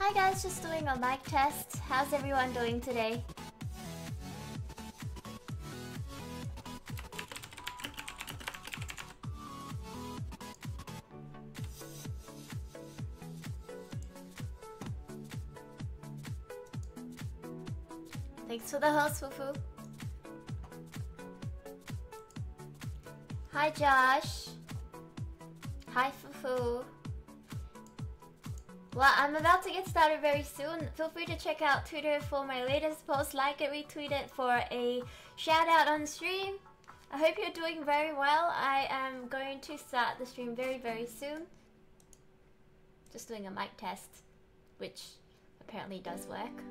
Hi guys, just doing a mic test. How's everyone doing today? Thanks for the host, Fufu. Hi Josh. Hi Fufu. Well, I'm about to get started very soon. Feel free to check out Twitter for my latest post, like it, retweet it for a shout out on stream. I hope you're doing very well. I am going to start the stream very soon. Just doing a mic test, which apparently does work.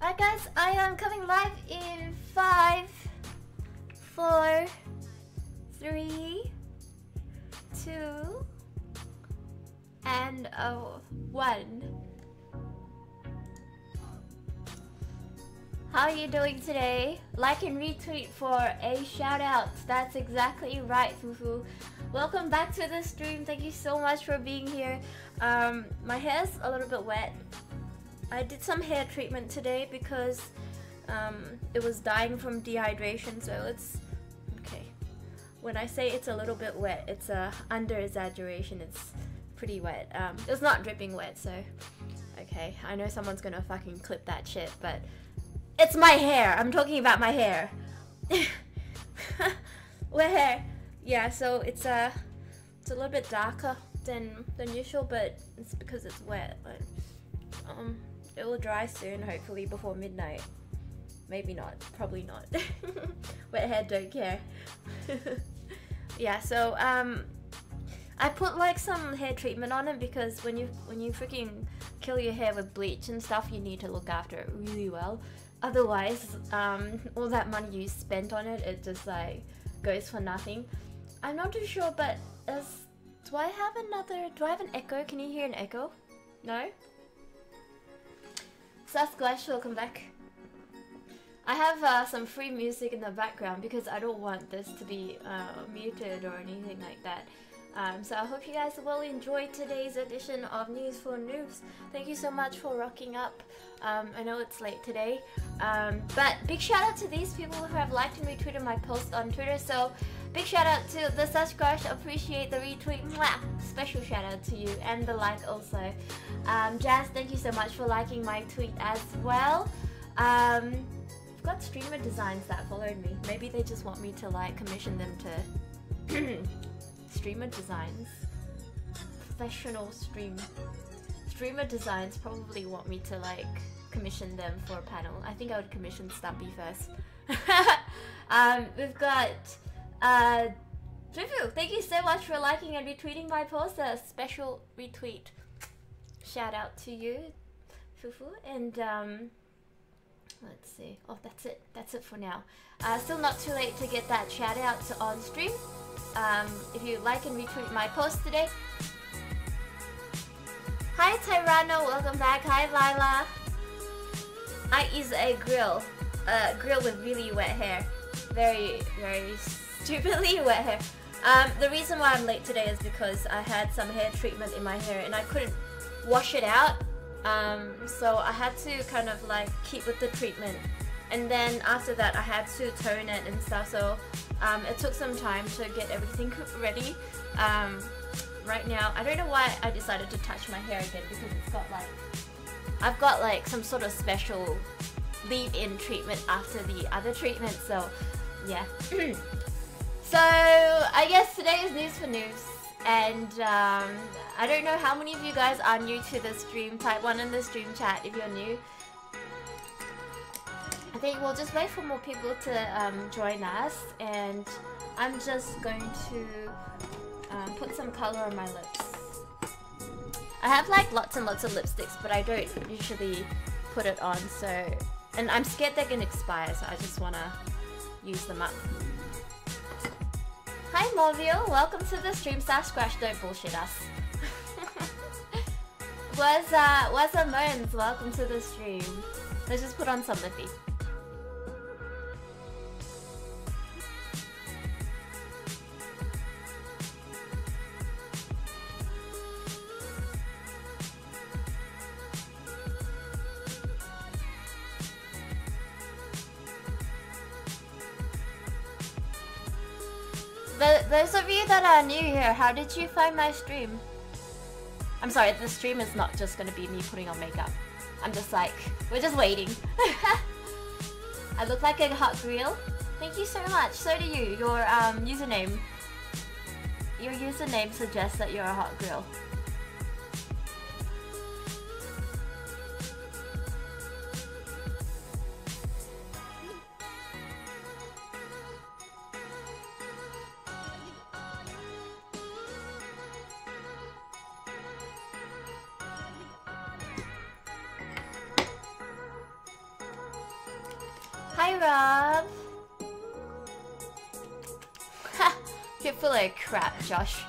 Alright guys, I am coming live in 5, 4, 3, 2, and 1. How are you doing today? Like and retweet for a shout out. That's exactly right, Fufu. Welcome back to the stream. Thank you so much for being here. My hair's a little bit wet. I did some hair treatment today because it was dying from dehydration, so it's okay. When I say it's a little bit wet, it's under exaggeration. It's pretty wet. It's not dripping wet, so okay. I know someone's gonna fucking clip that shit, but it's my hair. I'm talking about my hair. Wet hair. Yeah, so it's a little bit darker than usual, but it's because it's wet. But it will dry soon, hopefully before midnight. Maybe not, probably not. Wet hair don't care. Yeah, so I put like some hair treatment on it because when you freaking kill your hair with bleach and stuff, you need to look after it really well. Otherwise, all that money you spent on it, it just like goes for nothing. I'm not too sure, but do I have an echo? Can you hear an echo? No? Sasquatch, welcome back. I have some free music in the background because I don't want this to be muted or anything like that. So I hope you guys will enjoy today's edition of News for Noobs. Thank you so much for rocking up. I know it's late today, but big shout out to these people who have liked and retweeted my post on Twitter. So big shout out to the Sasquatch, appreciate the retweet. Mwah! Special shout out to you and the like also. Jazz, thank you so much for liking my tweet as well. I've got streamer designs that followed me. Maybe they just want me to like commission them to streamer designs. Professional streamer designs probably want me to like commission them for a panel. I think I would commission Stumpy first. We've got Fufu, thank you so much for liking and retweeting my post. A special retweet shout out to you, Fufu. And let's see. Oh, that's it for now. Still not too late to get that shout out on stream. If you like and retweet my post today. Hi Tyrano, welcome back. Hi Lila. I is a grill with really wet hair. Very, very stupidly wet hair. The reason why I'm late today is because I had some hair treatment in my hair and I couldn't wash it out. So I had to kind of like keep with the treatment. And then after that I had to tone it and stuff, so it took some time to get everything ready. Right now, I don't know why I decided to touch my hair again because it's got like, I've got like some sort of special leave-in treatment after the other treatment, so yeah. So I guess today is News for Noobs, and I don't know how many of you guys are new to the stream. Type 1 in the stream chat if you're new. I think we'll just wait for more people to join us, and I'm just going to put some color on my lips. I have like lots and lots of lipsticks, but I don't usually put it on, so... And I'm scared they're gonna expire, so I just wanna use them up. Hi Movio, welcome to the stream. Sasquatch, don't bullshit us. What's up Moans, welcome to the stream. Let's just put on some lippy. Those of you that are new here, how did you find my stream? I'm sorry, the stream is not just gonna be me putting on makeup. I'm just like, we're just waiting. I look like a hot grill. Thank you so much. So do you. Your username suggests that you're a hot grill. Hi, Rob. Ha! You're full of crap, Josh.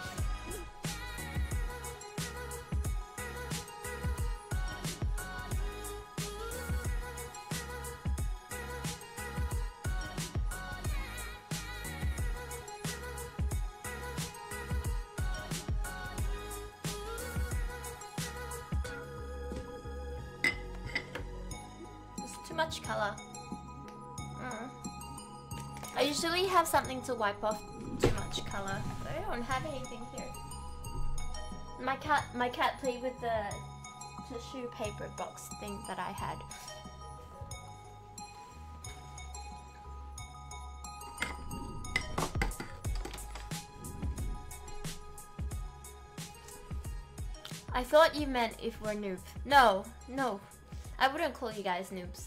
Much color. I usually have something to wipe off too much color, but I don't have anything here. My cat played with the tissue paper box thing that I had. I thought you meant if we're noobs. No, no. I wouldn't call you guys noobs.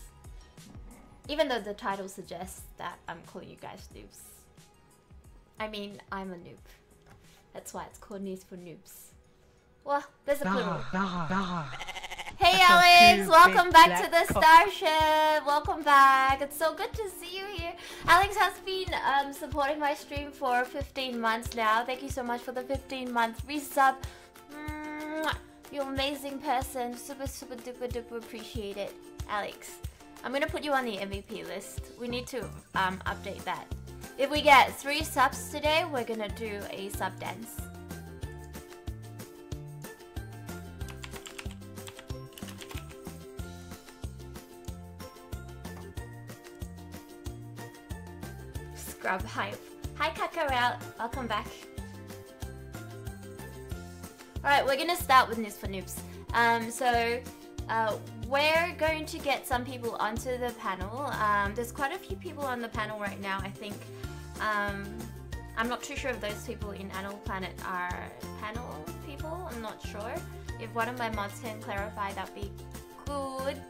Even though the title suggests that I'm calling you guys noobs. I mean, I'm a noob. That's why it's called News for Noobs. Well, there's a plural. Hey Alex, welcome back to the Starship. Welcome back. It's so good to see you here. Alex has been supporting my stream for 15 months now. Thank you so much for the 15-month resub. You're an amazing person. Super, super, duper, duper appreciate it, Alex. I'm gonna put you on the MVP list. We need to update that. If we get 3 subs today, we're gonna do a sub dance. Scrub hype. Hi Kakarot, welcome back. Alright, we're gonna start with News for Noobs. We're going to get some people onto the panel. There's quite a few people on the panel right now, I think. I'm not too sure if those people in Animal Planet are panel people. I'm not sure. If one of my mods can clarify, that'd be good.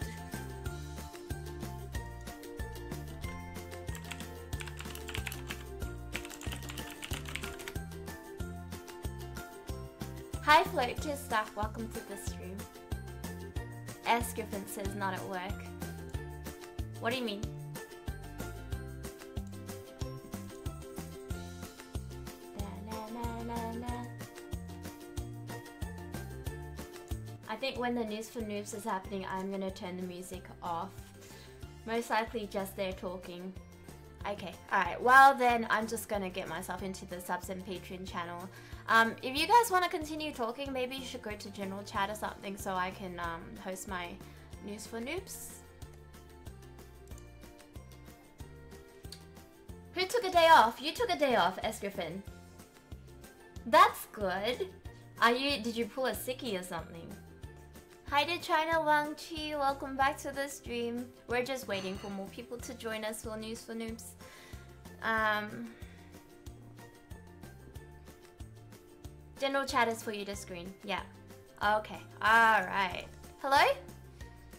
Hi Float to staff, welcome to the stream. S. Griffin says not at work. What do you mean? I think when the News for Noobs is happening, I'm gonna turn the music off. Most likely just there talking. Okay, alright, well then I'm just gonna get myself into the subs and Patreon channel. If you guys want to continue talking, maybe you should go to general chat or something so I can host my News for Noobs. Who took a day off? You took a day off, S. Griffin. That's good. Did you pull a sickie or something? Hi to China Wang Chi, welcome back to the stream. We're just waiting for more people to join us for News for Noobs. General chat is for you to screen. Yeah. Okay. Alright. Hello?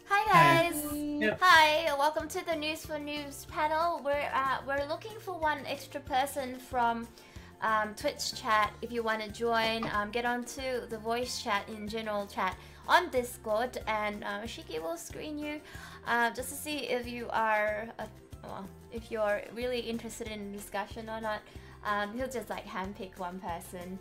Hi guys! Yep. Hi, welcome to the News for Noobs panel. We're looking for one extra person from Twitch chat. If you want to join, get onto the voice chat in general chat on Discord, and Shiki will screen you just to see if you are if you're really interested in discussion or not. He'll just like handpick one person.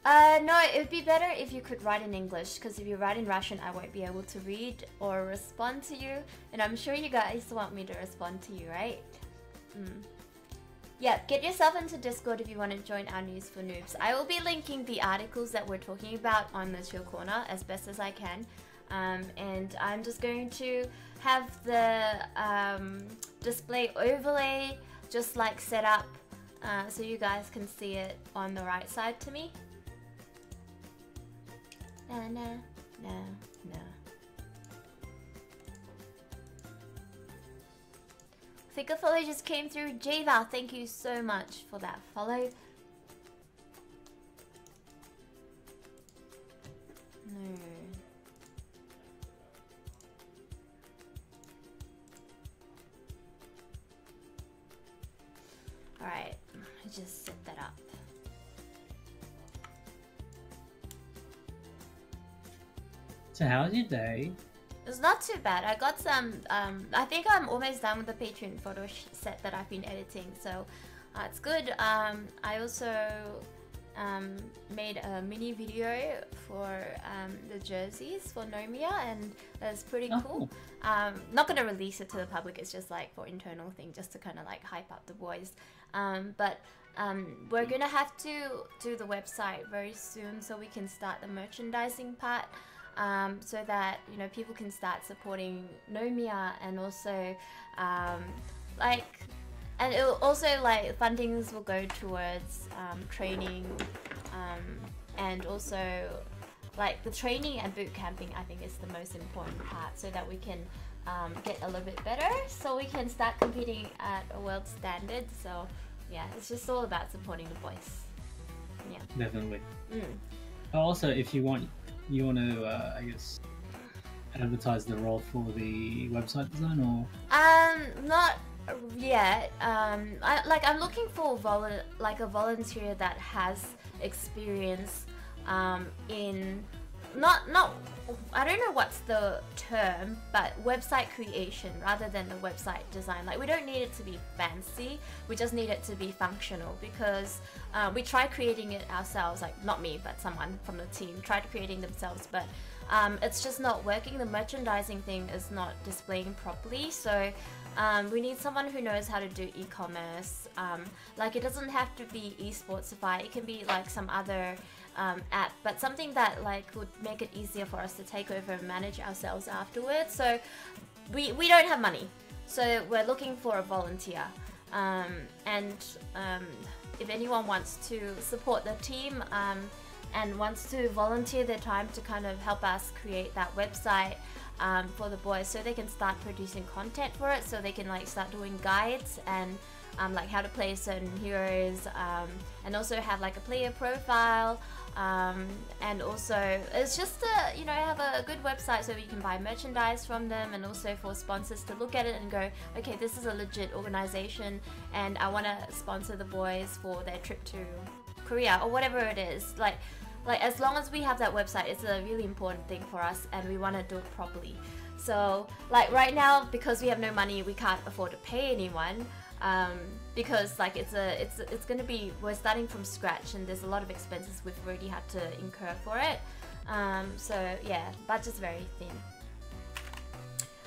No, it would be better if you could write in English, because if you write in Russian, I won't be able to read or respond to you, and I'm sure you guys want me to respond to you, right? Yeah, get yourself into Discord if you want to join our News for Noobs. I will be linking the articles that we're talking about on the chill corner as best as I can, and I'm just going to have the display overlay just like set up so you guys can see it on the right side to me. No. I think a follow just came through. Java, thank you so much for that follow. No. Alright, I just set that up. So how's your day? It It's not too bad. I got some, I think I'm almost done with the Patreon photo set that I've been editing, so it's good. I also made a mini video for the jerseys for Nomia, and that's pretty cool. Not gonna release it to the public, it's just like for internal thing, just to kind of like hype up the boys. But we're gonna have to do the website very soon so we can start the merchandising part. So that, you know, people can start supporting Nomia, and also and it will also, like, fundings will go towards training, and also like the training and boot camping, I think, is the most important part, so that we can get a little bit better, so we can start competing at a world standard. So yeah, it's just all about supporting the boys. Yeah, definitely. Also, if you want to, I guess, advertise the role for the website design, or not yet. I'm looking for a volunteer that has experience in not I don't know what's the term, but website creation rather than the website design. Like, we don't need it to be fancy, we just need it to be functional, because we tried creating it ourselves, like not me, but someone from the team tried creating themselves, but it's just not working. The merchandising thing is not displaying properly, so we need someone who knows how to do e-commerce. Like, it doesn't have to be eSportsify, it can be like some other app, but something that like would make it easier for us to take over and manage ourselves afterwards. So we don't have money, so we're looking for a volunteer, and if anyone wants to support the team and wants to volunteer their time to kind of help us create that website for the boys, so they can start producing content for it, so they can like start doing guides and like how to play certain heroes, and also have like a player profile, and also it's just to, you know, have a good website so you can buy merchandise from them, and also for sponsors to look at it and go, okay, this is a legit organization and I want to sponsor the boys for their trip to Korea or whatever it is. Like as long as we have that website, it's a really important thing for us, and we want to do it properly. So like right now, because we have no money, we can't afford to pay anyone, because like it's gonna be, we're starting from scratch, and there's a lot of expenses we've already had to incur for it. So yeah, budget's very thin.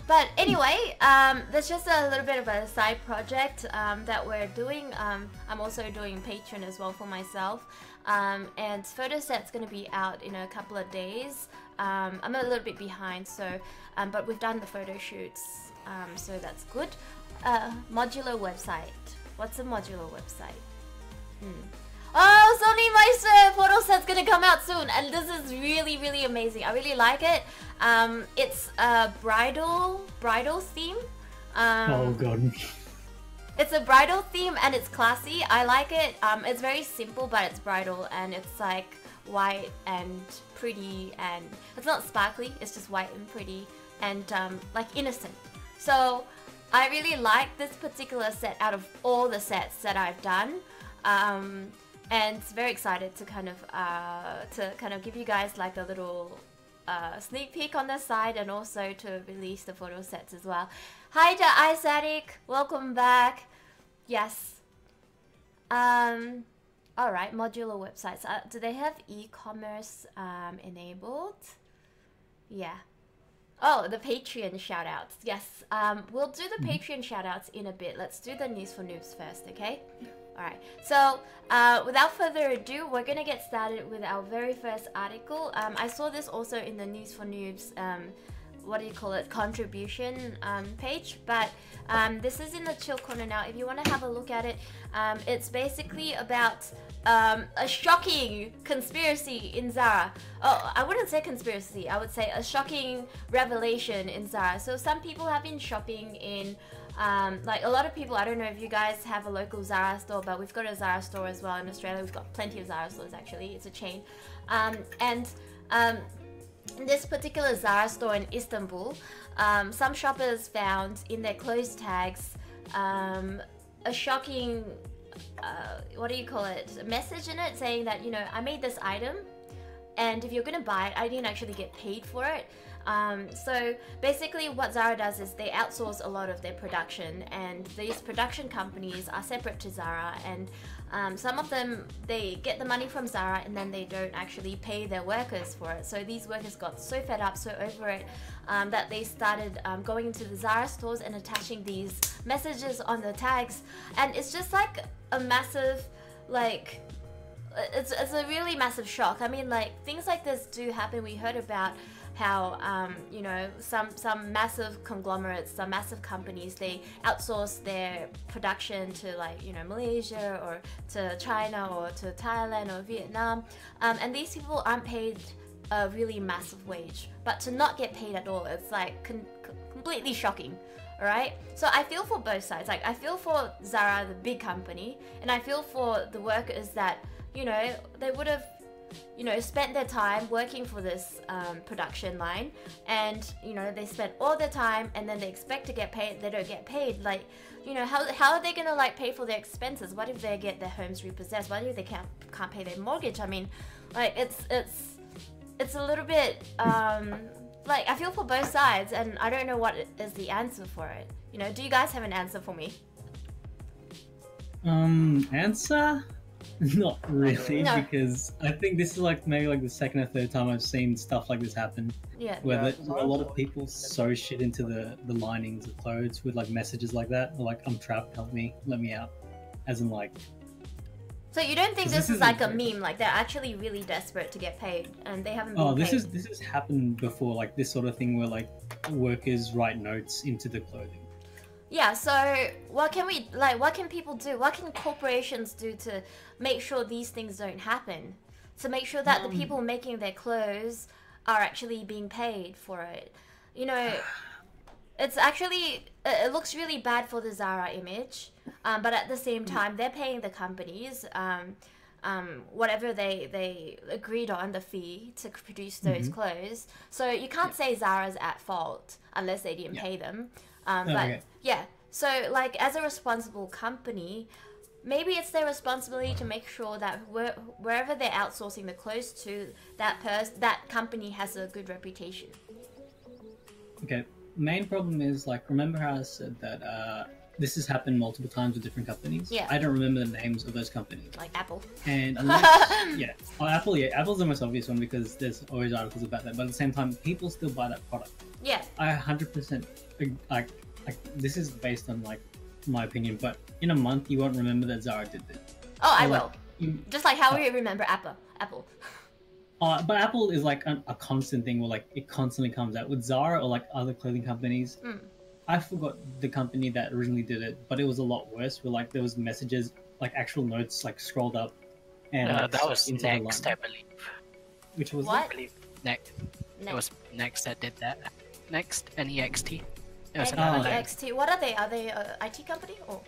But anyway, that's just a little bit of a side project that we're doing. I'm also doing Patreon as well for myself, and photo set's gonna be out in a couple of days. I'm a little bit behind, so but we've done the photo shoots, so that's good. Modular website. What's a modular website? Oh, Sony my photo set's gonna come out soon, and this is really amazing. I really like it. It's a bridal theme. Oh god. It's a bridal theme and it's classy. I like it. It's very simple, but it's bridal, and it's like white and pretty, and it's not sparkly, it's just white and pretty, and like innocent. So I really like this particular set out of all the sets that I've done, and very excited to kind of give you guys like a little sneak peek on the side, and also to release the photo sets as well. Hi to Iceadic, welcome back. Yes. Alright, modular websites. Do they have e-commerce enabled? Yeah. Oh, the Patreon shoutouts. Yes, we'll do the Patreon shoutouts in a bit. Let's do the news for noobs first, okay? Alright, so without further ado, we're gonna get started with our very first article. I saw this also in the news for noobs, what do you call it, contribution page, but this is in the chill corner now. If you want to have a look at it, it's basically about a shocking conspiracy in Zara. Oh, I wouldn't say conspiracy, I would say a shocking revelation in Zara. So some people have been shopping in like a lot of people, I don't know if you guys have a local Zara store, but we've got a Zara store as well in Australia. We've got plenty of Zara stores actually, it's a chain. This particular Zara store in Istanbul, some shoppers found in their clothes tags a shocking, what do you call it, a message in it saying that, you know, I made this item, and if you're gonna buy it, I didn't actually get paid for it. So basically what Zara does is they outsource a lot of their production, and these production companies are separate to Zara, and some of them, they get the money from Zara and then they don't actually pay their workers for it. So these workers got so fed up, so over it, that they started going into the Zara stores and attaching these messages on the tags. And it's just like a massive, like, it's a really massive shock. I mean, like, things like this do happen. We heard about how you know, some massive conglomerates, some massive companies, they outsource their production to, like, you know, Malaysia or to China or to Thailand or Vietnam, and these people aren't paid a really massive wage, but to not get paid at all, it's like completely shocking. Alright, so I feel for both sides. Like, I feel for Zara, the big company, and I feel for the workers that, you know, they would have, you know, spent their time working for this production line, and, you know, they spent all their time and then they expect to get paid, they don't get paid. Like, you know, how are they gonna, like, pay for their expenses? What if they get their homes repossessed? What if they can't pay their mortgage? I mean, like, it's a little bit like, I feel for both sides, and I don't know what is the answer for it. You know, do you guys have an answer for me? Answer? Not really, No. because I think this is like maybe like the second or third time I've seen stuff like this happen. Yeah. Where a lot of people sew shit into the linings of clothes with like messages like that, or like, I'm trapped, help me, let me out. As in, like... So you don't think this is like a meme? Like, they're actually really desperate to get paid and they haven't been paid? This has happened before, like this sort of thing where like workers write notes into the clothing. Yeah, so what can we, like, what can people do? What can corporations do to make sure these things don't happen? To make sure that the people making their clothes are actually being paid for it? You know, it's actually, it looks really bad for the Zara image, but at the same time, they're paying the companies whatever they agreed on, the fee to produce those clothes. So you can't say Zara's at fault unless they didn't pay them. Yeah, so, like, as a responsible company, maybe it's their responsibility to make sure that wherever they're outsourcing the clothes to, that company has a good reputation. Okay, main problem is, like, remember how I said that this has happened multiple times with different companies? Yeah. I don't remember the names of those companies. Like Apple. And Apple, Apple's the most obvious one because there's always articles about that. But at the same time, people still buy that product. Yeah. I 100% like this is based on like my opinion, but in a month you won't remember that Zara did this. Oh, I will. Just like how we remember Apple. But Apple is like a constant thing where like it constantly comes out. With Zara or like other clothing companies, I forgot the company that originally did it, but it was a lot worse. Where like there was messages, like actual notes, like scrolled up, and that was Next, I believe. Which was what? I believe Next. It was Next that did that. Next, N-E-X-T. NEXT. What are they? Are they an IT company or?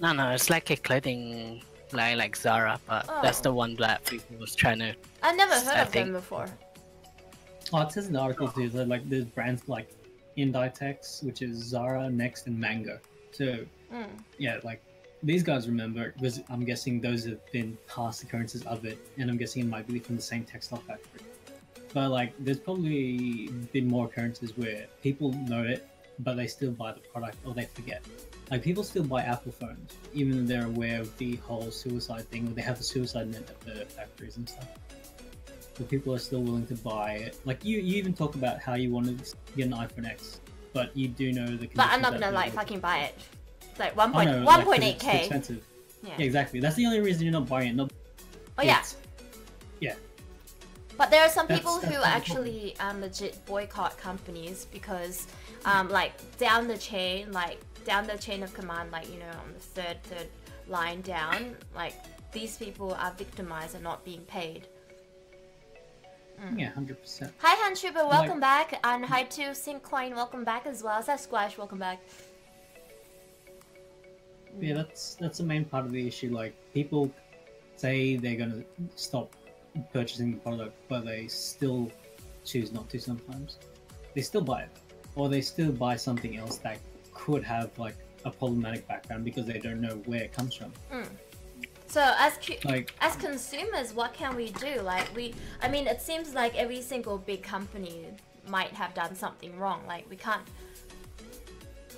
No, it's like a clothing line like Zara, but that's the one that people was trying to. I've never heard of them before. Oh, it says in the article too. So like there's brands like Inditex, which is Zara, Next, and Mango. So yeah, like these guys remember it because I'm guessing those have been past occurrences of it, and I'm guessing it might be from the same textile factory. But like, there's probably been more occurrences where people know it, but they still buy the product or they forget. Like, people still buy Apple phones, even though they're aware of the whole suicide thing, or they have a suicide net at the factories and stuff. So people are still willing to buy it. Like, you even talk about how you want to get an iPhone X, but you do know the. But I'm not gonna like fucking buy it. It's like 1.8K. Like, it's expensive. Yeah, exactly. That's the only reason you're not buying it. Not. Oh yeah. Yeah. But there are some people who actually legit boycott companies because, like, down the chain of command, like, you know, on the third line down, like, these people are victimized and not being paid. Yeah, 100%. Hi, Hanshuba, welcome back, and hi to Synccoin, welcome back as well. Sasquatch, welcome back. Yeah, that's the main part of the issue. Like, people say they're gonna stop purchasing the product, but they still choose not to sometimes. They still buy it, or they still buy something else that could have like a problematic background because they don't know where it comes from. So as consumers, what can we do? Like, I mean, it seems like every single big company might have done something wrong. Like we can't,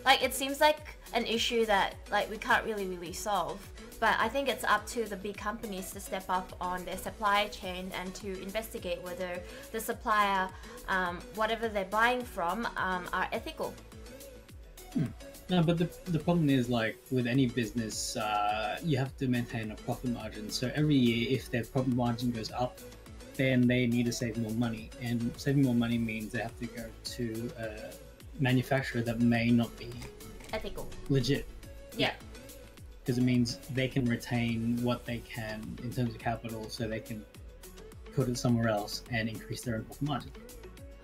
like it seems like an issue that like we can't really solve. But I think it's up to the big companies to step up on their supply chain and to investigate whether the supplier, whatever they're buying from, are ethical. No, but the problem is, like with any business, you have to maintain a profit margin. So every year, if their profit margin goes up, then they need to save more money. And saving more money means they have to go to a manufacturer that may not be ethical, legit. Yeah. Because it means they can retain what they can in terms of capital, so they can put it somewhere else and increase their own profit margin.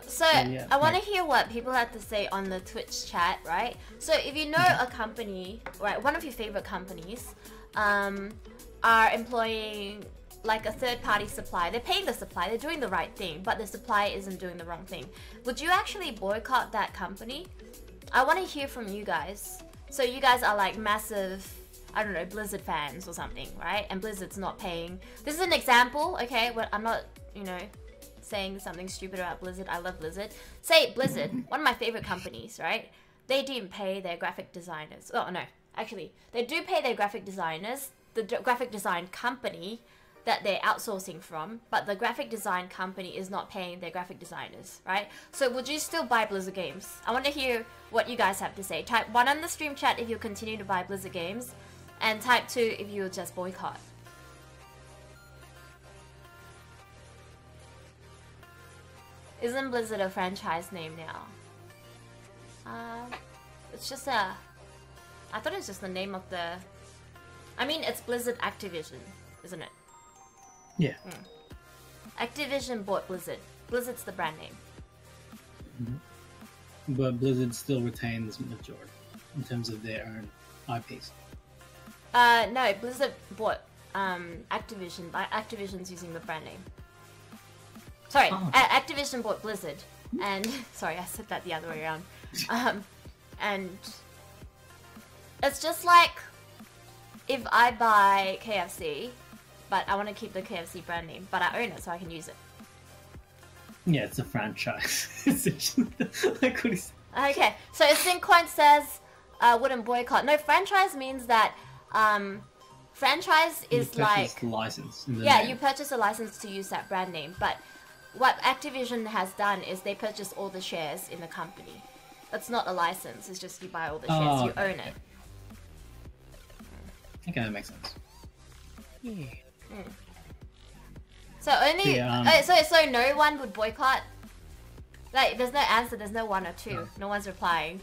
So yeah, I want to hear what people have to say on the Twitch chat, right? So if you know a company, right, one of your favorite companies, are employing like a third-party supplier. They're paying the supplier, they're doing the right thing, but the supplier isn't doing the wrong thing. Would you actually boycott that company? I want to hear from you guys. So you guys are like massive, I don't know, Blizzard fans or something, right? And Blizzard's not paying. This is an example, okay? Well, I'm not, you know, saying something stupid about Blizzard. I love Blizzard. Say Blizzard, one of my favorite companies, right? They didn't pay their graphic designers. Oh no, actually, they do pay their graphic designers, the graphic design company that they're outsourcing from, but the graphic design company is not paying their graphic designers, right? So would you still buy Blizzard games? I want to hear what you guys have to say. Type 1 on the stream chat if you continue to buy Blizzard games, and type 2 if you just boycott. Isn't Blizzard a franchise name now? It's just a... I thought it was just the name of the... I mean, it's Blizzard Activision, isn't it? Yeah. Activision bought Blizzard. Blizzard's the brand name. But Blizzard still retains majority in terms of their own IPs. No, Blizzard bought Activision, but Activision's using the brand name. Sorry, Activision bought Blizzard, and sorry, I said that the other way around. And it's just like if I buy KFC, but I want to keep the KFC brand name, but I own it, so I can use it. Yeah, it's a franchise. Like what is... Okay, so Syncoin says wouldn't boycott. No, franchise means that franchise is like license. Yeah, you purchase a license to use that brand name, but what Activision has done is they purchase all the shares in the company. That's not a license, it's just you buy all the shares, you own it. Okay, that makes sense. Yeah. So only, so no one would boycott? Like, there's no answer, there's no 1 or 2. No one's replying.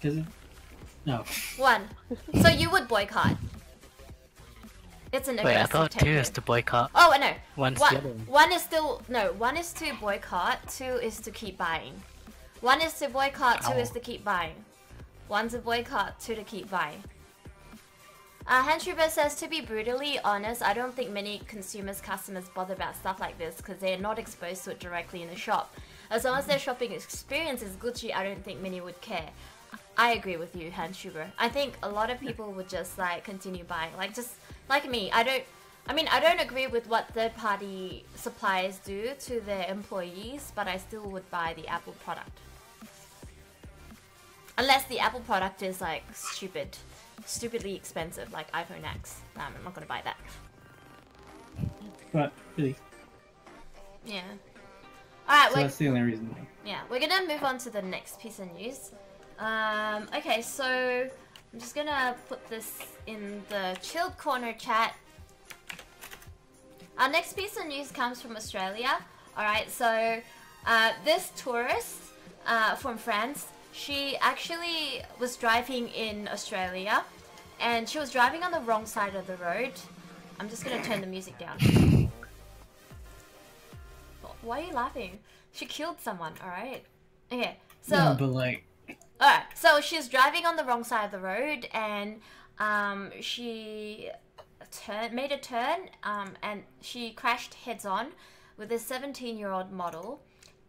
Is it? No. 1. So you would boycott? It's an aggressive Wait, I thought 2 is to boycott. Oh, no. One's the other one. 1 is still... No, 1 is to boycott, 2 is to keep buying. 1 is to boycott, 2 is to keep buying. 1's a boycott, 2 to keep buying. Hanstruber says, to be brutally honest, I don't think many customers bother about stuff like this because they're not exposed to it directly in the shop. As long as their shopping experience is Gucci, I don't think many would care. I agree with you, Hanstruber. I think a lot of people would just like continue buying. Like just like me, I don't agree with what third-party suppliers do to their employees, but I still would buy the Apple product. Unless the Apple product is like stupidly expensive, like iPhone X. I'm not gonna buy that. Right, really. Yeah. Alright, so that's the only reason. Yeah, we're gonna move on to the next piece of news. Okay, so I'm just gonna put this in the chilled corner chat. Our next piece of news comes from Australia. Alright, so this tourist from France, she actually was driving in Australia and she was driving on the wrong side of the road. I'm just gonna turn the music down. Why are you laughing? She killed someone, alright? Okay, so... No, but like... Alright, so she's driving on the wrong side of the road and she made a turn and she crashed heads on with a 17-year-old model,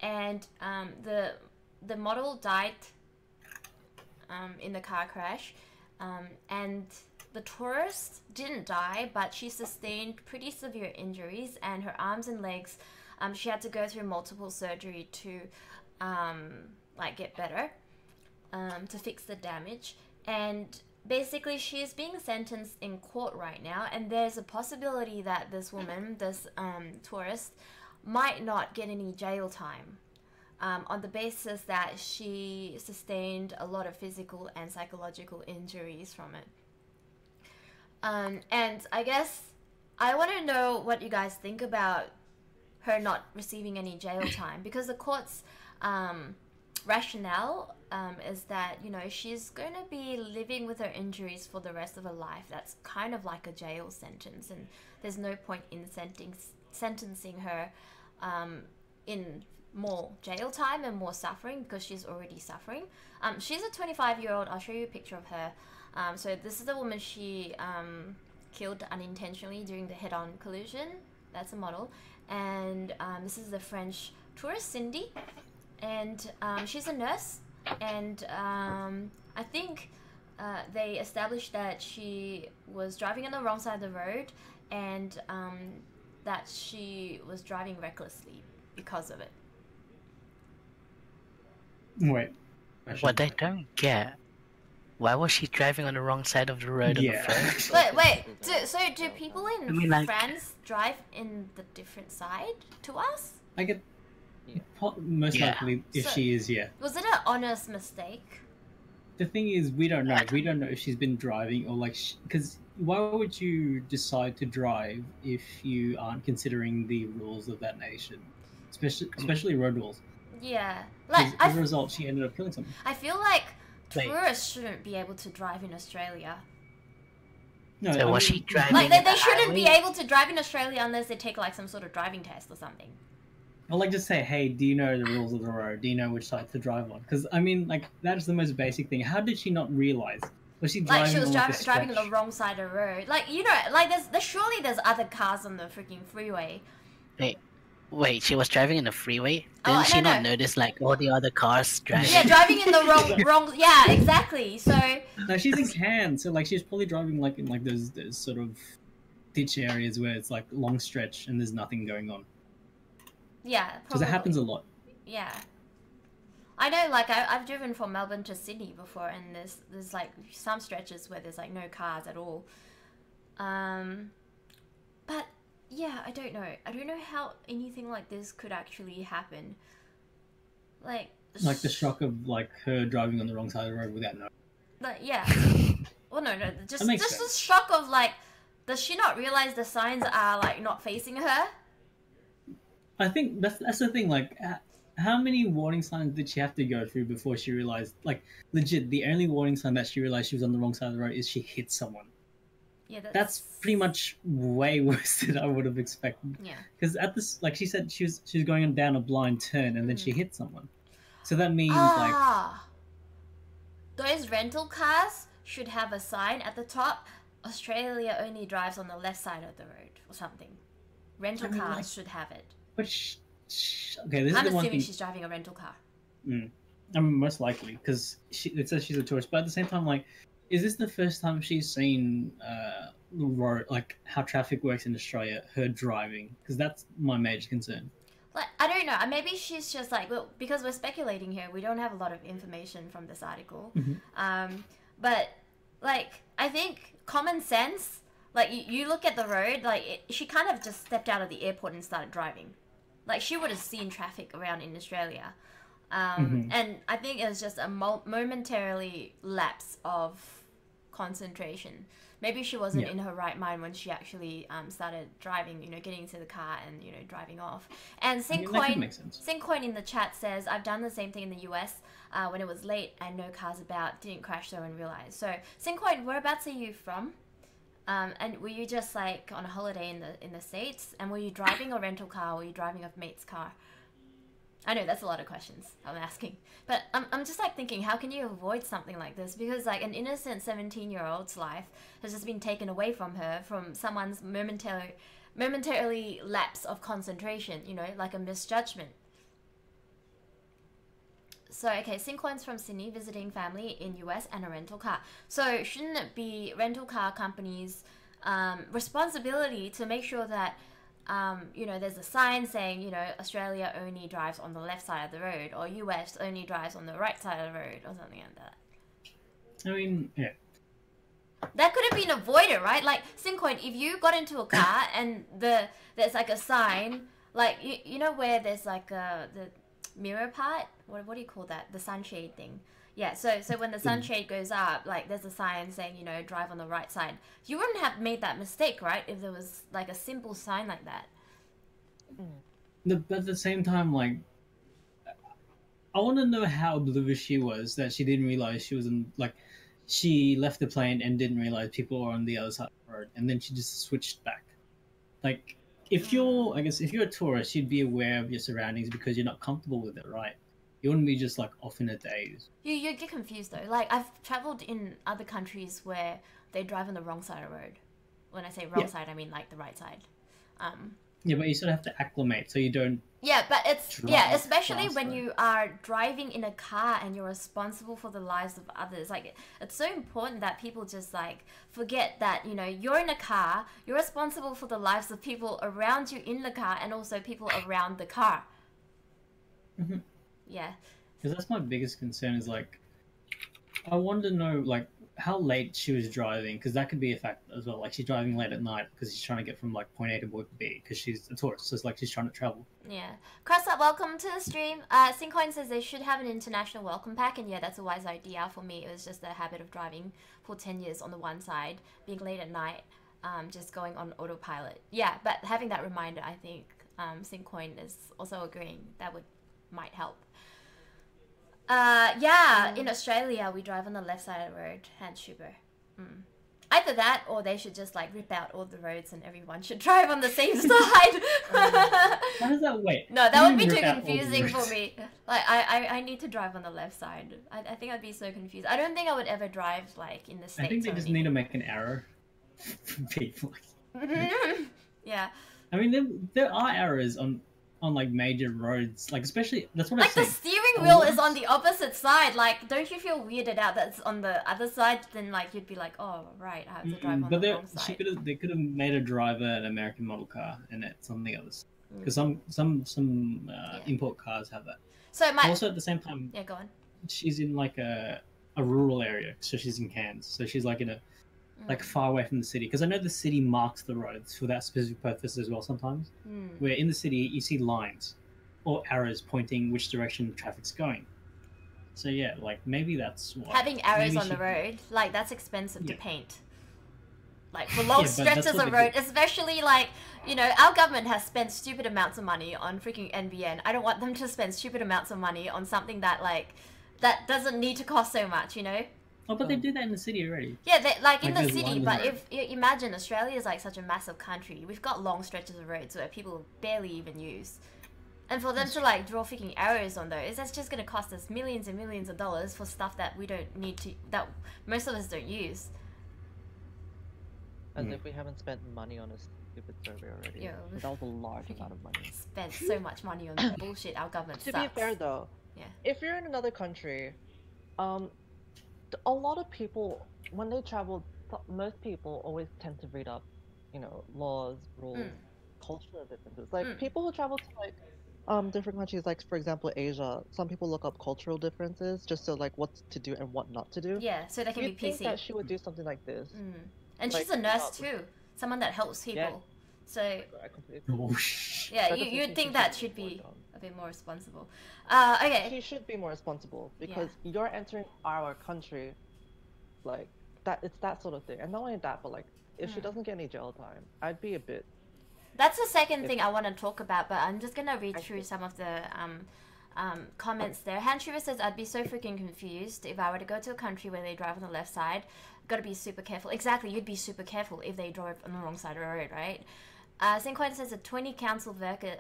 and the model died in the car crash, and the tourist didn't die, but she sustained pretty severe injuries, and her arms and legs, she had to go through multiple surgery to like get better, to fix the damage. And basically she's being sentenced in court right now, and there's a possibility that this woman, this tourist, might not get any jail time, on the basis that she sustained a lot of physical and psychological injuries from it. And I guess I want to know what you guys think about her not receiving any jail time, because the court's rationale is that, you know, she's going to be living with her injuries for the rest of her life. That's kind of like a jail sentence, and there's no point in sentencing her in more jail time and more suffering, because she's already suffering. She's a 25-year-old. I'll show you a picture of her. So this is the woman she killed unintentionally during the head-on collision. That's a model. And this is the French tourist, Cindy. And she's a nurse. And I think they established that she was driving on the wrong side of the road, and that she was driving recklessly because of it. Wait. What they don't get, why was she driving on the wrong side of the road in the first? Wait. Do people in France drive in the different side to us? I get most likely if she is, yeah. Was it an honest mistake? The thing is, we don't know. We don't know if she's been driving or like, because why would you decide to drive if you aren't considering the rules of that nation, especially road rules? Yeah, like as a result, she ended up killing someone. I feel like tourists shouldn't be able to drive in Australia. No, so was she driving? Like they shouldn't be able to drive in Australia unless they take like some sort of driving test or something. Or like just say, hey, do you know the rules of the road? Do you know which side to drive on? Because I mean, like that's the most basic thing. How did she not realize? Was she driving? Like she was on, driving on the wrong side of the road. Like, you know, like there's surely there's other cars on the freaking freeway. Wait, she was driving in the freeway? Didn't she not notice like all the other cars driving? Yeah, driving in the wrong. Yeah, exactly. So. No, she's in Cairns, so like she's probably driving like in like those sort of ditch areas where it's like long stretch and there's nothing going on. Yeah, because it happens a lot. Yeah, I know. Like I've driven from Melbourne to Sydney before, and there's like some stretches where there's like no cars at all. But yeah, I don't know. I don't know how anything like this could actually happen. Like the shock of like her driving on the wrong side of the road without knowing. Yeah. Well, no, just the shock of like, does she not realize the signs are like not facing her? I think that's the thing. Like, how many warning signs did she have to go through before she realized? Like, legit, the only warning sign that she realized she was on the wrong side of the road is she hit someone. Yeah, that's pretty much way worse than I would have expected. Yeah. Because at this, like she said, she was going down a blind turn and then she hit someone. So that means those rental cars should have a sign at the top. Australia only drives on the left side of the road or something. Rental cars should have it. Okay, this is the one thing. I'm assuming she's driving a rental car. Most likely, because it says she's a tourist. But at the same time, like, is this the first time she's seen road, like how traffic works in Australia? Her driving, because that's my major concern. Like, I don't know. Maybe she's just like, well, because we're speculating here. We don't have a lot of information from this article. But like, I think common sense. Like, you look at the road. Like, she kind of just stepped out of the airport and started driving. Like, she would have seen traffic around in Australia. And I think it was just a momentarily lapse of concentration. Maybe she wasn't in her right mind when she actually started driving, you know, getting into the car and, you know, driving off. And Syncoin in the chat says, I've done the same thing in the US when it was late and no cars about, didn't crash though and realized. So, Syncoin, whereabouts are you from? And were you just like on a holiday in the States? And were you driving a rental car or were you driving a mate's car? I know that's a lot of questions I'm asking, but I'm just like thinking, how can you avoid something like this? Because like an innocent 17-year-old's life has just been taken away from her from someone's momentarily lapse of concentration, you know, like a misjudgment. So, okay, Sincoin's from Sydney, visiting family in US and a rental car. So, shouldn't it be rental car companies' responsibility to make sure that, you know, there's a sign saying, you know, Australia only drives on the left side of the road, or US only drives on the right side of the road, or something like that? I mean, yeah. That could have been avoided, right? Like, Sincoin, if you got into a car and there's like a sign, like, you know where there's like the mirror part? What do you call that? The sunshade thing. Yeah, so when the sunshade goes up, like, there's a sign saying, you know, drive on the right side. You wouldn't have made that mistake, right? If there was, like, a simple sign like that. But at the same time, like, I want to know how oblivious she was that she didn't realize she was in, like, she left the plane and didn't realize people were on the other side of the road, and then she just switched back. Like, if you're a tourist, you'd be aware of your surroundings because you're not comfortable with it, right? You wouldn't be just like off in a daze. You get confused though. Like, I've traveled in other countries where they drive on the wrong side of the road. When I say wrong side, I mean like the right side. Yeah, but you sort of have to acclimate so you don't. Yeah, but it's especially when you are driving in a car and you're responsible for the lives of others. Like, it's so important that people just like forget that, you know, you're in a car, you're responsible for the lives of people around you in the car and also people around the car. Yeah. Because that's my biggest concern is like, I want to know like how late she was driving, because that could be a factor as well. Like, she's driving late at night because she's trying to get from like point A to point B because she's a tourist, so it's like she's trying to travel. Yeah. Cross up, welcome to the stream. Sincoin says they should have an international welcome pack, and yeah, that's a wise idea. For me, it was just the habit of driving for 10 years on the one side, being late at night, just going on autopilot. Yeah, but having that reminder, I think Sincoin is also agreeing that might help. Yeah, in Australia, we drive on the left side of the road, hand super. Either that, or they should just like rip out all the roads and everyone should drive on the same side. How does that wait? No, that would be too confusing for me. Like, I need to drive on the left side. I think I'd be so confused. I don't think I would ever drive like in the States. I think they just need to make an arrow for people. Yeah. I mean, there are errors on like major roads, like especially that's what like I the steering wheel is on the opposite side. Like, don't you feel weirded out that it's on the other side? Then like you'd be like, oh right, I have to drive on the wrong side. They could have made a driver an American model car and it's on the other side, because some import cars have that. So also at the same time, go on. She's in like a rural area, so she's in Cairns, so she's like in a like far away from the city, because I know the city marks the roads for that specific purpose as well sometimes, where in the city you see lines or arrows pointing which direction traffic's going. So yeah, like maybe that's why. Having arrows on the road, like, that's expensive to paint. Like, for long stretches of road, especially like, you know, our government has spent stupid amounts of money on freaking NBN. I don't want them to spend stupid amounts of money on something that like, that doesn't need to cost so much, you know? Oh, but they do that in the city already. Yeah, like in the city, but if imagine Australia is like such a massive country, we've got long stretches of roads where people barely even use. And for them to like draw freaking arrows on those, that's just going to cost us millions and millions of dollars for stuff that we don't need to, that most of us don't use. As if we haven't spent money on a stupid survey already. Yeah, that was a large amount of money. Spent so much money on bullshit. Our government sucks. To be fair though, if you're in another country, a lot of people, when they travel, most people always tend to read up, you know, laws, rules, cultural differences. Like, people who travel to like different countries, like for example Asia, some people look up cultural differences just so like what to do and what not to do. Yeah, so they can be PC. Think that she would do something like this. And like, she's a nurse too, someone that helps people. Yeah. So yeah, you'd think that should be a bit more responsible. Okay. She should be more responsible because you're entering our country, like that. It's that sort of thing, and not only that, but like if she doesn't get any jail time, I'd be a bit. That's the second thing I want to talk about, but I'm just gonna read through some of the comments there. Hanshiva says, I'd be so freaking confused if I were to go to a country where they drive on the left side. Gotta be super careful. Exactly, you'd be super careful if they drove on the wrong side of the road, right? Sincoin says that 20 council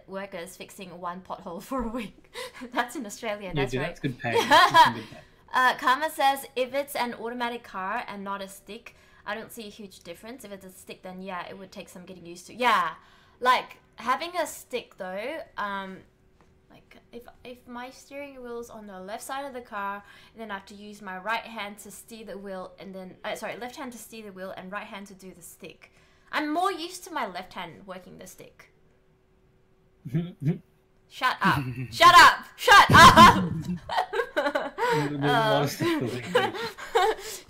workers fixing one pothole for a week. That's in Australia, that's right. That's good pay. That's good pay. Karma says, if it's an automatic car and not a stick, I don't see a huge difference. If it's a stick, then yeah, it would take some getting used to. Yeah, like having a stick though, like if my steering wheel's on the left side of the car, and then I have to use my right hand to steer the wheel, and then left hand to steer the wheel and right hand to do the stick. I'm more used to my left hand working the stick. Shut up! Shut up! Shut up!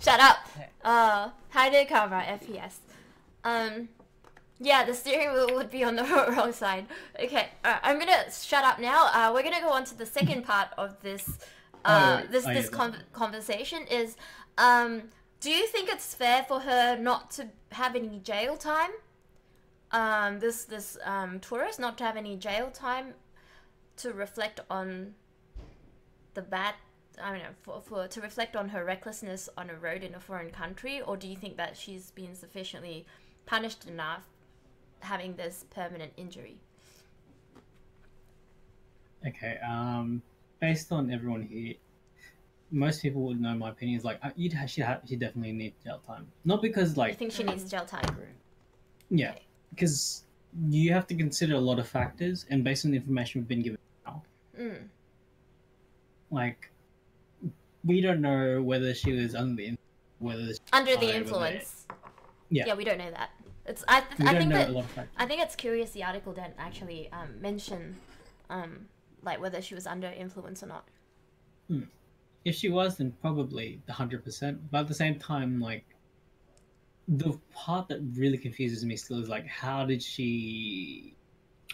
Shut up! Hi there, camera FPS. Yeah, the steering wheel would be on the wrong side. Okay, I'm gonna shut up now. We're gonna go on to the second part of this conversation. Is do you think it's fair for her not to have any jail time? This tourist not to have any jail time to reflect on the bad. I don't know, to reflect on her recklessness on a road in a foreign country, or do you think that she's been sufficiently punished enough having this permanent injury? Okay, based on everyone here, most people would know my opinion is like, she definitely needs jail time. Not because like... I think she needs jail time. Yeah, because you have to consider a lot of factors, and based on the information we've been given now, like, we don't know whether she was under the influence. Yeah, we don't know that. I think it's curious the article didn't actually mention like whether she was under influence or not. If she was, then probably 100%. But at the same time, like, the part that really confuses me still is like, how did she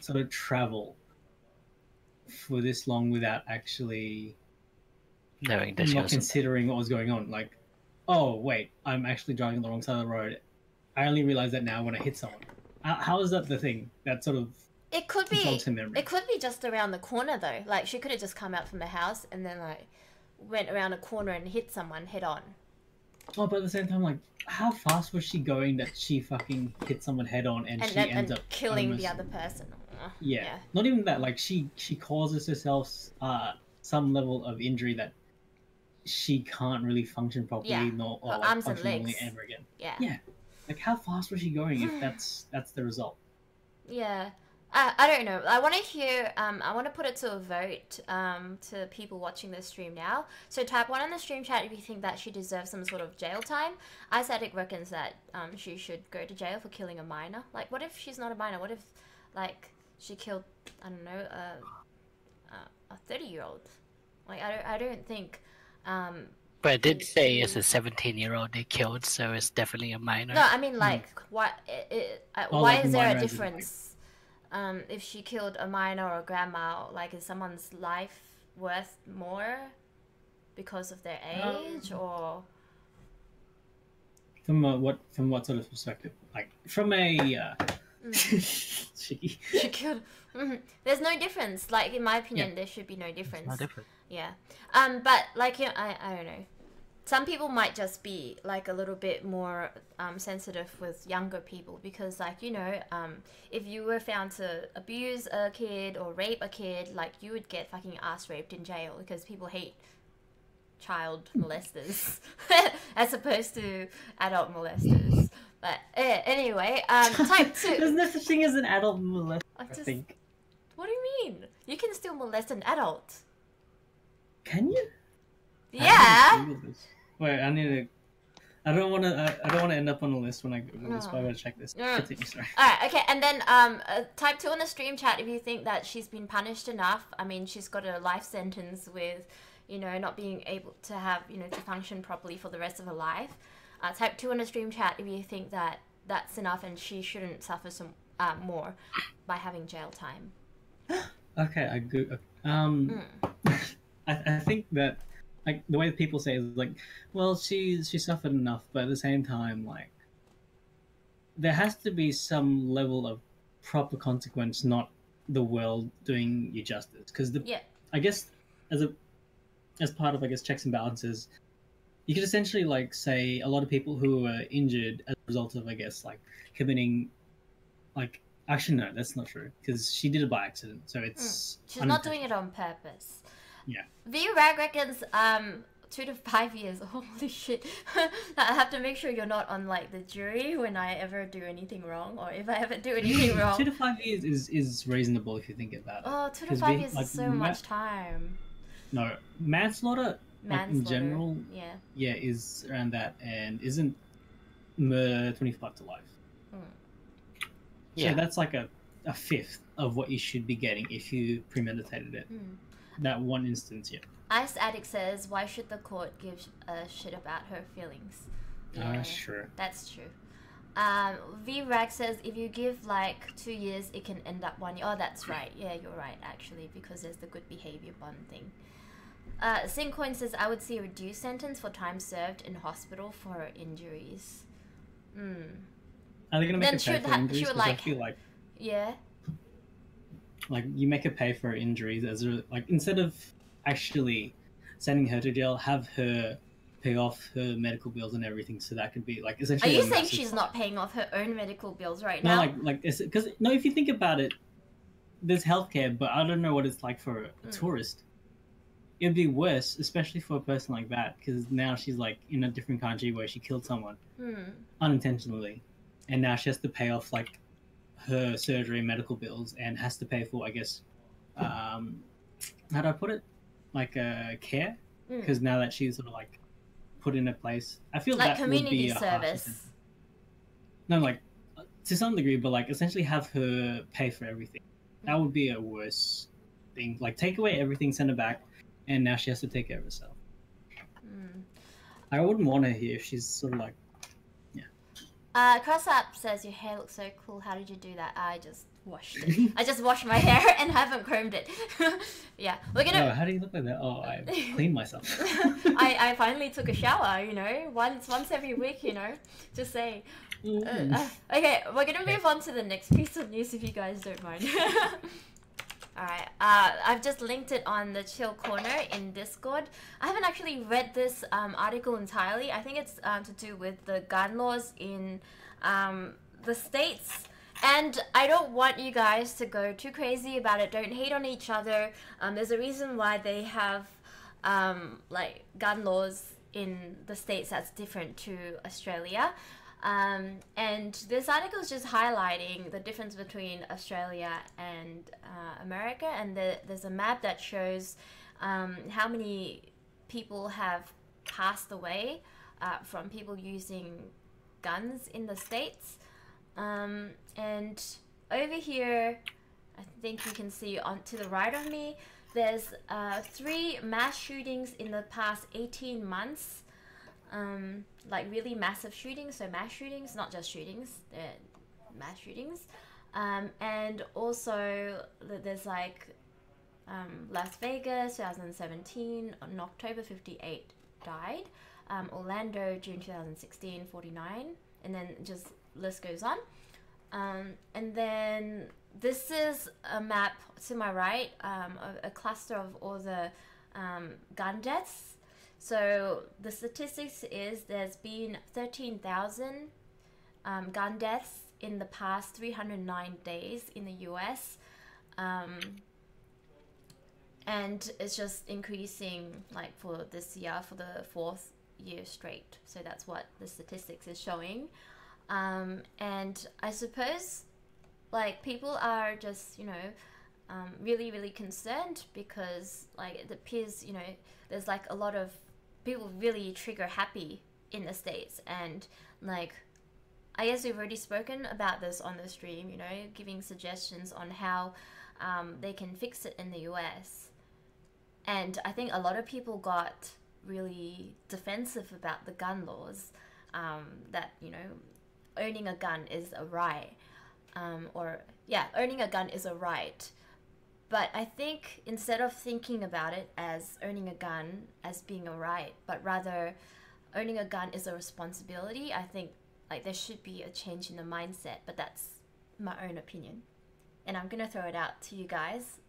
sort of travel for this long without actually knowing that not considering what was going on? Like, oh wait, I'm actually driving on the wrong side of the road. I only realize that now when I hit someone. How is that the thing? That sort of it could be just around the corner though. Like she could have just come out from the house and then like went around a corner and hit someone head on. Oh, but at the same time, like, how fast was she going that she fucking hit someone head on and she ends up killing the other person? Yeah. Not even that. Like she causes herself some level of injury that she can't really function properly, nor like, arms and function legs ever again. Yeah. Like, how fast was she going if that's the result? Yeah. I don't know. I want to hear, I want to put it to a vote to people watching the stream now. So type 1 in the stream chat if you think that she deserves some sort of jail time. Isaac reckons that she should go to jail for killing a minor. Like, what if she's not a minor? What if, like, she killed, I don't know, a 30-year-old? Like, I don't think... But it did say it's a 17-year-old they killed, so it's definitely a minor. No, I mean, like, why is there a difference? If she killed a minor or a grandma, like, is someone's life worth more because of their age, or from what sort of perspective? Like, from a she killed. There's no difference. Like, in my opinion, there should be no difference. No difference. Yeah. But like, you know, I don't know. Some people might just be like a little bit more sensitive with younger people because, like, you know, if you were found to abuse a kid or rape a kid, like, you would get fucking ass raped in jail because people hate child molesters as opposed to adult molesters. But anyway, type 2. There's no such thing as an adult molester. I think. What do you mean? You can still molest an adult. Can you? Yeah. Wait, I don't want to end up on the list when I Google this, but I gotta check this. Continue, sorry. Alright, okay, and then type 2 on the stream chat if you think that she's been punished enough. I mean, she's got a life sentence with, you know, not being able to have, you know, to function properly for the rest of her life. Type 2 on the stream chat if you think that that's enough and she shouldn't suffer some more by having jail time. Okay, I think that, like, the way that people say is like, well, she suffered enough, but at the same time, like, there has to be some level of proper consequence, not the world doing you justice. Because I guess as part of, I guess, checks and balances, you could essentially, like, say a lot of people who were injured as a result of, I guess, like, committing, like, actually no, that's not true because she did it by accident, so it's she's not doing it on purpose. Yeah. V-Rag reckons, 2 to 5 years. Holy shit. I have to make sure you're not on like the jury when I ever do anything wrong, or if I ever do anything wrong. 2 to 5 years is reasonable if you think about it. Oh, 2 to 5 years is so much time. No, manslaughter, like in general, yeah, is around that, and isn't murder 25 to life. Yeah, so that's like a fifth of what you should be getting if you premeditated it. That one instance, yeah. Ice Addict says, why should the court give a shit about her feelings? Yeah, sure. That's true. V-Rag says, if you give like 2 years, it can end up 1 year. Oh, that's right. Yeah, you're right, actually, because there's the good behavior bond thing. Sincoin says, I would see a reduced sentence for time served in hospital for injuries. Are they going to make her pay for injuries? Because I feel like... Yeah? Like, you make her pay for her injuries as a... Like, instead of actually sending her to jail, have her pay off her medical bills and everything, so that could be, like, essentially... Are you saying she's not paying off her own medical bills right now? No, like, because, no, if you think about it, there's healthcare, but I don't know what it's like for a tourist. It'd be worse, especially for a person like that, because now she's like in a different country where she killed someone unintentionally, and now she has to pay off like her surgery and medical bills, and has to pay for, I guess, how do I put it, like care, because now that she's sort of like put in a place, I feel like that community would be service. No, like to some degree, but like essentially have her pay for everything. That would be a worse thing. Like take away everything, send her back. And now she has to take care of herself. I wouldn't want her here if she's sort of like, Cross Up says, your hair looks so cool. How did you do that? I just washed it. I just washed my hair and haven't combed it. Yeah, we're gonna... Oh, how do you look like that? Oh, I cleaned myself. I finally took a shower, you know, once every week, you know, just saying. Okay, we're gonna move on to the next piece of news if you guys don't mind. Alright, I've just linked it on the chill corner in Discord. I haven't actually read this article entirely. I think it's to do with the gun laws in the States. And I don't want you guys to go too crazy about it. Don't hate on each other. There's a reason why they have like gun laws in the States that's different to Australia. And this article is just highlighting the difference between Australia and America, and there's a map that shows how many people have passed away from people using guns in the States. And over here, I think you can see on to the right of me, there's 3 mass shootings in the past 18 months. Like really massive shootings, so mass shootings, not just shootings, they're mass shootings. And also there's like Las Vegas 2017, in October 58 died, Orlando June 2016 49, and then just list goes on. And then this is a map to my right, a cluster of all the gun deaths. So the statistics is there's been 13,000 gun deaths in the past 309 days in the US. And it's just increasing like for this year for the 4th year straight. So that's what the statistics is showing. And I suppose like people are just, you know, really, really concerned because like it appears, you know, there's like a lot of people really trigger happy in the States, and like I guess we've already spoken about this on the stream, you know, giving suggestions on how they can fix it in the US. And I think a lot of people got really defensive about the gun laws, that, you know, owning a gun is a right, owning a gun is a right. But I think instead of thinking about it as owning a gun as being a right, but rather owning a gun is a responsibility, I think like there should be a change in the mindset. But that's my own opinion, and I'm gonna throw it out to you guys.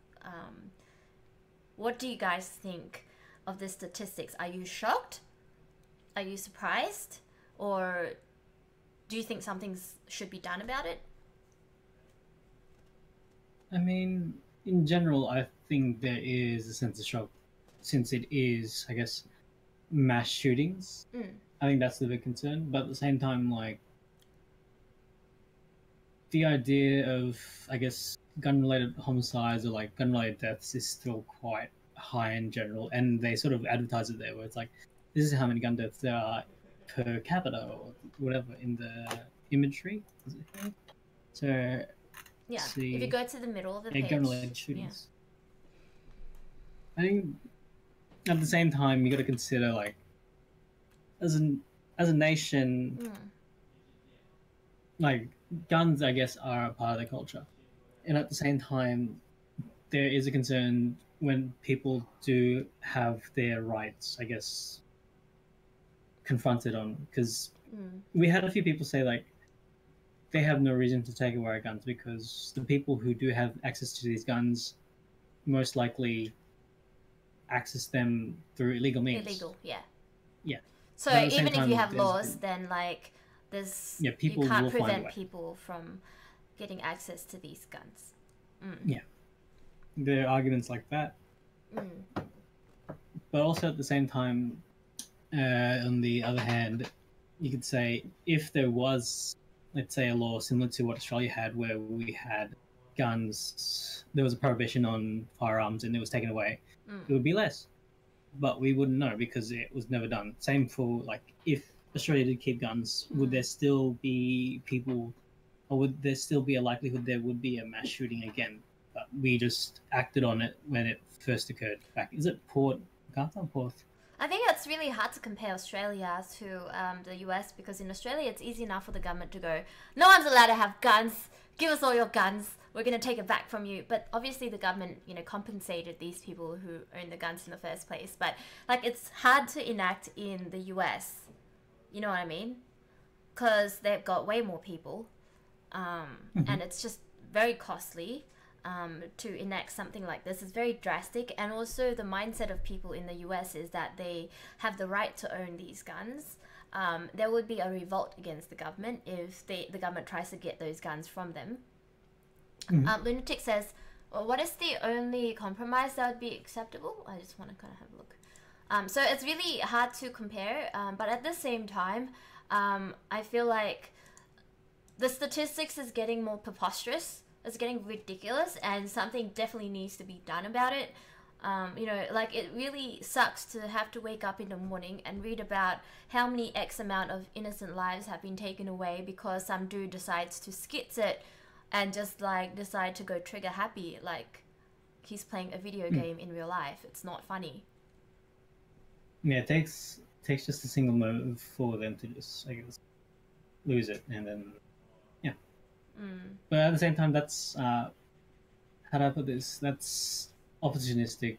What do you guys think of the statistics? Are you shocked? Are you surprised? Or do you think something should be done about it? I mean, in general, I think there is a sense of shock, since it is, I guess, mass shootings. I think that's the big concern. But at the same time, like the idea of, I guess, gun-related homicides or like gun-related deaths is still quite high in general, and they sort of advertise it there, where it's like, this is how many gun deaths there are per capita or whatever in the imagery. So Yeah, see, if you go to the middle of the page. Gun-related shootings. Yeah. I think at the same time you got to consider, like, as a nation, like guns, I guess, are a part of the culture, and at the same time, there is a concern when people do have their rights, I guess, confronted on, because we had a few people say like they have no reason to take away our guns because the people who do have access to these guns most likely access them through illegal means. Yeah. So But even if you have laws, then like there's people you can't will find a prevent way. people from getting access to these guns. Yeah, there are arguments like that, but also at the same time, on the other hand, you could say if there was, let's say, a law similar to what Australia had, where we had guns, there was a prohibition on firearms, and it was taken away, it would be less. But we wouldn't know because it was never done. Same for, like, if Australia did keep guns, would there still be people, or would there still be a likelihood there would be a mass shooting again? But we just acted on it when it first occurred back. Is it Port Augusta or Port? I think it's really hard to compare Australia to the US, because in Australia it's easy enough for the government to go, no one's allowed to have guns, give us all your guns, we're going to take it back from you. But obviously the government, compensated these people who own the guns in the first place. But like, it's hard to enact in the US, you know what I mean? Because they've got way more people, and it's just very costly. To enact something like this is very drastic, and also the mindset of people in the US is that they have the right to own these guns. There would be a revolt against the government if the government tries to get those guns from them. Lunatic says, well, what is the only compromise that would be acceptable? I just want to kind of have a look. So it's really hard to compare, but at the same time, I feel like the statistics is getting more preposterous. It's getting ridiculous, and something definitely needs to be done about it. Like, it really sucks to have to wake up in the morning and read about how many X amount of innocent lives have been taken away because some dude decides to skits it and just like decide to go trigger happy like he's playing a video game in real life. It's not funny. Yeah, it takes just a single moment for them to just, I guess, lose it, and then But at the same time, that's how do I put this? That's opportunistic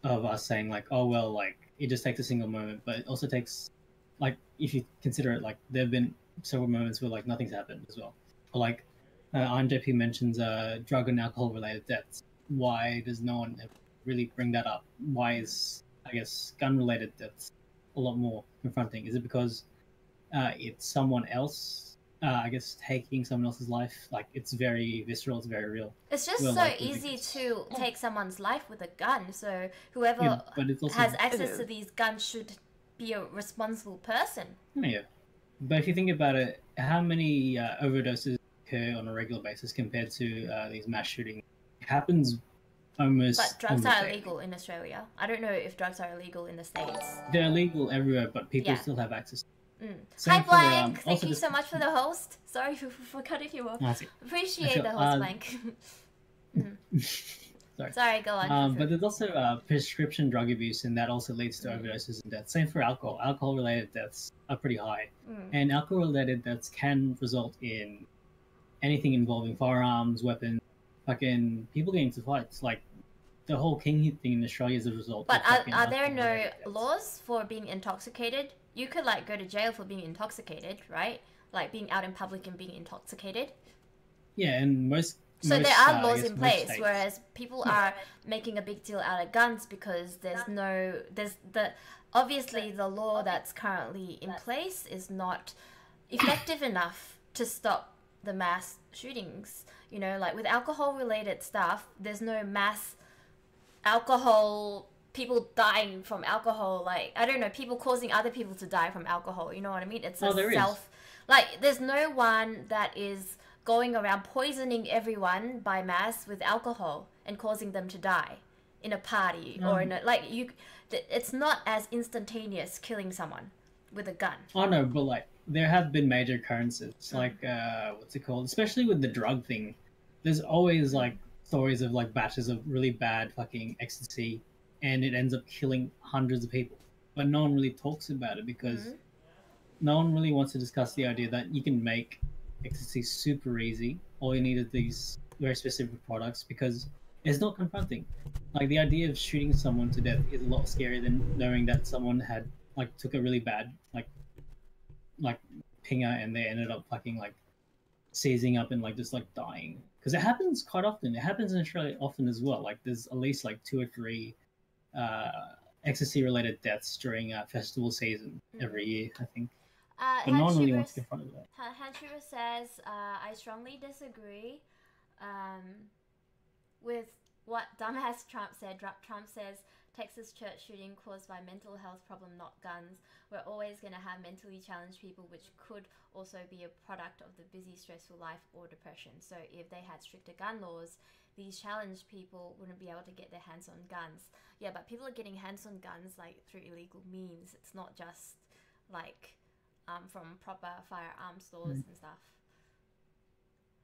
of us saying like, oh well, like it just takes a single moment, but it also takes, like, if you consider it, like there have been several moments where like nothing's happened as well. Or like JP mentions drug and alcohol related deaths. Why does no one really bring that up? Why is, I guess, gun related deaths a lot more confronting? Is it because it's someone else? I guess taking someone else's life, like it's very visceral, it's very real. It's just so easy to take someone's life with a gun, so whoever has access to these guns should be a responsible person. Yeah, but if you think about it, how many overdoses occur on a regular basis compared to these mass shootings? It happens almost. But drugs are illegal in Australia. I don't know if drugs are illegal in the States. They're illegal everywhere, but people still have access. Hi Blank, thank you so much for the host. Sorry for cutting you off. Appreciate the host, Blank. Sorry, go on. But there's also prescription drug abuse, and that also leads to overdoses and deaths. Same for alcohol. Alcohol-related deaths are pretty high, and alcohol-related deaths can result in anything involving firearms, weapons, fucking people getting into fights. Like the whole King Hit thing in Australia is a result. But are there no laws for being intoxicated? You could like go to jail for being intoxicated, right? Like being out in public and being intoxicated. Yeah, and there are laws in place, whereas people are making a big deal out of guns because obviously the law that's currently in place is not effective enough to stop the mass shootings. Like with alcohol related stuff, there's no mass alcohol people dying from alcohol. Like, I don't know, people causing other people to die from alcohol. You know what I mean? It's there's no one that is going around poisoning everyone by mass with alcohol and causing them to die in a party or in a, like, you. It's not as instantaneous killing someone with a gun. Oh no, but like there have been major occurrences, like what's it called? Especially with the drug thing, there's always like stories of like batches of really bad fucking ecstasy, and it ends up killing hundreds of people. But no one really talks about it because no one really wants to discuss the idea that you can make ecstasy super easy. All you need is these very specific products because it's not confronting. Like the idea of shooting someone to death is a lot scarier than knowing that someone had like took a really bad like pinger and they ended up fucking like seizing up and like just like dying, because it happens quite often. It happens in Australia often as well. Like there's at least like 2 or 3 ecstasy related deaths during festival season every year, I think. But no one really wants to confront that. Hanshira says, I strongly disagree with what dumbass Trump said. Trump says Texas church shooting caused by mental health problem, not guns. We're always going to have mentally challenged people, which could also be a product of the busy, stressful life or depression. So if they had stricter gun laws, these challenged people wouldn't be able to get their hands on guns. Yeah, but people are getting hands on guns like through illegal means. It's not just like from proper firearm stores and stuff.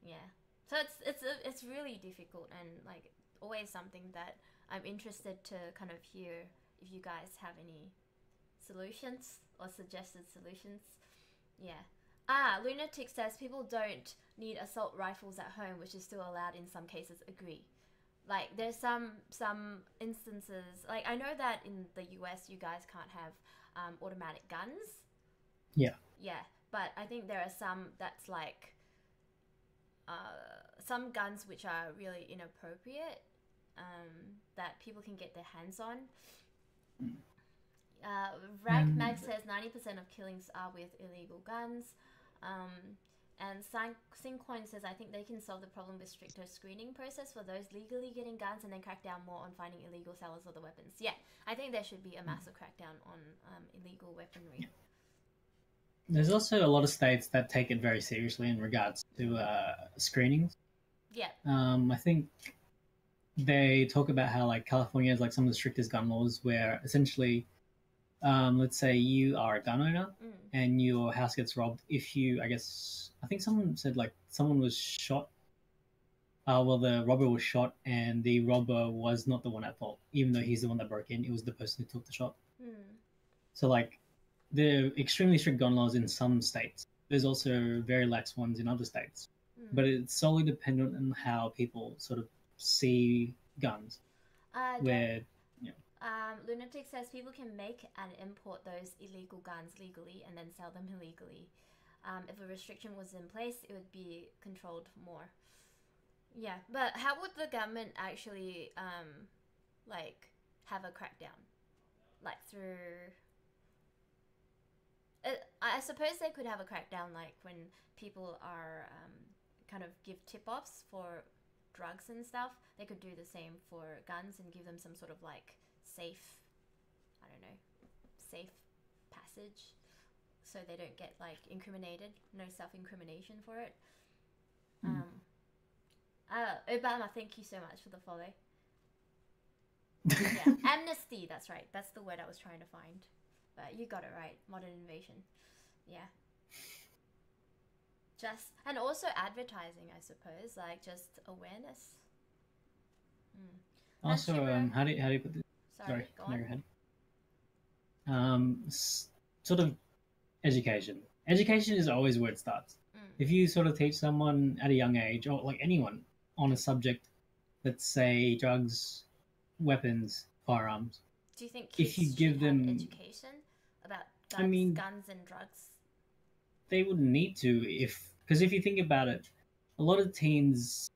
Yeah, so it's really difficult, and like always something that I'm interested to kind of hear if you guys have any solutions or suggested solutions. Yeah. Lunatic says people don't need assault rifles at home, which is still allowed in some cases. Agree. Like there's some instances, like I know that in the US you guys can't have automatic guns. Yeah. Yeah, but I think there are some that's like some guns which are really inappropriate that people can get their hands on. Rank Mag says 90% of killings are with illegal guns. And Syncoin says, I think they can solve the problem with stricter screening process for those legally getting guns and then crack down more on finding illegal sellers of the weapons. Yeah, I think there should be a massive crackdown on illegal weaponry. Yeah. There's also a lot of states that take it very seriously in regards to screenings. Yeah. I think they talk about how like California has like some of the strictest gun laws where essentially, let's say you are a gun owner and your house gets robbed. If you, I think someone said like someone was shot. Well, the robber was shot and the robber was not the one at fault, even though he's the one that broke in. It was the person who took the shot. So like, there are extremely strict gun laws in some states. There's also very lax ones in other states. But it's solely dependent on how people sort of see guns. Lunatic says people can make and import those illegal guns legally and then sell them illegally. If a restriction was in place, it would be controlled more. Yeah, but how would the government actually like have a crackdown? Like through... I suppose they could have a crackdown like when people are kind of give tip-offs for drugs and stuff. They could do the same for guns and give them some sort of like safe, I don't know, safe passage so they don't get like incriminated, no self-incrimination for it. Obama, thank you so much for the follow. Yeah, amnesty, that's right, that's the word I was trying to find. But you got it right, modern invasion. Yeah. Just, and also advertising, I suppose, like just awareness. Also, how do you put this? Sorry, go on. Go ahead. Sort of education. Education is always where it starts. If you sort of teach someone at a young age, or like anyone, on a subject, let's say drugs, weapons, firearms. Do you think kids if you give them education about guns, guns and drugs? They wouldn't need to, because if you think about it, a lot of teens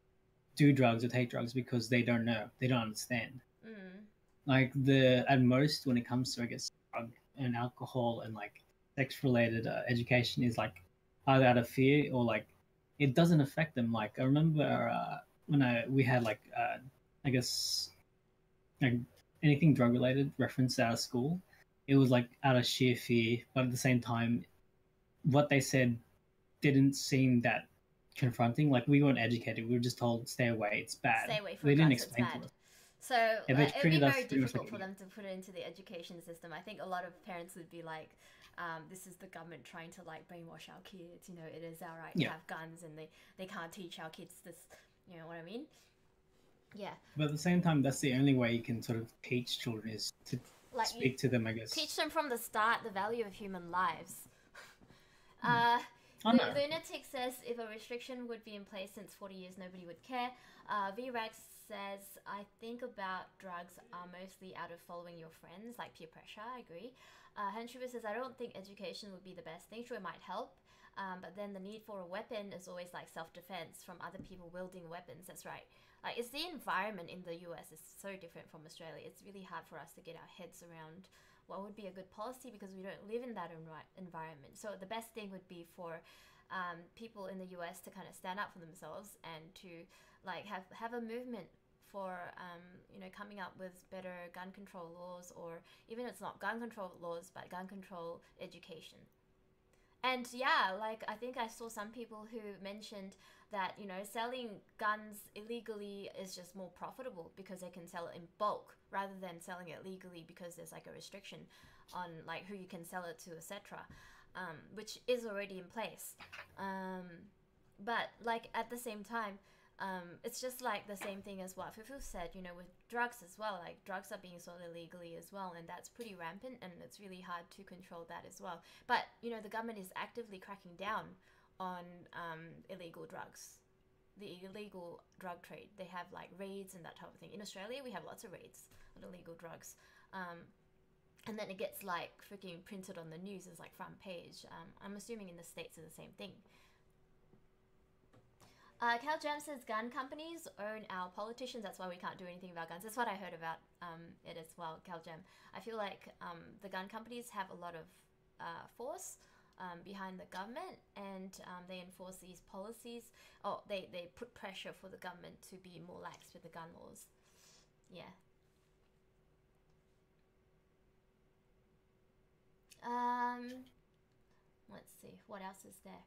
do drugs or take drugs because they don't know, they don't understand. Like at most when it comes to, I guess, drug and alcohol and like sex related education is like either out of fear or like it doesn't affect them. Like I remember when we had like I guess like anything drug related referenced out of school, it was like out of sheer fear. But at the same time, what they said didn't seem that confronting. Like we weren't educated; we were just told, "Stay away, it's bad." Stay away They from didn't guns, it's explain to bad. us. So Yeah, they it'd be treated us very pretty much difficult like for them idiots. to put it into the education system. I think a lot of parents would be like, this is the government trying to like brainwash our kids. You know, it is our right to Yeah. have guns, and they can't teach our kids this. You know what I mean? Yeah. But at the same time, that's the only way you can sort of teach children is to Like speak to them, I guess. teach them from the start the value of human lives. Oh, no. Lunatic says if a restriction would be in place since 40 years, nobody would care. VREX says, I think about drugs are mostly out of following your friends, like peer pressure. I agree. Henshuba says, I don't think education would be the best thing. Sure, it might help. But then the need for a weapon is always like self-defense from other people wielding weapons. That's right. Like, it's the environment in the US is so different from Australia. It's really hard for us to get our heads around what would be a good policy because we don't live in that environment. So the best thing would be for people in the US to kind of stand up for themselves and to like have a movement for you know, coming up with better gun control laws, or even if it's not gun control laws but gun control education. And yeah, like I think I saw some people who mentioned that, you know, selling guns illegally is just more profitable because they can sell it in bulk rather than selling it legally because there's like a restriction on like who you can sell it to, etc., which is already in place. But like at the same time, it's just like the same thing as what Fufu said, you know, with drugs as well. Like drugs are being sold illegally as well, and that's pretty rampant, and it's really hard to control that as well. But you know, the government is actively cracking down on illegal drugs, the illegal drug trade. They have like raids and that type of thing. In Australia, we have lots of raids on illegal drugs. And then it gets like freaking printed on the news as like front page. I'm assuming in the States it's the same thing. Cal Jam says gun companies own our politicians. That's why we can't do anything about guns. That's what I heard about it as well, Cal Jam. I feel like the gun companies have a lot of force behind the government, and they enforce these policies. Oh, they put pressure for the government to be more lax with the gun laws. Yeah. Let's see, what else is there?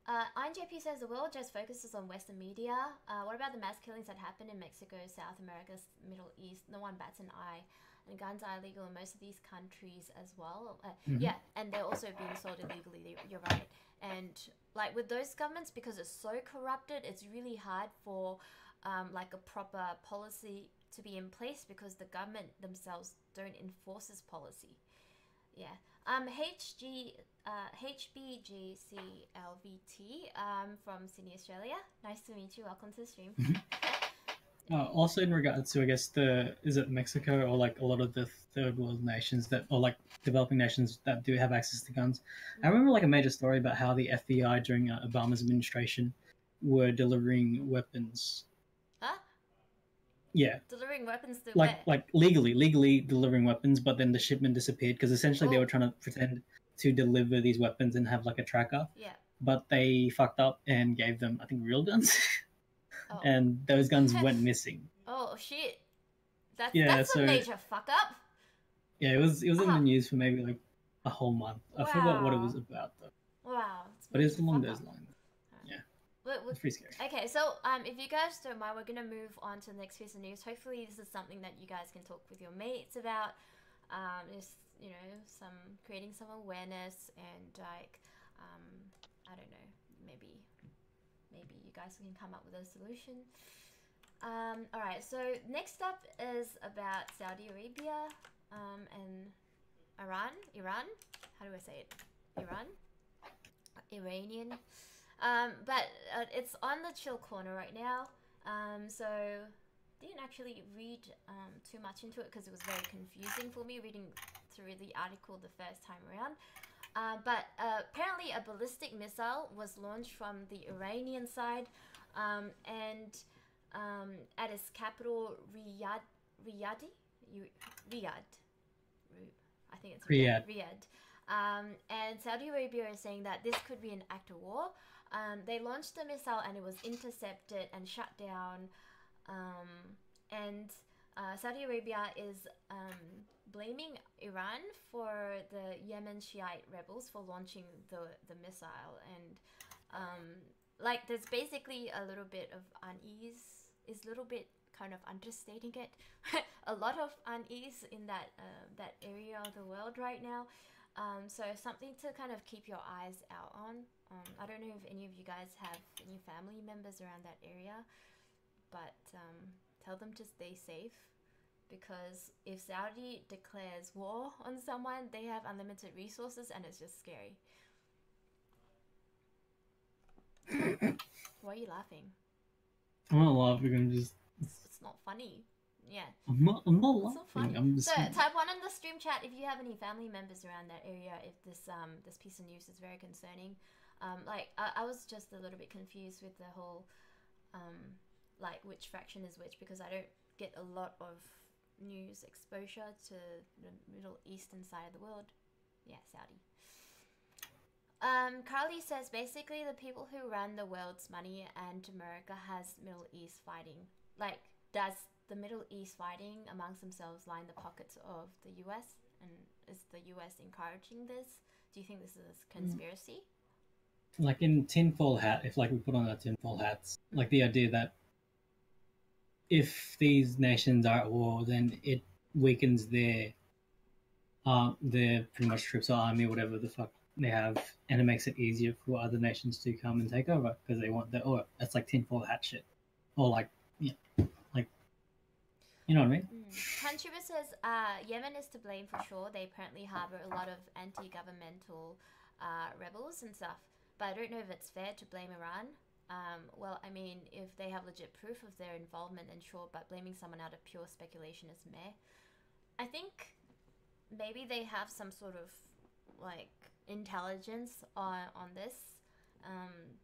INJP says the world just focuses on Western media. What about the mass killings that happen in Mexico, South America, Middle East? No one bats an eye. And guns are illegal in most of these countries as well. Yeah, and they're also being sold illegally. You're right. And like with those governments, because it's so corrupted, it's really hard for like a proper policy to be in place because the government themselves don't enforce this policy. Yeah. HBGCLVT from Sydney, Australia. Nice to meet you. Welcome to the stream. Also, in regards to, I guess, is it Mexico or like a lot of the third world nations that, or like developing nations that do have access to guns? I remember like a major story about how the FBI during Obama's administration were delivering weapons. Huh? Yeah. Delivering weapons to like where? like legally delivering weapons, but then the shipment disappeared because essentially they were trying to pretend to deliver these weapons and have like a tracker. Yeah. But they fucked up and gave them, I think, real guns. And those guns went missing. Oh shit. That's so, a major fuck up. Yeah, it was in the news for maybe like a whole month. I forgot what it was about though. Wow. But it's along those lines. Yeah. It's pretty scary. Okay, so if you guys don't mind, we're gonna move on to the next piece of news. Hopefully this is something that you guys can talk with your mates about. Just, you know, creating some awareness, and like I don't know, maybe you guys can come up with a solution. Alright, so next up is about Saudi Arabia and Iran. How do I say it? Iranian. But it's on the chill corner right now. So didn't actually read too much into it because it was very confusing for me reading through the article the first time around. But apparently a ballistic missile was launched from the Iranian side, and at its capital Riyadh. I think it's Riyadh. And Saudi Arabia is saying that this could be an act of war. They launched the missile and it was intercepted and shut down. And Saudi Arabia is blaming Iran for the Yemen Shiite rebels for launching the missile, and like there's basically a little bit of unease. Is a little bit kind of understating it. A lot of unease in that area of the world right now. So something to kind of keep your eyes out on. I don't know if any of you guys have any family members around that area, but tell them to stay safe, because if Saudi declares war on someone, they have unlimited resources and it's just scary. Why are you laughing? I'm not laughing, I'm just... It's not funny. Yeah. I'm not laughing. I'm just... So type 1 on the stream chat if you have any family members around that area, if this this piece of news is very concerning. Like I was just a little bit confused with the whole like which fraction is which, because I don't get a lot of news exposure to the Middle Eastern side of the world. Yeah, Saudi. Carly says basically the people who run the world's money and America has Middle East fighting. Like, does the Middle East fighting amongst themselves line the pockets of the US? And is the US encouraging this? Do you think this is a conspiracy? Like in tinfoil hat, if like we put on our tinfoil hats, like the idea that if these nations are at war, then it weakens their pretty much troops or army, whatever the fuck they have, and it makes it easier for other nations to come and take over because they want the that's like tinfoil hat shit, or like like you know what I mean. Hanchuba says Yemen is to blame for sure. They apparently harbor a lot of anti-governmental rebels and stuff, but I don't know if it's fair to blame Iran. Well, I mean, if they have legit proof of their involvement, then sure, but blaming someone out of pure speculation is meh. I think maybe they have some sort of like intelligence on this.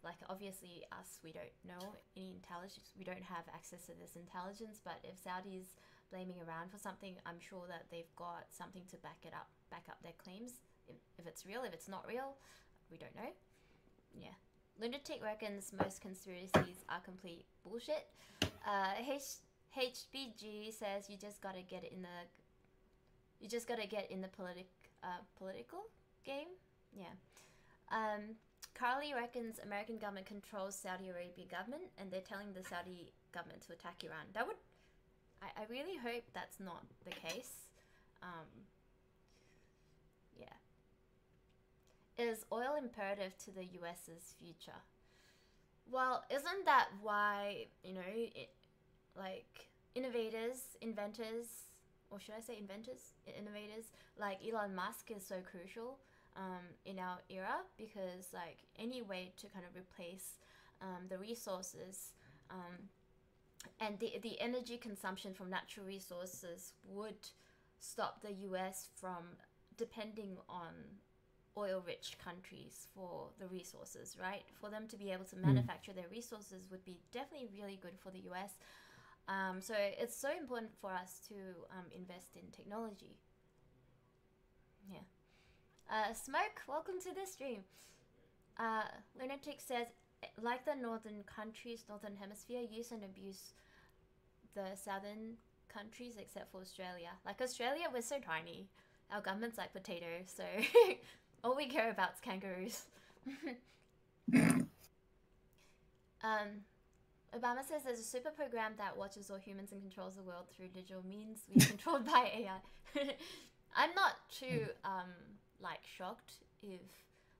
Like obviously us, we don't know any intelligence. We don't have access to this intelligence. But if Saudi's blaming Iran for something, I'm sure that they've got something to back up their claims. If it's real, if it's not real, we don't know. Yeah. Lunatic reckons most conspiracies are complete bullshit. HBG says you just gotta get in the political game. Yeah. Carly reckons American government controls Saudi Arabia government, and they're telling the Saudi government to attack Iran. That would, I really hope that's not the case. Yeah. Is oil imperative to the US's future? Well, isn't that why, you know, like inventors, or should I say innovators, like Elon Musk is so crucial in our era, because like any way to kind of replace the resources and the energy consumption from natural resources would stop the US from depending on oil-rich countries for the resources, right? For them to be able to manufacture their resources would be definitely really good for the US. So it's so important for us to invest in technology. Yeah. Smoke, welcome to the stream. Lunatic says, like the northern countries, northern hemisphere, use and abuse the southern countries except for Australia. Like Australia, we're so tiny. Our government's like potatoes, so all we care about is kangaroos. Obama says there's a super program that watches all humans and controls the world through digital means. We're controlled by AI. I'm not too like shocked if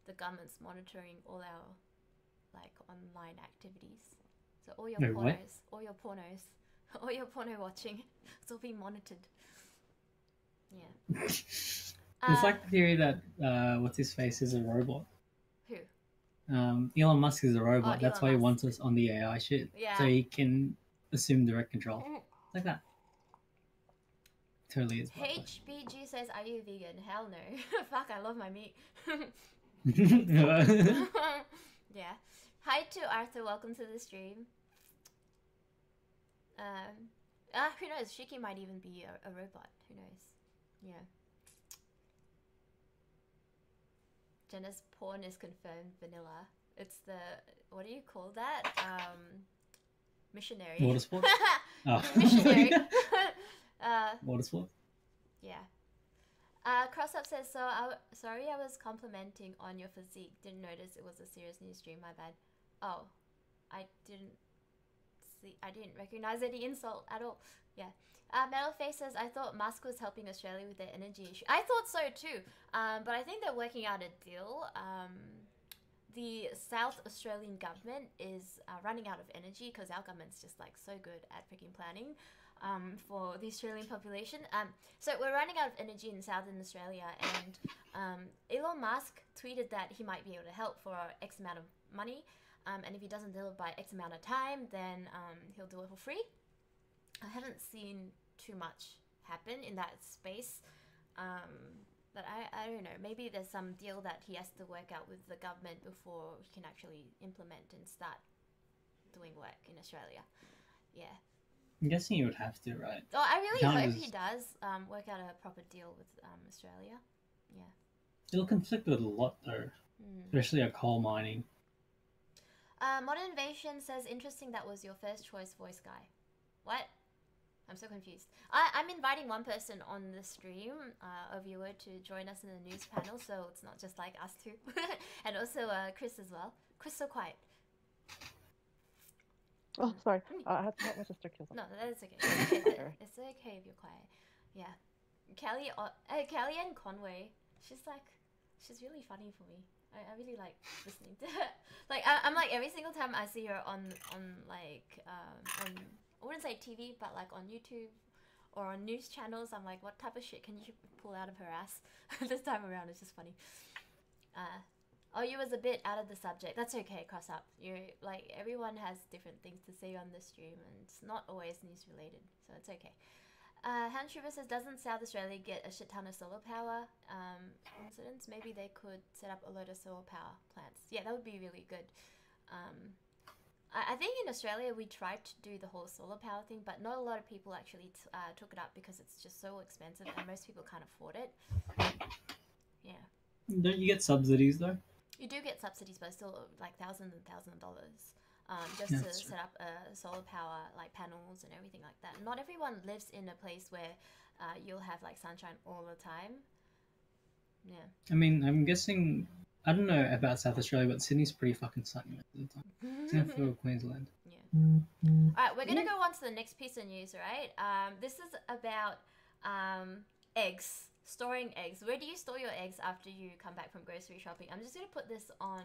the government's monitoring all our like online activities. So all your pornos, all your porno watching, it's all being monitored. Yeah. It's like the theory that what's his face is a robot. Who? Elon Musk is a robot. That's Elon why he Musk. wants us on the AI shit. Yeah. So he can assume direct control. Like that. Totally is. HBG says, are you vegan? Hell no. Fuck, I love my meat. Yeah. Hi to Arthur, welcome to the stream. Who knows? Shiki might even be a robot. Who knows? Yeah. Jenna's porn is confirmed vanilla. It's the, what do you call that? Missionary. Water sports? Oh. Missionary. Water sports. Yeah. Cross up says, sorry I was complimenting on your physique. Didn't notice it was a serious news stream, my bad. Oh, I didn't recognize any insult at all. Yeah. Metalface says, I thought Musk was helping Australia with their energy issue. I thought so too. But I think they're working out a deal. The South Australian government is running out of energy because our government's just like so good at freaking planning for the Australian population. So we're running out of energy in Southern Australia, and Elon Musk tweeted that he might be able to help for X amount of money. And if he doesn't deliver by X amount of time, then he'll do it for free. I haven't seen too much happen in that space. But I don't know. Maybe there's some deal that he has to work out with the government before he can actually implement and start doing work in Australia. Yeah. I'm guessing you would have to, right? Oh, I really hope he does work out a proper deal with Australia. Yeah. It'll conflict with a lot, though. Especially at coal mining. Modern Invasion says, interesting that was your first choice voice guy. What? I'm so confused. I'm inviting one person on the stream, a viewer, to join us in the news panel, so it's not just like us two. And also Chris as well. Chris, so quiet. Oh, sorry. I had to help my sister kill something. No, that's okay. It's okay. It's okay if you're quiet. Yeah. Kelly and Conway, she's really funny for me. I really like listening to her. Like, I'm like, every single time I see her on like, on, I wouldn't say TV, but like on YouTube or on news channels, I'm like, what type of shit can you pull out of her ass? This time around, it's just funny. Oh, you was a bit out of the subject. That's okay, cross up. You're like, everyone has different things to say on the stream, and it's not always news related, so it's okay. Hans Schubert says, doesn't South Australia get a shit ton of solar power incidents? Maybe they could set up a load of solar power plants. Yeah, that would be really good. I think in Australia we tried to do the whole solar power thing, but not a lot of people actually took it up because it's just so expensive and most people can't afford it. Yeah. Don't you get subsidies though? You do get subsidies, but still like thousands and thousands of dollars. Just to set up solar power like panels and everything like that. Not everyone lives in a place where you'll have like sunshine all the time. Yeah. I mean, I'm guessing, I don't know about South Australia, but Sydney's pretty fucking sunny most of the time. Except for Queensland. Yeah. Alright, we're gonna go on to the next piece of news, right? This is about eggs. Storing eggs. Where do you store your eggs after you come back from grocery shopping? I'm just gonna put this on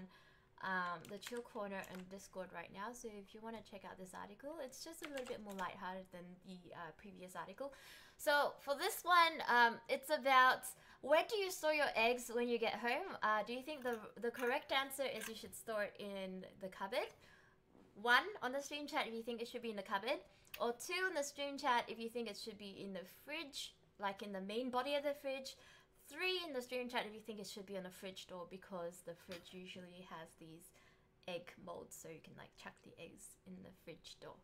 the Chill Corner and Discord right now, so if you want to check out this article, it's just a little bit more lighthearted than the previous article. So for this one, it's about where do you store your eggs when you get home. Do you think the correct answer is you should store it in the cupboard? 1 on the stream chat if you think it should be in the cupboard, or 2 in the stream chat if you think it should be in the fridge, like in the main body of the fridge. 3 in the stream chat if you think it should be on the fridge door, because the fridge usually has these egg molds, so you can like chuck the eggs in the fridge door.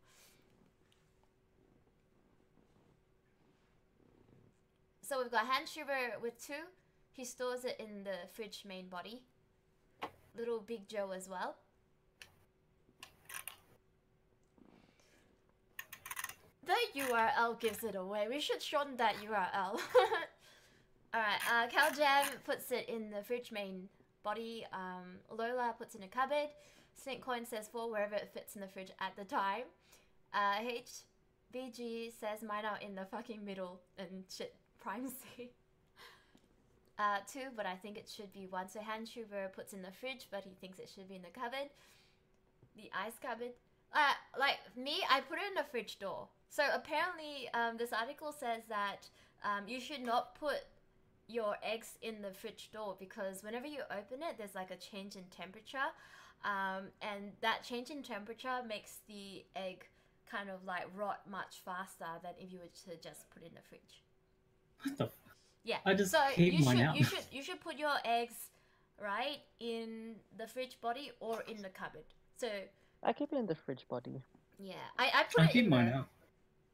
So we've got Hans Schubert with 2. He stores it in the fridge main body. Little Big Joe as well. The URL gives it away. We should shorten that URL. Alright, Caljam puts it in the fridge main body. Lola puts it in a cupboard. Snakecoin says 4 wherever it fits in the fridge at the time. HBG says mine are in the fucking middle and shit primacy. 2, but I think it should be 1. So Hanshuber puts in the fridge, but he thinks it should be in the cupboard. The ice cupboard. Like me, I put it in the fridge door. So apparently, this article says that you should not put your eggs in the fridge door, because whenever you open it, there's like a change in temperature, and that change in temperature makes the egg kind of like rot much faster than if you were to just put it in the fridge. What the? Yeah. I just so keep mine out. You should put your eggs right in the fridge body or in the cupboard. So I keep it in the fridge body. Yeah, I put it keep in mine the, out.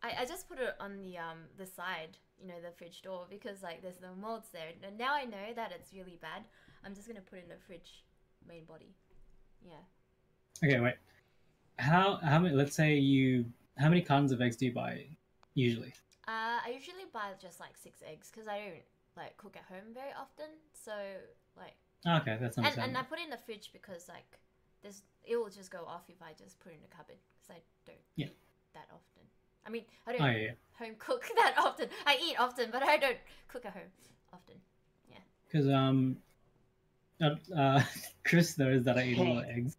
I just put it on the side, you know, the fridge door, because like there's no molds there. And now I know that it's really bad. I'm just gonna put it in the fridge main body. Yeah. Okay, wait. How many? Let's say how many cartons of eggs do you buy usually? I usually buy just like 6 eggs because I don't like cook at home very often. So like. Okay, that's and understandable. I put it in the fridge because like it will just go off if I just put it in the cupboard because I don't that often. I mean, I don't home cook that often. I eat often, but I don't cook at home often. Yeah. Because Chris knows that I eat a lot of eggs.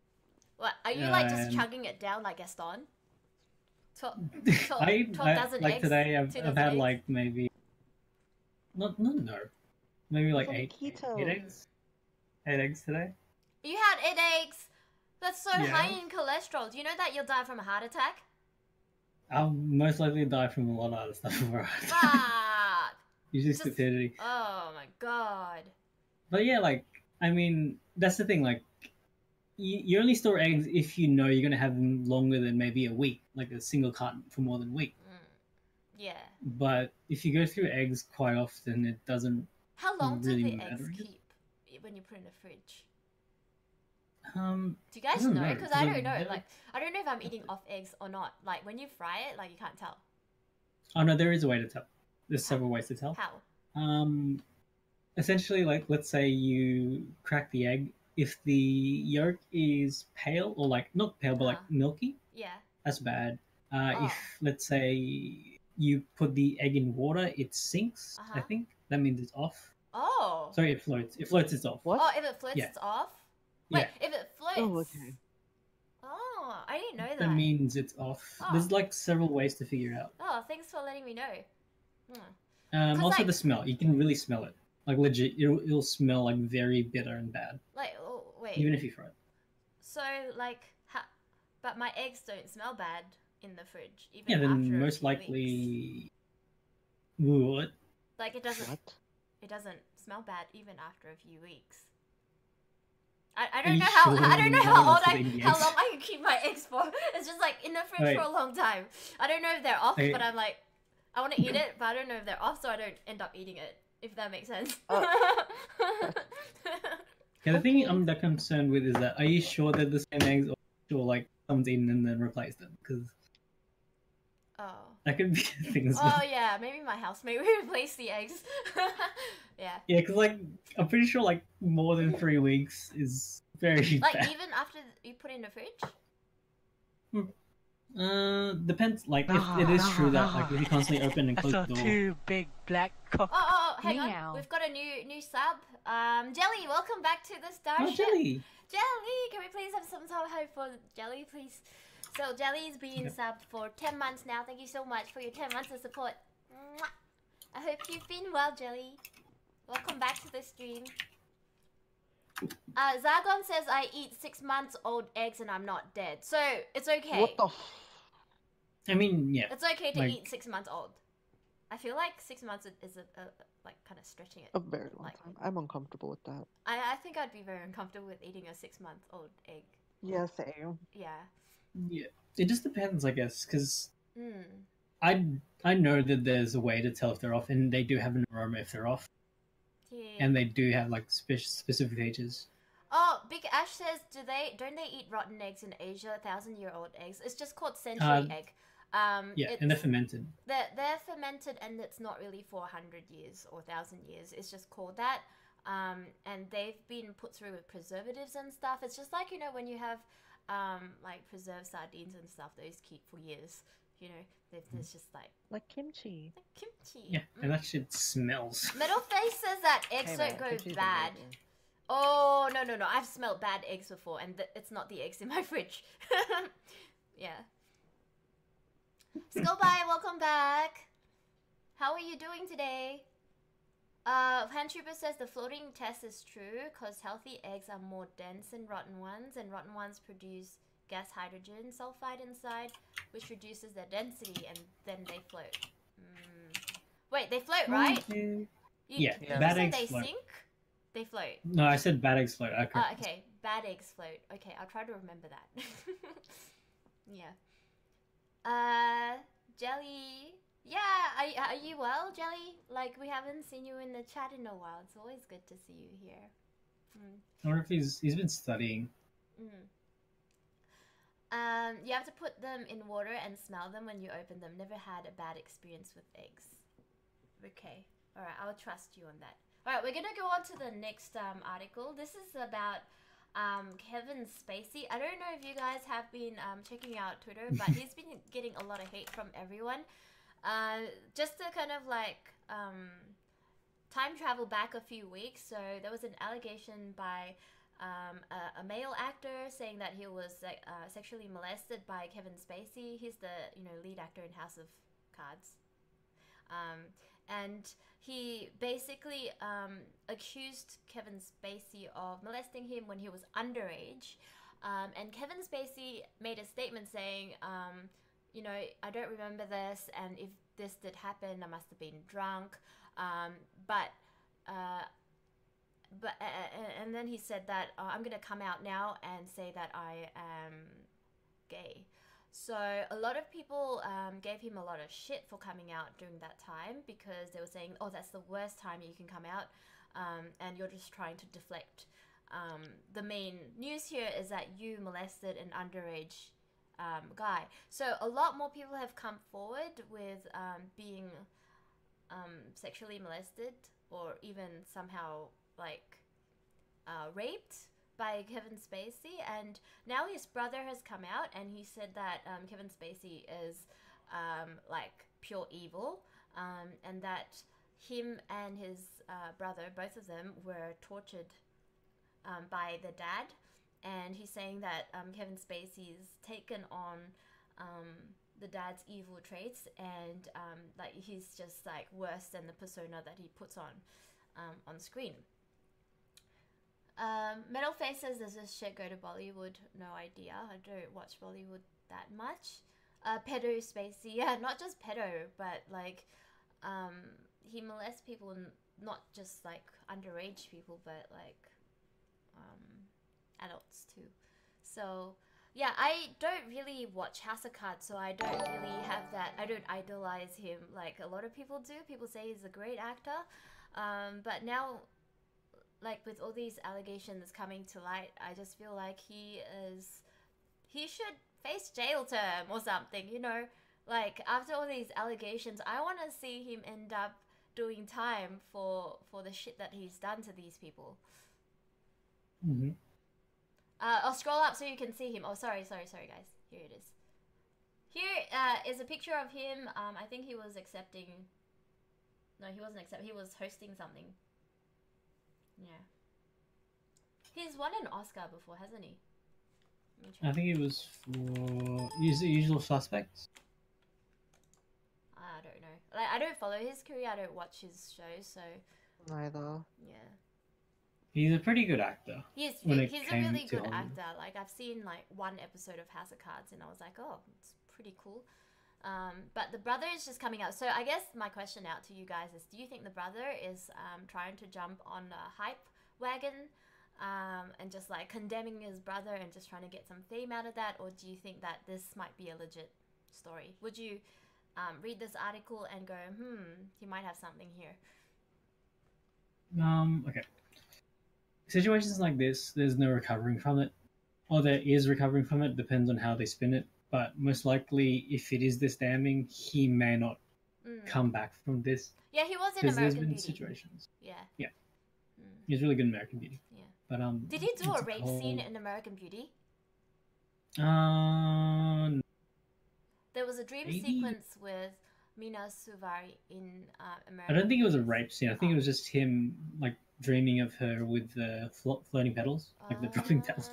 What are you like just chugging it down like Gaston? 12 dozen like eggs. Today I've had eggs? like maybe maybe like eight eggs. 8 eggs today. You had 8 eggs. That's so high in cholesterol. Do you know that you'll die from a heart attack? I'll most likely die from a lot of other stuff before Fuck. Usually stupidity. Oh my god. But yeah, like I mean, that's the thing. Like, you only store eggs if you know you're gonna have them longer than maybe a week, like a single carton for more than a week. Yeah. But if you go through eggs quite often, it doesn't. How long really do the matter, eggs keep when you put in the fridge? Do you guys know? Because I don't know. Like, I don't know if I'm eating off eggs or not. Like, when you fry it, like, you can't tell. Oh no, there is a way to tell. There's several ways to tell. How? Essentially, like, let's say you crack the egg. If the yolk is pale or like not pale but like milky, that's bad. If let's say you put the egg in water, it sinks. I think that means it's off. Oh. Sorry, it floats. If it floats, it's off. What? Oh, if it floats, it's off. Wait, if it floats. Oh, okay. Oh, I didn't know that. That means it's off. There's like several ways to figure out. Oh, thanks for letting me know. Also, like, the smell. You can really smell it. Like legit, it'll smell like very bitter and bad. Like, oh, wait. Even if you fry it. So, like, but my eggs don't smell bad in the fridge. Even yeah, then after most likely. What? Like, it doesn't. What? It doesn't smell bad even after a few weeks. I don't know how I don't know how long I can keep my eggs for. It's just like in the fridge for a long time. I don't know if they're off, but I'm like, I want to eat it, but I don't know if they're off, so I don't end up eating it. If that makes sense. Yeah, the thing I'm that concerned with is that are you sure they're the same eggs, or sure like someone's eaten and then replaced them? Because that could be a thing as well. Oh yeah, maybe my housemate replaced the eggs. Yeah. Yeah, because like I'm pretty sure like more than 3 weeks is very like bad. Even after you put it in the fridge. Depends. Like if it is true that like if you constantly open and close the door. 2 big black cocks. Oh, hang on. We've got a new sub. Jelly, welcome back to the Starship. Oh, Jelly. Jelly, can we please have some hope for Jelly, please? So Jelly's been subbed for 10 months now. Thank you so much for your 10 months of support. Mwah. I hope you've been well, Jelly. Welcome back to the stream. Zargon says I eat 6 months old eggs and I'm not dead. So it's okay. What the I mean, yeah. It's okay to eat 6 months old. I feel like 6 months is like kind of stretching it. A very long time. I'm uncomfortable with that. I think I'd be very uncomfortable with eating a 6-month-old egg. Yeah, same. Yeah. Yeah, it just depends, I guess, because I know that there's a way to tell if they're off, and they do have an aroma if they're off. Yeah. And they do have like specific features. Oh, Big Ash says, don't they eat rotten eggs in Asia? 1,000-year-old eggs. It's just called century egg. Yeah, and they're fermented. They're fermented, and it's not really for 100 years or 1,000 years. It's just called that. And they've been put through with preservatives and stuff. It's just like, when you have like preserved sardines and stuff, those keep for years. There's just like kimchi. Like kimchi. Yeah, and that shit smells. Metalface says that eggs don't go bad. Oh, no. I've smelled bad eggs before, and it's not the eggs in my fridge. Yeah. Skullby, welcome back. How are you doing today? Pantrooper says the floating test is true because healthy eggs are more dense than rotten ones, and rotten ones produce gas hydrogen sulfide inside, which reduces their density, and then they float. Wait, they float, right? Yeah, bad eggs float. Sink? They float. No, I said bad eggs float. Okay. Okay, bad eggs float. Okay, I'll try to remember that. Yeah. Jelly. Yeah, are you well, Jelly? Like, we haven't seen you in the chat in a while. It's always good to see you here. I wonder if he's been studying. You have to put them in water and smell them when you open them. Never had a bad experience with eggs. Okay. Alright, I'll trust you on that. Alright, we're gonna go on to the next article. This is about Kevin Spacey. I don't know if you guys have been checking out Twitter, but he's been getting a lot of hate from everyone. Just to kind of like time travel back a few weeks. So there was an allegation by a male actor saying that he was sexually molested by Kevin Spacey. He's the lead actor in House of Cards. And he basically accused Kevin Spacey of molesting him when he was underage. And Kevin Spacey made a statement saying, I don't remember this, and if this did happen, I must have been drunk. And then he said that I'm going to come out now and say that I am gay. So a lot of people gave him a lot of shit for coming out during that time, because they were saying, oh, that's the worst time you can come out, and you're just trying to deflect. The main news here is that you molested an underage guy. So a lot more people have come forward with being sexually molested, or even somehow like raped by Kevin Spacey. And now his brother has come out and he said that Kevin Spacey is like pure evil, and that him and his brother, both of them, were tortured by the dad. And he's saying that Kevin Spacey's taken on the dad's evil traits, and like he's just like worse than the persona that he puts on screen. Metal Face says, does this shit go to Bollywood? No idea. I don't watch Bollywood that much. Pedo Spacey, yeah, not just pedo, but like he molests people, not just like underage people, but like adults too. So yeah, I don't really watch House of Cards, so I don't really have that. I don't idolize him like a lot of people do. People say he's a great actor, but now, like with all these allegations coming to light, I just feel like he should face jail term or something, like after all these allegations. I want to see him end up doing time for the shit that he's done to these people. Mm-hmm. I'll scroll up so you can see him. Oh, sorry guys, here it is. Here is a picture of him. I think he was accepting, no, he wasn't accepting, he was hosting something. Yeah. He's won an Oscar before, hasn't he? I think it was for Usual Suspects. I don't know. Like, I don't follow his career. I don't watch his shows, so. Neither. Yeah. He's a pretty good actor. He's a really good actor. Like, I've seen like one episode of House of Cards, and I was like, oh, it's pretty cool. But the brother is just coming out. So I guess my question out to you guys is, do you think the brother is trying to jump on a hype wagon and just like condemning his brother and just trying to get some fame out of that? Or do you think that this might be a legit story? Would you read this article and go, he might have something here? Okay. Situations like this, there's no recovering from it. Or there is recovering from it, depends on how they spin it. But most likely, if it is this damning, he may not come back from this. Yeah, he was in American Beauty. There's been situations. Yeah. Yeah. He's really good in American Beauty. Yeah. But did he do a rape scene in American Beauty? There was a dream sequence with Mina Suvari in American. I don't think it was a rape scene. I think it was just him like dreaming of her with the floating petals, like the dropping petals.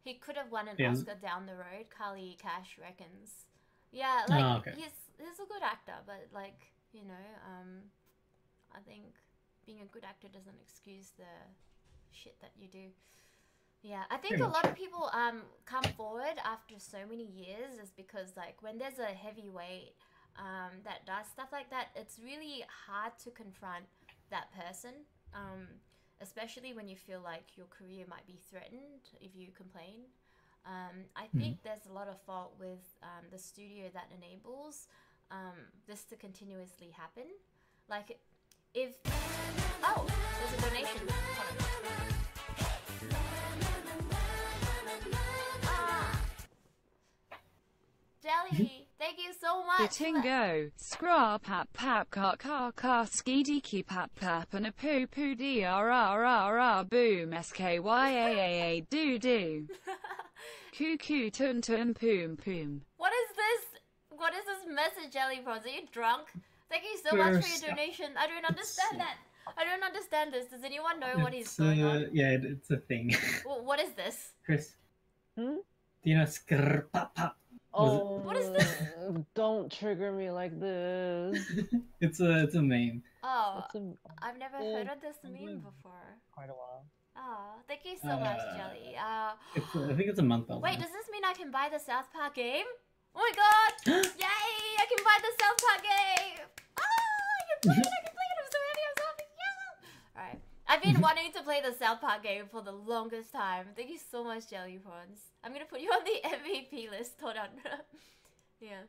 He could have won an Oscar down the road, Kali Cash reckons. Yeah, like he's a good actor, but like, I think being a good actor doesn't excuse the shit that you do. Yeah, I think a lot of people come forward after so many years is because like when there's a heavyweight that does stuff like that, it's really hard to confront that person. Especially when you feel like your career might be threatened if you complain. I think there's a lot of fault with the studio that enables this to continuously happen. Like, if... Oh, there's a donation. Skatingo, scra pap pap car car car skidi ki pap pap and a poo poo drrrr boom skyaa do do. Cuckoo tun tun poom poom. What is this? What is this message, Jelly Prawns? Are you drunk? Thank you so much for your donation. I don't understand that. I don't understand this. Does anyone know what is going on? Yeah, it's a thing. Well, what is this? Chris, Hmm? do you know skrr pop pop? Oh, what is this? Don't trigger me like this. It's a meme. Oh, It's a, I've never heard of this meme before. quite a while. Oh, thank you so much, Jelly. I think it's a month old. Wait, does this mean I can buy the South Park game? Oh my god! Yay! I can buy the South Park game! Oh, I can play it! I can play it! I'm so happy! I'm so happy! Yeah! Alright. I've been wanting to play the South Park game for the longest time. Thank you so much, Jelly Prawns. I'm gonna put you on the MVP list. Hold on. Yeah.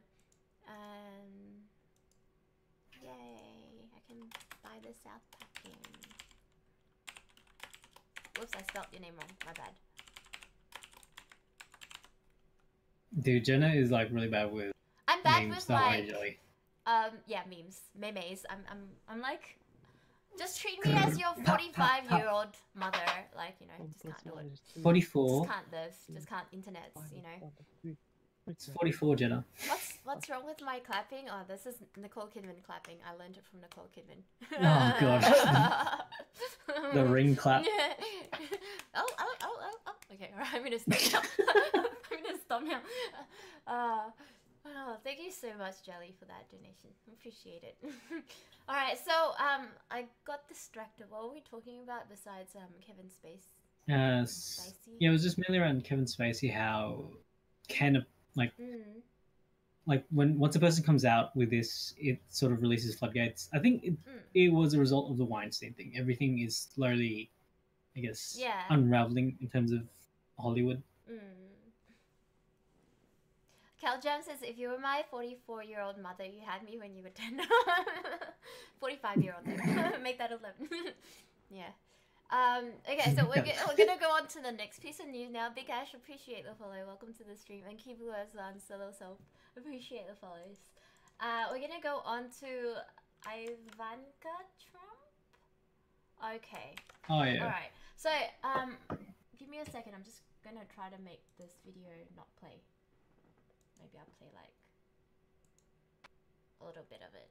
Yay! I can buy the South Park game. Whoops! I spelled your name wrong. My bad. Dude, Jenna is like really bad with I'm bad memes, with don't worry, like Jelly. yeah, memes. I'm like, just treat me as your 45-year-old mother. Like, you know, just can't do it. 44. Just can't live. Just can't internets. You know. It's 44, Jenna. What's wrong with my clapping? Oh, this is Nicole Kidman clapping. I learned it from Nicole Kidman. Oh god. The ring clap. Oh. Okay, alright. I'm gonna stop now. I'm gonna stop now. Oh, thank you so much, Jelly, for that donation. Appreciate it. Alright, so I got distracted. What were we talking about besides Kevin Spacey? Yeah, it was just mainly around Kevin Spacey. How can like once a person comes out with this, it sort of releases floodgates. I think it was a result of the Weinstein thing. Everything is slowly, I guess, unraveling in terms of Hollywood. Cal Jam says, if you were my 44-year-old mother, you had me when you were 10. 45-year-old. Make that 11. Yeah. Okay, so we're gonna go on to the next piece of news now. Big Ash, appreciate the follow. Welcome to the stream. And Kibu Aslan, solo self, appreciate the follows. We're gonna go on to Ivanka Trump. Okay. Oh yeah. All right. So give me a second. I'm just gonna try to make this video not play. Maybe I'll play like a little bit of it.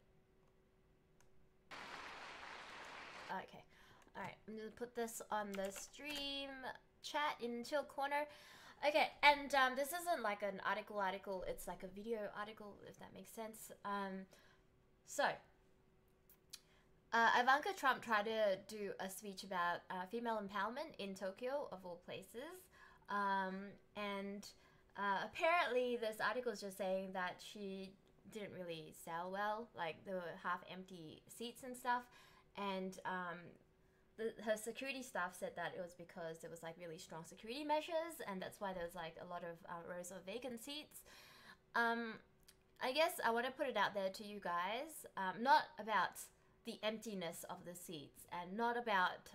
Okay. Alright, I'm gonna put this on the stream chat in chill corner. Okay, and this isn't like an article, it's like a video article, if that makes sense. Ivanka Trump tried to do a speech about female empowerment in Tokyo, of all places. Apparently this article is just saying that she didn't really sell well, like there were half empty seats and stuff, and her security staff said that it was because there was like really strong security measures, and that's why there was like a lot of rows of vacant seats. I guess I want to put it out there to you guys, not about the emptiness of the seats, and not about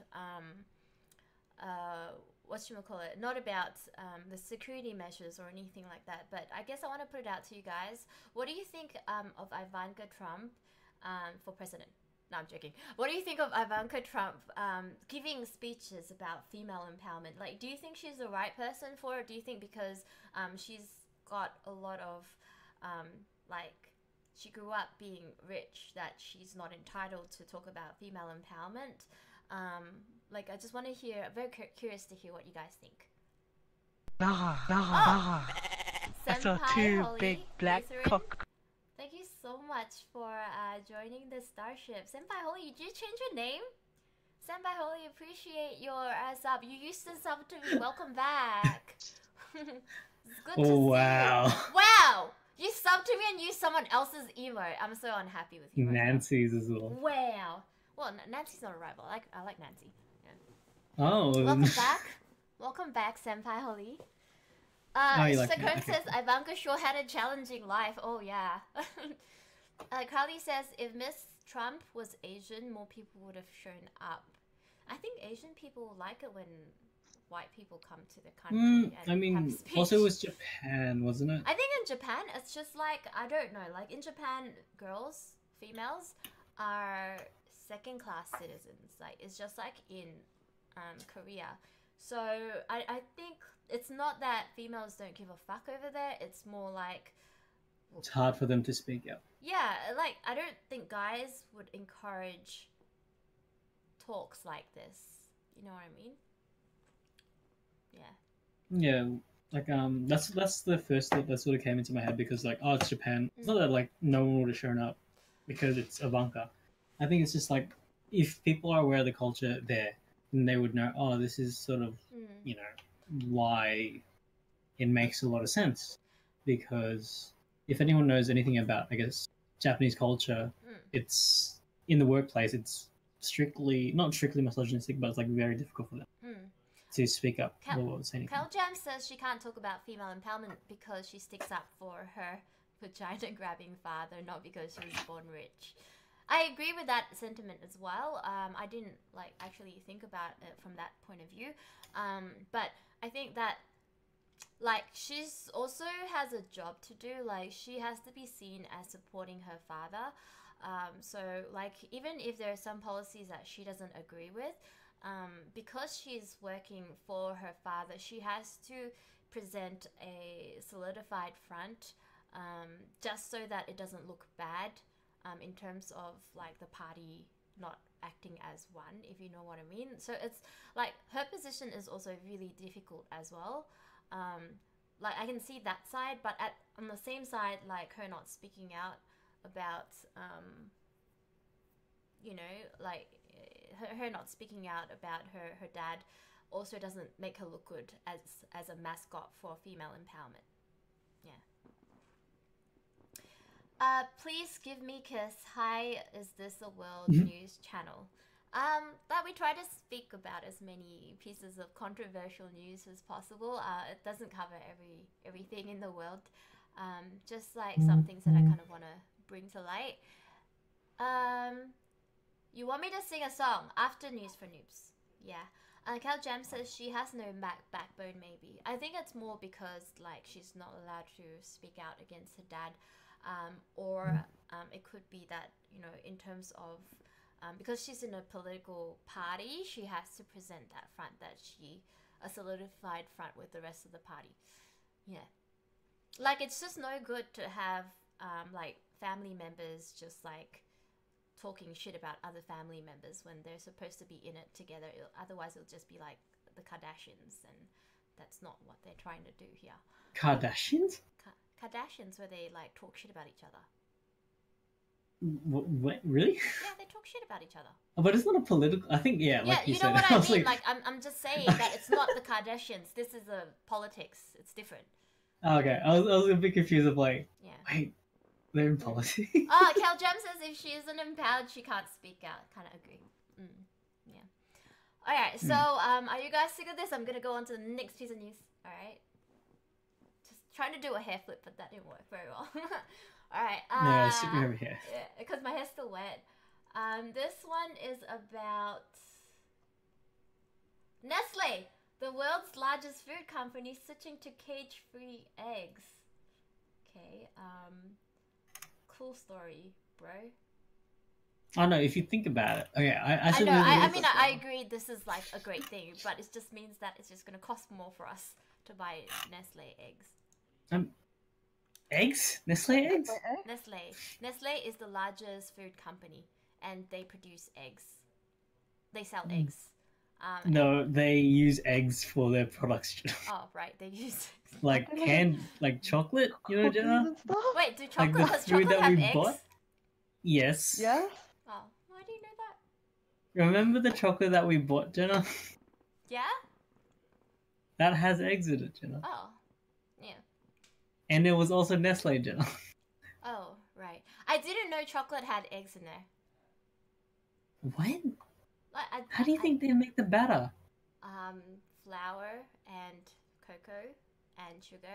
not about the security measures or anything like that, but I guess I want to put it out to you guys. What do you think of Ivanka Trump for president? No, I'm joking. What do you think of Ivanka Trump giving speeches about female empowerment? Like, do you think she's the right person for it? Do you think because she's got a lot of, like, she grew up being rich, that she's not entitled to talk about female empowerment? Like, I just want to hear, I'm very curious to hear what you guys think. I saw two Holly, big black cock. Thank you so much for joining the Starship. Senpai Holly, did you change your name? Senpai Holly, appreciate your sub. You used to sub to me. Welcome back. It's good to see wow. you. Wow! You subbed to me and used someone else's emote. I'm so unhappy with you. Nancy's as well. Wow. Well, Nancy's not a rival. I like Nancy. Yeah. Oh. Welcome back. Welcome back, Senpai Holly. Sakone says Ivanka sure had a challenging life. Oh yeah. Carly says if Miss Trump was Asian, more people would have shown up. I think Asian people like it when white people come to the country and I mean, have speech. also it was Japan, wasn't it? I think in Japan, it's just like, I don't know, like in Japan, females are second-class citizens. Like, it's just like in Korea. So I think it's not that females don't give a fuck over there. It's more like... It's hard for them to speak out. Yeah, like, I don't think guys would encourage talks like this. You know what I mean? Yeah. Yeah, like that's the first thought that sort of came into my head because like, oh, it's Japan. It's not that like no one would have shown up because it's Ivanka. I think it's just like if people are aware of the culture there, then they would know. Oh, this is sort of you know why it makes a lot of sense because if anyone knows anything about, I guess, Japanese culture, it's in the workplace. It's not strictly misogynistic, but it's like very difficult for them to speak up or say anything. Cal Jam says she can't talk about female empowerment because she sticks up for her vagina-grabbing father, not because she was born rich. I agree with that sentiment as well. I didn't like actually think about it from that point of view, but I think that like she's also has a job to do. Like she has to be seen as supporting her father. So like even if there are some policies that she doesn't agree with, because she's working for her father, she has to present a solidified front, just so that it doesn't look bad, in terms of like the party not acting as one, if you know what I mean. So it's like her position is also really difficult as well. Like I can see that side, but on the same side, like her not speaking out about, you know, like her not speaking out about her dad also doesn't make her look good as a mascot for female empowerment. Yeah. Please give me kiss. Hi, is this a world news channel? That we try to speak about as many pieces of controversial news as possible. It doesn't cover everything in the world. Just like some things that I kind of want to bring to light. You want me to sing a song after News for Noobs? Yeah. Cal Jam says she has no backbone, maybe. I think it's more because like she's not allowed to speak out against her dad. Or it could be that, you know, in terms of, because she's in a political party, she has to present that front, that a solidified front with the rest of the party. Yeah. Like, it's just no good to have, like, family members just, like, talking shit about other family members when they're supposed to be in it together. Otherwise, it'll just be like the Kardashians, and that's not what they're trying to do here. Kardashians? Kardashians, where they like talk shit about each other. What? Really? Yeah, they talk shit about each other. Oh, but it's not a political. I think like yeah, you know said, what I mean. like... Like I'm just saying that it's not the Kardashians. This is the politics. It's different. Oh, okay, I was a bit confused of like. Yeah. Wait, they're in politics. Oh, Cal Jam says if she isn't empowered, she can't speak out. Kind of agree. Yeah. All right. So are you guys sick of this? I'm gonna go on to the next piece of news. All right. Trying to do a hair flip, but that didn't work very well. All right. No, stick over here. Yeah, because my hair's still wet. This one is about Nestle, the world's largest food company, switching to cage-free eggs. Okay. Cool story, bro. Oh no, if you think about it, okay, I know. I mean, I agree. This is like a great thing, but it just means that it's just going to cost more for us to buy Nestle eggs. Eggs? Nestle eggs? Nestle is the largest food company, and they produce eggs. They sell eggs. No, they use eggs for their products. Oh, right, they use like canned, like chocolate, you know, Jenna? Wait, do like chocolate, the does food chocolate that have we eggs? bought? Yes. Yeah? Oh, why do you know that? Remember the chocolate that we bought, Jenna? Yeah? That has eggs in it, Jenna. Oh, yeah. And it was also Nestle, Jenna. Oh, right. I didn't know chocolate had eggs in there. What? Like, How do you think they make the batter? Flour and cocoa and sugar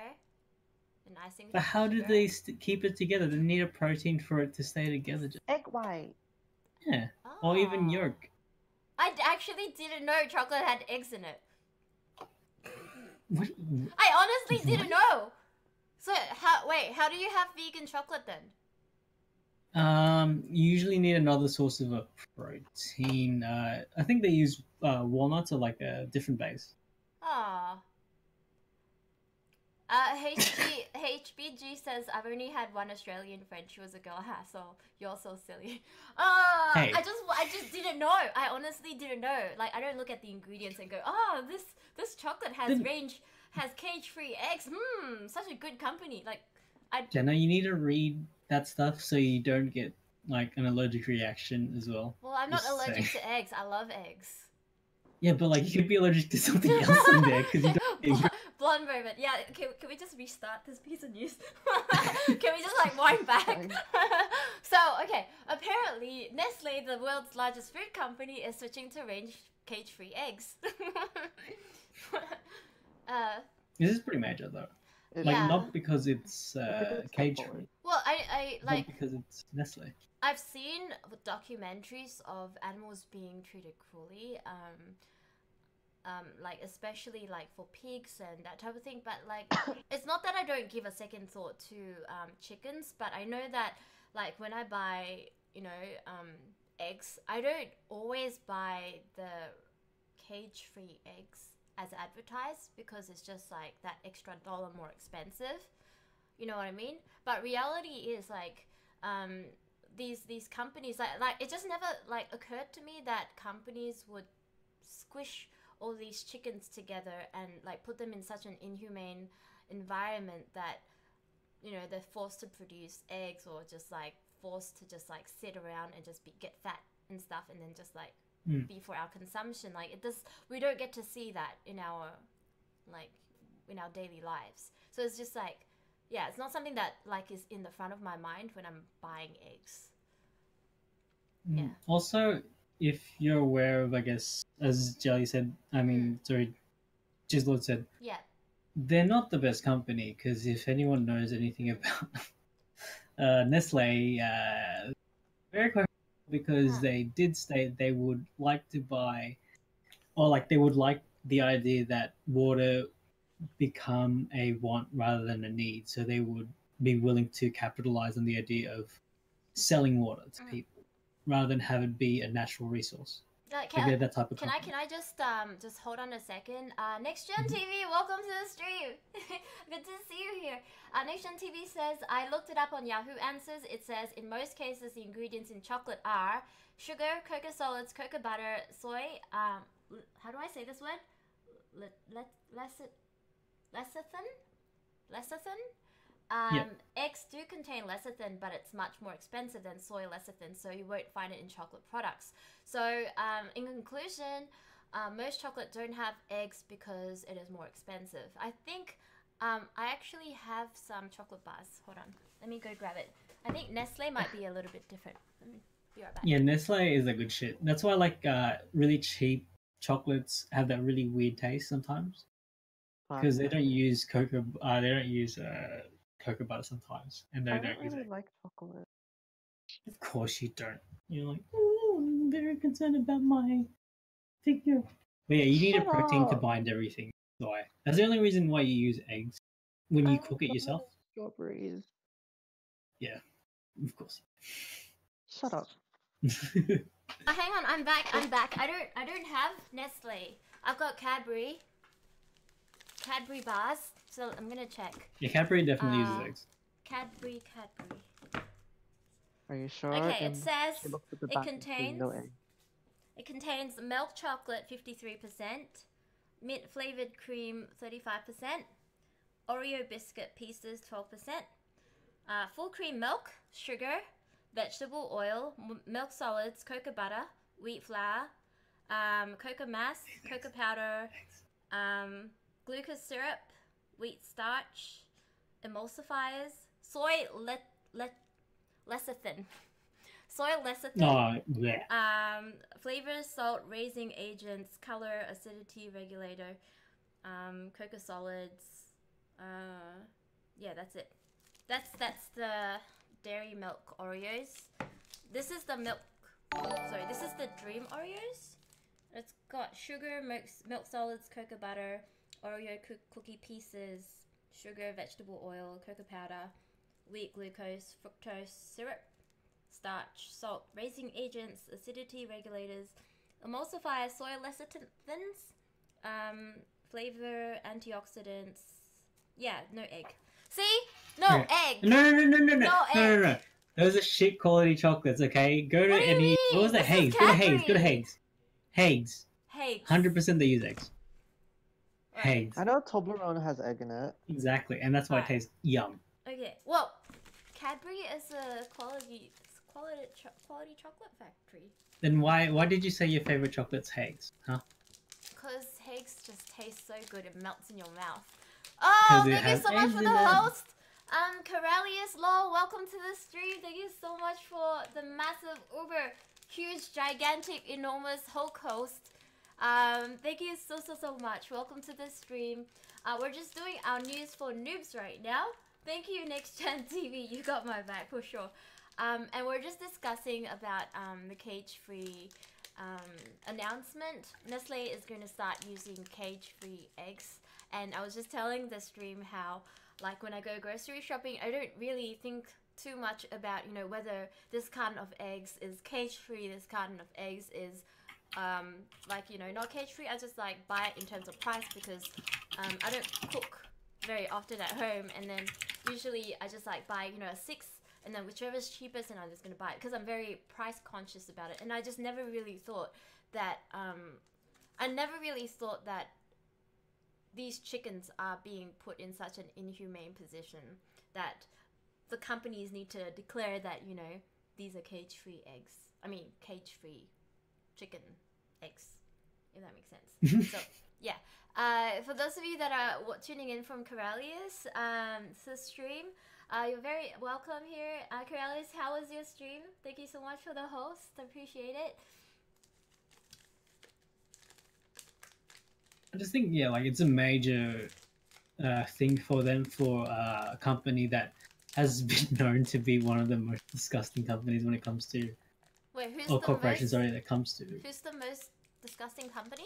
and icing. But how do they keep it together? They need a protein for it to stay together. Egg white. Yeah. Or even Oh. yolk. I actually didn't know chocolate had eggs in it. What? I honestly didn't know. So how do you have vegan chocolate then? You usually need another source of a protein. I think they use walnuts or like a different base. Ah. HBG says I've only had one Australian friend. She was a girl. Ha, so you're so silly. Hey. I just didn't know. I honestly didn't know. Like I don't look at the ingredients and go, oh, this chocolate has cage-free eggs. Such a good company. Like Jenna, you need to read that stuff so you don't get like an allergic reaction as well. Well, I'm not allergic to eggs. I love eggs. Yeah, but like you could be allergic to something else in there because you don't. Blonde moment. Yeah, can we just restart this piece of news? Can we just like wind back? So, okay, apparently Nestle, the world's largest food company, is switching to range cage-free eggs. This is pretty major though. Like not because it's cage-free. Well, I like because it's Nestle. I've seen documentaries of animals being treated cruelly. Like especially like for pigs and that type of thing, but like it's not that I don't give a second thought to chickens, but I know that like when I buy eggs, I don't always buy the cage-free eggs as advertised because it's just like that extra dollar more expensive, you know what I mean? But reality is like these companies like it just never like occurred to me that companies would squish all these chickens together and like put them in such an inhumane environment that they're forced to produce eggs or just like forced to just like sit around and just get fat and stuff and then just like be for our consumption. Like we don't get to see that in our daily lives. So it's just like it's not something that like is in the front of my mind when I'm buying eggs. Yeah. Also, if you're aware of, I guess, as Jelly said, sorry, Jizzlord said, they're not the best company because if anyone knows anything about Nestle, very quick because they did state they would like to buy, or like they would like the idea that water become a want rather than a need, so they would be willing to capitalize on the idea of selling water to people rather than have it be a natural resource. Can I just hold on a second? Next Gen TV, welcome to the stream. Good to see you here. Next Gen TV says, I looked it up on Yahoo Answers. It says, in most cases, the ingredients in chocolate are sugar, cocoa solids, cocoa butter, soy. How do I say this word? Lecithin. Eggs do contain lecithin, but it's much more expensive than soy lecithin, so you won't find it in chocolate products. So, in conclusion, most chocolate don't have eggs because it is more expensive. I think I actually have some chocolate bars. Hold on, let me go grab it. I think Nestle might be a little bit different. Let me be right back. Yeah, Nestle is a good shit. That's why like really cheap chocolates have that really weird taste sometimes because they don't use cocoa. They don't use cocoa butter sometimes, and they don't use really like chocolate. Of course you don't. You're like, oh, I'm very concerned about my figure. But yeah, you need a protein to bind everything. Why? That's the only reason why you use eggs when you cook it yourself. Strawberries. Yeah, of course. Shut up. Hang on, I'm back. I don't have Nestle. I've got Cadbury bars. So I'm gonna check. Yeah, Cadbury definitely uses eggs. Cadbury. Are you sure? Okay, it says it contains milk chocolate 53%, mint flavored cream 35%, Oreo biscuit pieces 12%, full cream milk, sugar, vegetable oil, milk solids, cocoa butter, wheat flour, cocoa mass, cocoa powder, glucose syrup, wheat starch, emulsifiers, soy lecithin. Soy lecithin. Oh, yeah. Flavors, salt, raising agents, color, acidity regulator, cocoa solids. Yeah, that's it. That's the dairy milk Oreos. This is the this is the Dream Oreos. It's got sugar, milk solids, cocoa butter, Oreo cookie pieces, sugar, vegetable oil, cocoa powder, wheat glucose, fructose syrup, starch, salt, raising agents, acidity regulators, emulsifier, soy lecithins, flavor, antioxidants. Yeah, no egg. See? No egg. No. egg. Those are shit quality chocolates. Okay, go to What do you any. mean? What was that? This is Hagues. Go to Hagues. Go to Cadbury. Hagues. Hagues. Hagues. 100% they use eggs. Right. Hagues. I know Toblerone has egg in it. Exactly, and that's why it tastes yum. Okay. Well, Cadbury is a quality chocolate factory. Then why did you say your favorite chocolate's Hagues? Huh? Because Hagues just tastes so good, it melts in your mouth. Oh, thank you so much for the host. Corellius Law, welcome to the stream. Thank you so much for the massive, uber, huge, gigantic, enormous Hulk host. Thank you so much. Welcome to the stream. We're just doing our news for noobs right now. Thank you, Next Gen TV. You got my back for sure. And we're just discussing about the cage-free announcement. Nestle is going to start using cage-free eggs. And I was just telling the stream how, like, when I go grocery shopping, I don't really think too much about, you know, whether this carton of eggs is cage-free, this carton of eggs is, like, you know, not cage-free. I just, like, buy it in terms of price because I don't cook very often at home. And then usually I just, like, buy, you know, a 6, and then whichever's cheapest, and I'm just going to buy it because I'm very price conscious about it. And I just never really thought that, these chickens are being put in such an inhumane position that the companies need to declare that, you know, these are cage-free eggs. I mean, cage-free chicken eggs, if that makes sense. So, yeah. For those of you that are tuning in from Corellius, the stream, you're very welcome here. Corellius, how was your stream? Thank you so much for the host. I appreciate it. I just think, yeah, like, it's a major thing for them, for a company that has been known to be one of the most disgusting companies when it comes to... Wait, who's or the corporations, most, sorry, that comes to... Who's the most disgusting company?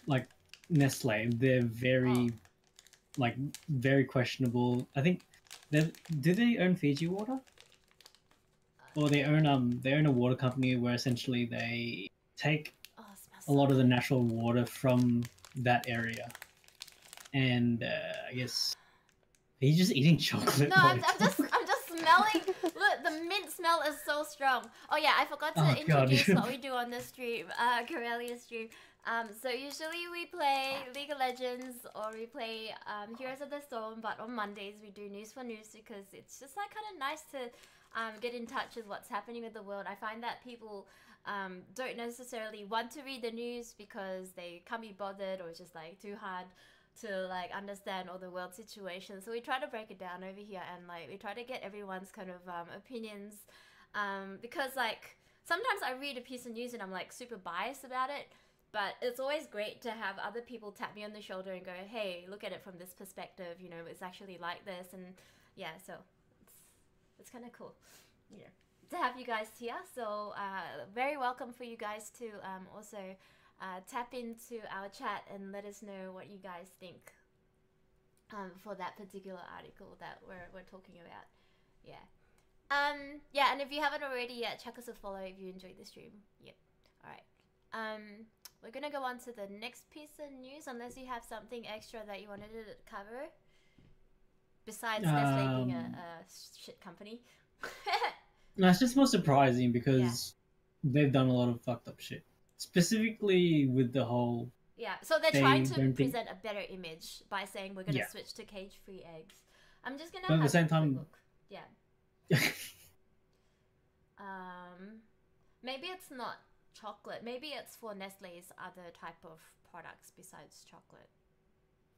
Like, Nestle. They're very, like, very questionable. I think... Do they own Fiji Water? Or they own a water company where essentially they take a lot of the natural water from that area, and I guess are you just eating chocolate? No, I'm just smelling. Look, the mint smell is so strong. Oh yeah, I forgot to introduce what we do on the stream, Corellia stream. So usually we play League of Legends or we play Heroes of the Storm, but on Mondays we do News for News because it's just like kind of nice to get in touch with what's happening with the world. I find that people don't necessarily want to read the news because they can't be bothered, or it's just like too hard to like understand all the world situations. So we try to break it down over here, and like we try to get everyone's kind of opinions, because like sometimes I read a piece of news and I'm like super biased about it, but it's always great to have other people tap me on the shoulder and go, hey, look at it from this perspective, you know, it's actually like this. And yeah, so it's kind of cool, yeah, to have you guys here. So very welcome for you guys to also tap into our chat and let us know what you guys think for that particular article that we're talking about. Yeah. Yeah, and if you haven't already yet, check us a follow if you enjoyed the stream. Yep. Alright. We're gonna go on to the next piece of news, unless you have something extra that you wanted to cover. Besides Nestle being a shit company. No, it's just more surprising because they've done a lot of fucked up shit. Specifically with the whole... Yeah, so they're trying to present a better image by saying we're going to switch to cage-free eggs. I'm just going to have at the same time... look. Yeah. Maybe it's not chocolate. Maybe it's for Nestle's other type of products besides chocolate.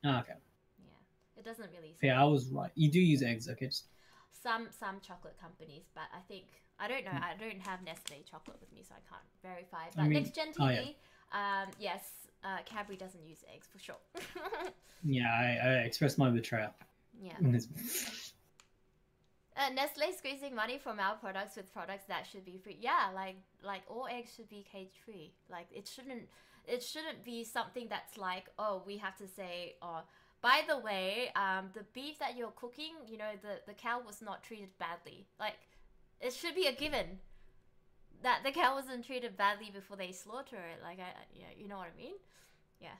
Oh, okay. Yeah, it doesn't really say. Yeah, I was right. You do use eggs, okay? Some chocolate companies, but I think... I don't know. I don't have Nestle chocolate with me, so I can't verify. But Next Gen TV, yes, Cadbury doesn't use eggs for sure. Yeah, I expressed my betrayal. Yeah. Nestle squeezing money from our products with products that should be free. Yeah, like all eggs should be cage free. Like it shouldn't be something that's like, oh, we have to say, oh, by the way, the beef that you're cooking, you know, the cow was not treated badly. Like it should be a given that the cow wasn't treated badly before they slaughter it. Like yeah, you know what I mean? Yeah.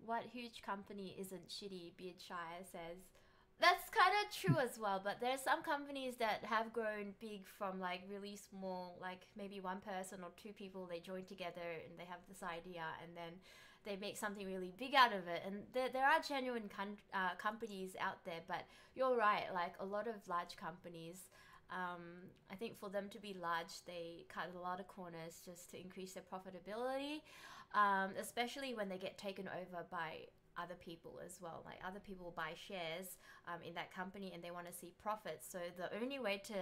What huge company isn't shitty? Beardshire says. That's kind of true as well, but there's some companies that have grown big from like really small, like maybe one person or two people, they join together and they have this idea and then they make something really big out of it. And there are genuine companies out there, but you're right, like a lot of large companies, I think for them to be large, they cut a lot of corners just to increase their profitability, especially when they get taken over by other people as well. Like other people buy shares in that company and they want to see profits. So the only way to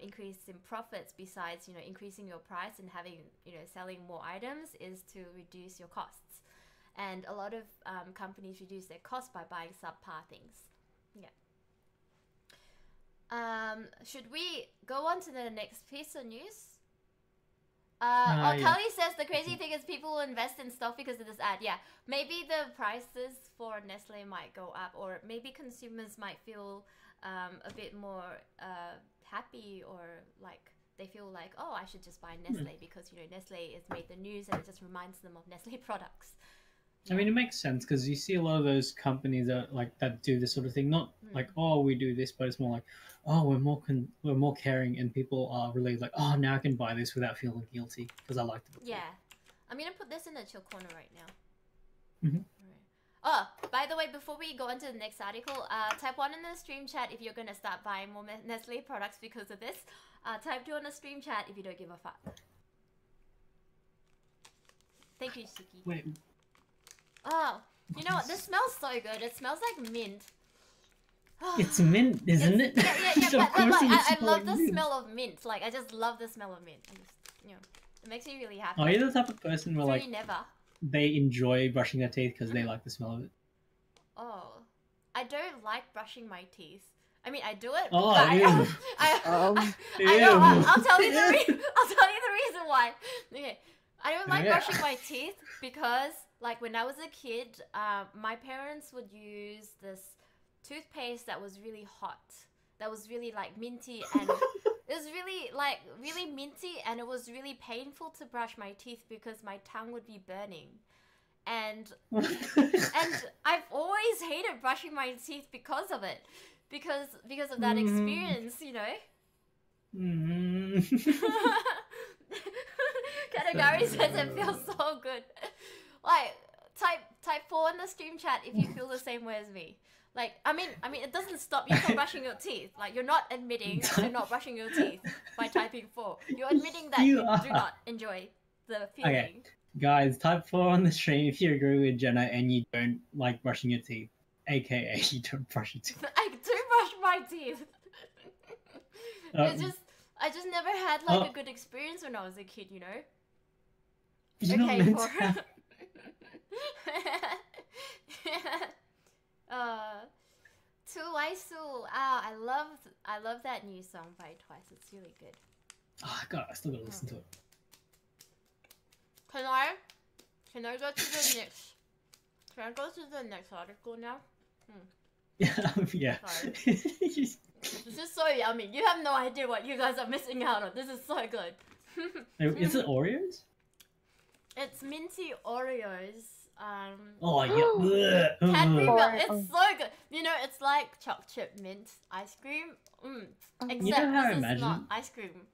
increase in profits besides, you know, increasing your price and having, you know, selling more items is to reduce your costs. And a lot of companies reduce their costs by buying subpar things. Yeah. Should we go on to the next piece of news? Yeah. Kali says the crazy thing is people will invest in stuff because of this ad. Yeah, maybe the prices for Nestle might go up, or maybe consumers might feel a bit more happy, or like they feel like, oh, I should just buy Nestle because, you know, Nestle has made the news and it just reminds them of Nestle products. I mean, it makes sense because you see a lot of those companies that do this sort of thing. Not like, oh, we do this, but it's more like, oh, we're more caring, and people are really like, oh, now I can buy this without feeling guilty because I liked it before. Yeah, I'm gonna put this in the chill corner right now. Mm-hmm. Oh, by the way, before we go on to the next article, type 1 in the stream chat if you're gonna start buying more Nestle products because of this. Type 2 in the stream chat if you don't give a fuck. Thank you, Suki. Wait. Oh, you know what? This smells so good. It smells like mint. It's mint, isn't it? Yeah, but I love the smell of mint. Like, I just love the smell of mint. I just, you know, it makes me really happy. Are you the type of person where, like, never. they enjoy brushing their teeth because they like the smell of it? Oh, I don't like brushing my teeth. I mean, I do it. Oh, but I know. I'll tell you the reason why. Okay, I don't like brushing my teeth because, like, when I was a kid, my parents would use this toothpaste that was really hot, that was really like minty, and it was really minty, and it was really painful to brush my teeth because my tongue would be burning, and I've always hated brushing my teeth because of it, because of that experience, you know. Katagari says it feels so good. Like, type 4 in the stream chat if you feel the same way as me. Like, I mean, it doesn't stop you from brushing your teeth. Like, you're not admitting you're not brushing your teeth by typing 4. You're admitting that you do not enjoy the feeling. Okay, guys, type 4 on the stream if you agree with Jenna and you don't like brushing your teeth, aka you don't brush your teeth. I do brush my teeth. I just never had like a good experience when I was a kid, you know. You're not meant to have... Tuwaisu. I love that new song by Twice. It's really good. Oh god, I still gotta listen to it. Can I go to the next? Can I go to the next article now? Yeah. This is so yummy. You have no idea what you guys are missing out on. This is so good. Is it Oreos? It's minty Oreos. Oh yeah. Cadbury milk. It's so good. You know, it's like chocolate chip mint ice cream. Except You know how I this is imagine? not ice cream.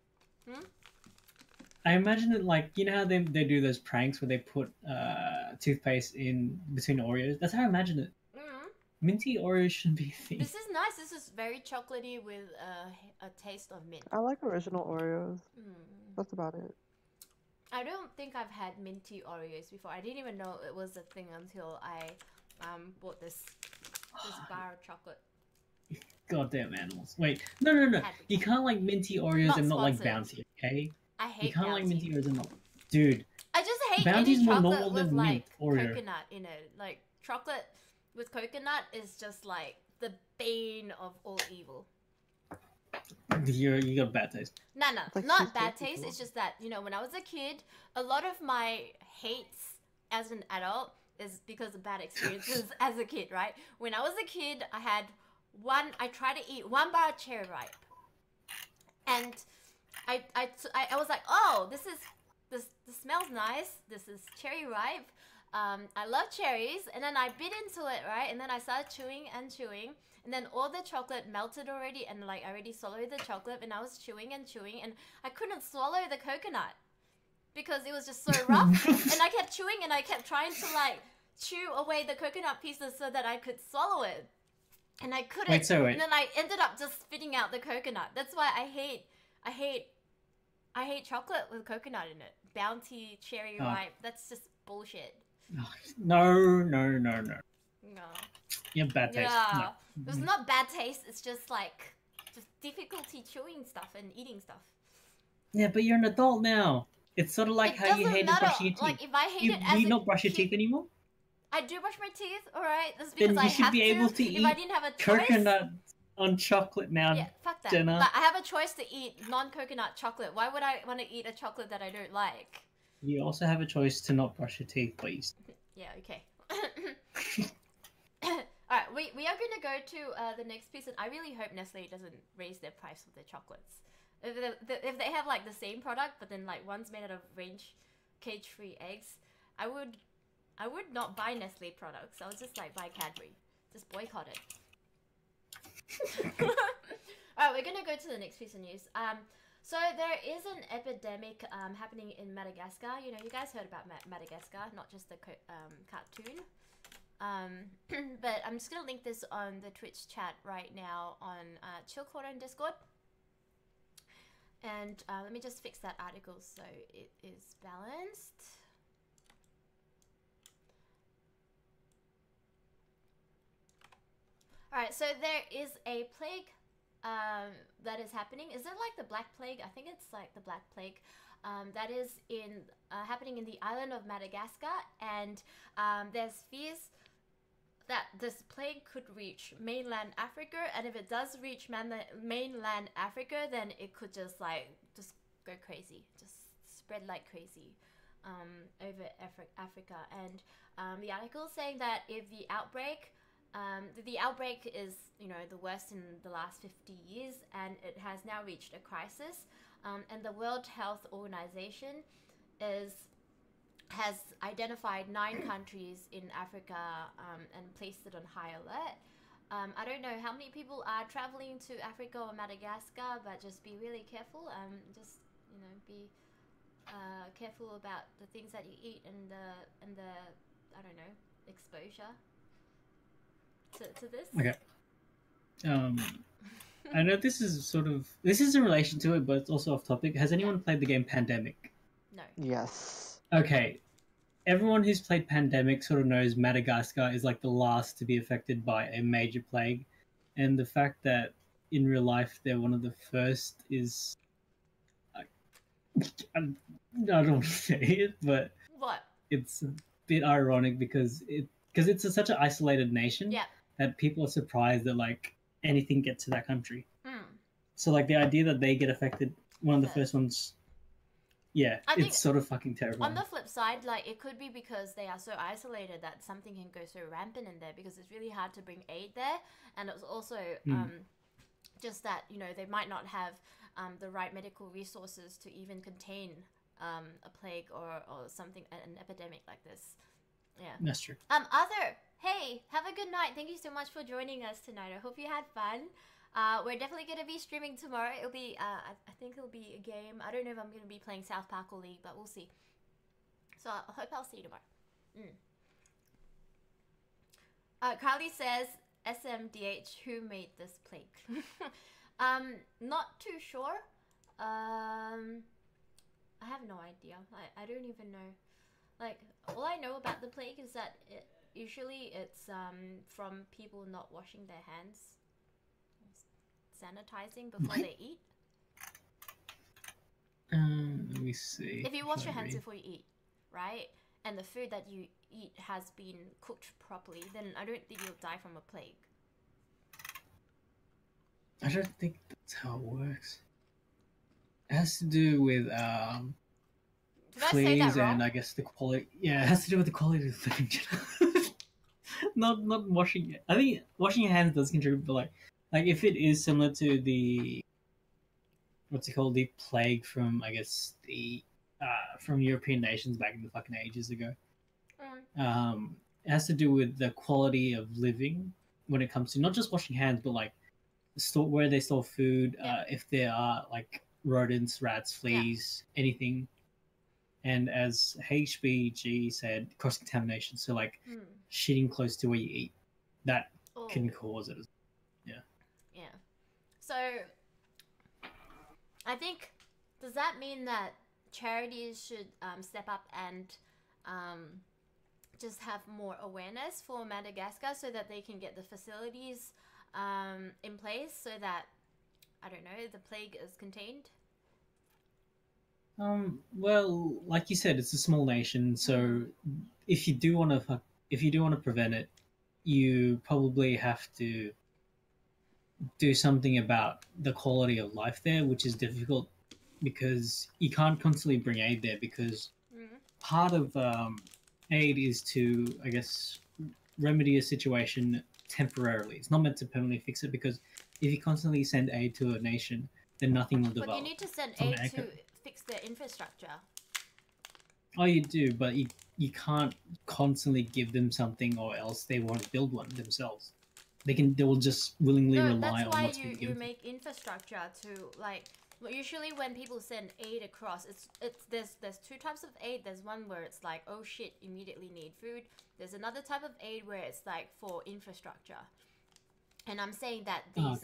I imagine it like, you know how they do those pranks where they put toothpaste in between Oreos? That's how I imagine it. Minty Oreos shouldn't be a thing. This is nice. This is very chocolatey with a taste of mint. I like original Oreos. That's about it. I don't think I've had minty Oreos before. I didn't even know it was a thing until I bought this bar of chocolate. Goddamn animals. Wait, no. You can't like minty Oreos Not and not like sponsored. Bounty, okay? I hate You can't Bounty. like minty Oreos and not... Dude. I just hate Bounty's any more chocolate normal with than like mint Oreo. coconut in it. Like chocolate with coconut is just like the bane of all evil. You got bad taste. No, like not bad cheesecake taste. as It's just that, you know, when I was a kid, a lot of my hates as an adult is because of bad experiences as a kid, right? When I was a kid, I tried to eat one bar of cherry ripe. And I was like, oh, this smells nice. This is cherry ripe. I love cherries. And then I bit into it, right? And then I started chewing and chewing. And then all the chocolate melted already, and like I already swallowed the chocolate, and I was chewing and chewing, and I couldn't swallow the coconut because it was just so rough. And I kept chewing, and I kept trying to like chew away the coconut pieces so that I could swallow it, and I couldn't. Wait. And then I ended up just spitting out the coconut. That's why I hate chocolate with coconut in it. Bounty, cherry ripe. That's just bullshit. No. No. You have bad taste. Yeah. No. It's not bad taste. It's just like difficulty chewing stuff and eating stuff. Yeah, but you're an adult now. It's sort of like It how you doesn't hated matter. brushing your teeth. Like if I hate it as do you a not brush your kid- teeth anymore? I do brush my teeth. All right, that's because Then you I should have be able to If eat I didn't have a choice, coconut on chocolate now. yeah, fuck that. Jenna. But I have a choice to eat non-coconut chocolate. Why would I want to eat a chocolate that I don't like? You also have a choice to not brush your teeth, please. Yeah. Okay. Alright, we are going to go to the next piece, and I really hope Nestle doesn't raise their price of their chocolates. If they have like the same product, but then like one's made out of cage-free eggs, I would not buy Nestle products. I would just like buy Cadbury. Just boycott it. Alright, we're going to go to the next piece of news. So there is an epidemic happening in Madagascar. You know, you guys heard about Madagascar, not just the cartoon. But I'm just gonna link this on the Twitch chat right now on Chill Corner and Discord. And let me just fix that article so it is balanced. Alright, so there is a plague that is happening. Is it like the Black Plague? I think it's like the Black Plague. That is happening in the island of Madagascar, and there's fears that this plague could reach mainland Africa, and if it does reach mainland Africa, then it could just go crazy, just spread like crazy over Africa. And the article is saying that if the outbreak is, you know, the worst in the last 50 years, and it has now reached a crisis, and the World Health Organization has identified 9 countries in Africa and placed it on high alert. I don't know how many people are traveling to Africa or Madagascar, but just be really careful. Just, you know, be careful about the things that you eat and the I don't know, exposure to this. Okay. I know this is in relation to it, but it's also off topic. Has anyone played the game Pandemic? No. Yes. Okay. Everyone who's played Pandemic sort of knows Madagascar is like the last to be affected by a major plague. And the fact that in real life they're one of the first is... I don't want to say it, but... What? It's a bit ironic because it's such an isolated nation that people are surprised that like anything gets to that country. So like the idea that they get affected, one of the first ones... Yeah, it's sort of fucking terrible. On the flip side, like, it could be because they are so isolated that something can go so rampant in there because it's really hard to bring aid there. And it's also just that, you know, they might not have the right medical resources to even contain a plague or something, an epidemic like this. Yeah. That's true. Arthur, hey, have a good night. Thank you so much for joining us tonight. I hope you had fun. We're definitely going to be streaming tomorrow. It'll be, I think it'll be a game. I don't know if I'm going to be playing South Park or League, but we'll see. So I hope I'll see you tomorrow. Carly says, SMDH, who made this plague? Not too sure. I have no idea. I don't even know. Like, all I know about the plague is that usually it's from people not washing their hands. Sanitizing before they eat. Let me see. If you wash your hands before you eat, right, and the food that you eat has been cooked properly, then I don't think you'll die from a plague. I don't think that's how it works. It has to do with Did I say that fleas wrong? and I guess the quality. Yeah, it has to do with the quality of the living. not washing. I think washing your hands does contribute, but like if it is similar to the what's it called, the plague from I guess the from European nations back in the fucking ages ago. It has to do with the quality of living when it comes to not just washing hands, but like where they store food. Yeah. If there are like rodents, rats, fleas, anything. And as HBG said, cross contamination. So like shitting close to where you eat, that can cause it. Yeah. Yeah. So I think, does that mean that charities should step up and just have more awareness for Madagascar so that they can get the facilities in place so that, I don't know, the plague is contained? Well, like you said, it's a small nation, so if you do want to prevent it, you probably have to do something about the quality of life there, which is difficult because you can't constantly bring aid there because part of aid is to, I guess, remedy a situation temporarily. It's not meant to permanently fix it because if you constantly send aid to a nation, then nothing will develop. But you need to send aid to fix their infrastructure. Oh, you do, but you can't constantly give them something or else they won't build one themselves. They will just willingly rely on what's being given. That's why you make infrastructure to, like, usually when people send aid across, there's two types of aid. There's one where it's like, oh shit, immediately need food. There's another type of aid where it's like for infrastructure. And I'm saying that these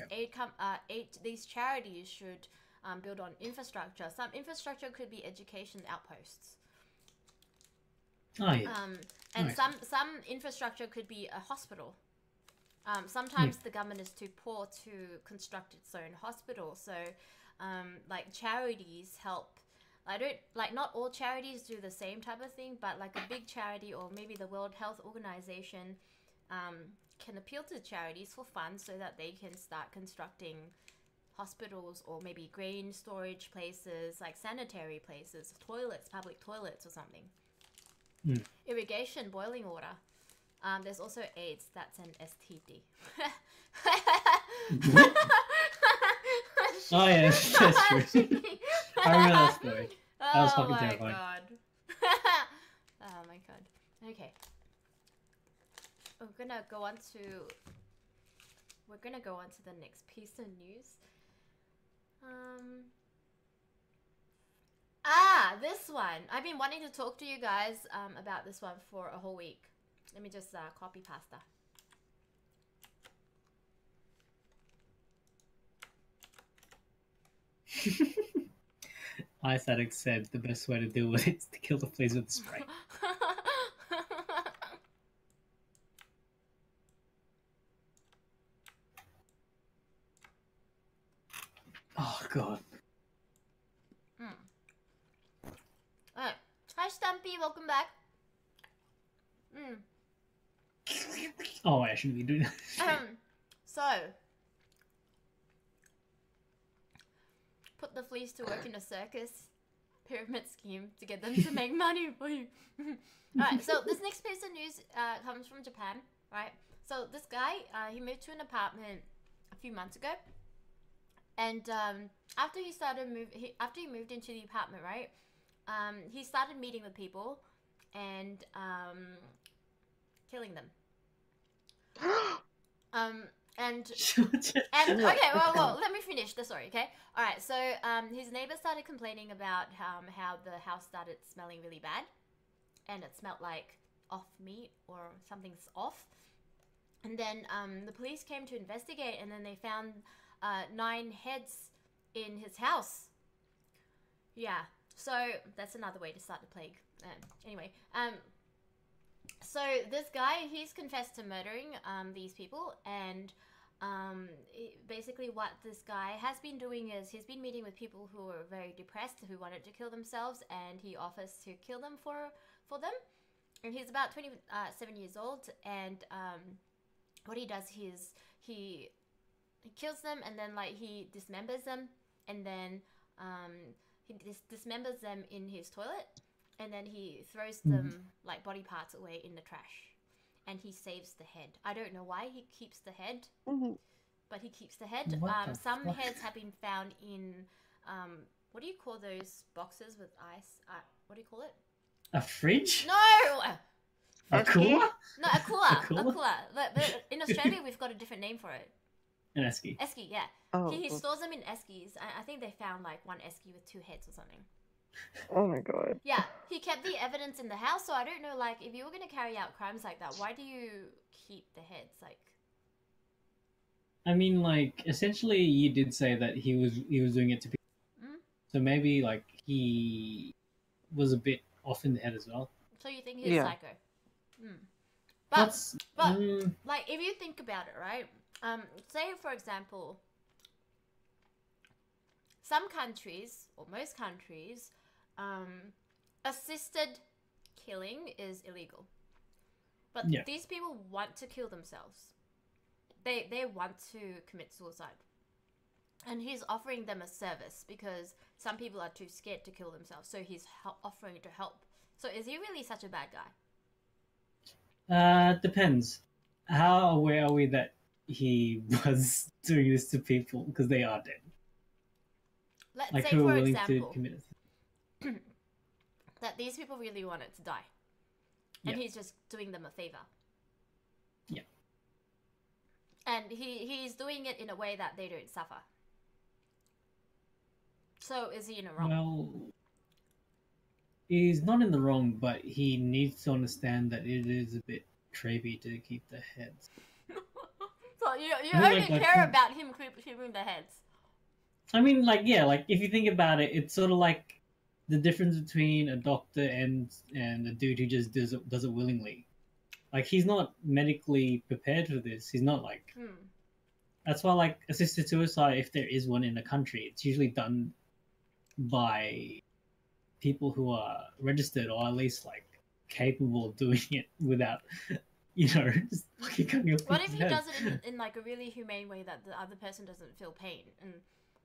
these charities should build on infrastructure. Some infrastructure could be education outposts. Oh yeah. And some infrastructure could be a hospital. Sometimes the government is too poor to construct its own hospital, so like charities help. Not all charities do the same type of thing, but like a big charity or maybe the World Health Organization can appeal to charities for funds so that they can start constructing hospitals or maybe grain storage places, like sanitary places, toilets, public toilets or something. Irrigation, boiling water. There's also AIDS, that's an STD. Oh yeah, that's true. I remember that story. That was fucking terrifying. God. Oh my god. Okay. We're gonna go on to the next piece of news. This one. I've been wanting to talk to you guys about this one for a whole week. Let me just copy pasta. Ice Addict said the best way to deal with it is to kill the fleas with spray. Oh god. Alright. Hi Stumpy, welcome back. Oh, I shouldn't be doing that. So put the fleas to work in a circus pyramid scheme to get them to make money for you. Alright, so this next piece of news comes from Japan, right? So this guy, he moved to an apartment a few months ago, and after he moved into the apartment, right? He started meeting with people and killing them. Okay, well, let me finish the story, okay? Alright, so his neighbor started complaining about how the house started smelling really bad, and it smelled like off meat or something's off. And then the police came to investigate, and then they found 9 heads in his house. Yeah, so that's another way to start the plague. Anyway, so this guy, he's confessed to murdering these people, and basically what this guy has been doing is he's been meeting with people who are very depressed, who wanted to kill themselves, and he offers to kill them for them. And he's about 27 years old, and what he does is he he kills them, and then like he dismembers them, and then he dismembers them in his toilet, and then he throws them like body parts away in the trash, and he saves the head. I don't know why he keeps the head, but he keeps the head. Some heads have been found in what do you call those boxes with ice? What do you call it? A fridge? No. A cooler? No, a cooler. A cooler. But in Australia, we've got a different name for it. An esky. Esky, yeah. Oh, He stores them in eskies. I think they found like one esky with 2 heads or something. oh my god. Yeah, he kept the evidence in the house, so I don't know, like, if you were going to carry out crimes like that, why do you keep the heads? Like, I mean, like, essentially, you did say that he was doing it to people. So maybe, like, he was a bit off in the head as well. So you think he's psycho? But mm, like, if you think about it, right? Say, for example, some countries, or most countries, assisted killing is illegal. But these people want to kill themselves. They want to commit suicide. And he's offering them a service because some people are too scared to kill themselves. So he's offering to help. So is he really such a bad guy? Depends. How aware are we that he was doing this to people because they are dead? Let's like, say, who for are willing example, to commit that these people really wanted to die. And he's just doing them a favor. Yeah. And he's doing it in a way that they don't suffer. So is he in the wrong? Well, he's not in the wrong, but he needs to understand that it is a bit creepy to keep the heads. So you only care about him keeping the heads. I mean, like, yeah, like, if you think about it, it's sort of like the difference between a doctor and a dude who just does it willingly. Like, he's not medically prepared for this. He's not, like... That's why, like, assisted suicide, if there is one in a country, it's usually done by people who are registered or at least, like, capable of doing it without, just fucking cutting off What if he head. does it in, like, a really humane way that the other person doesn't feel pain? And,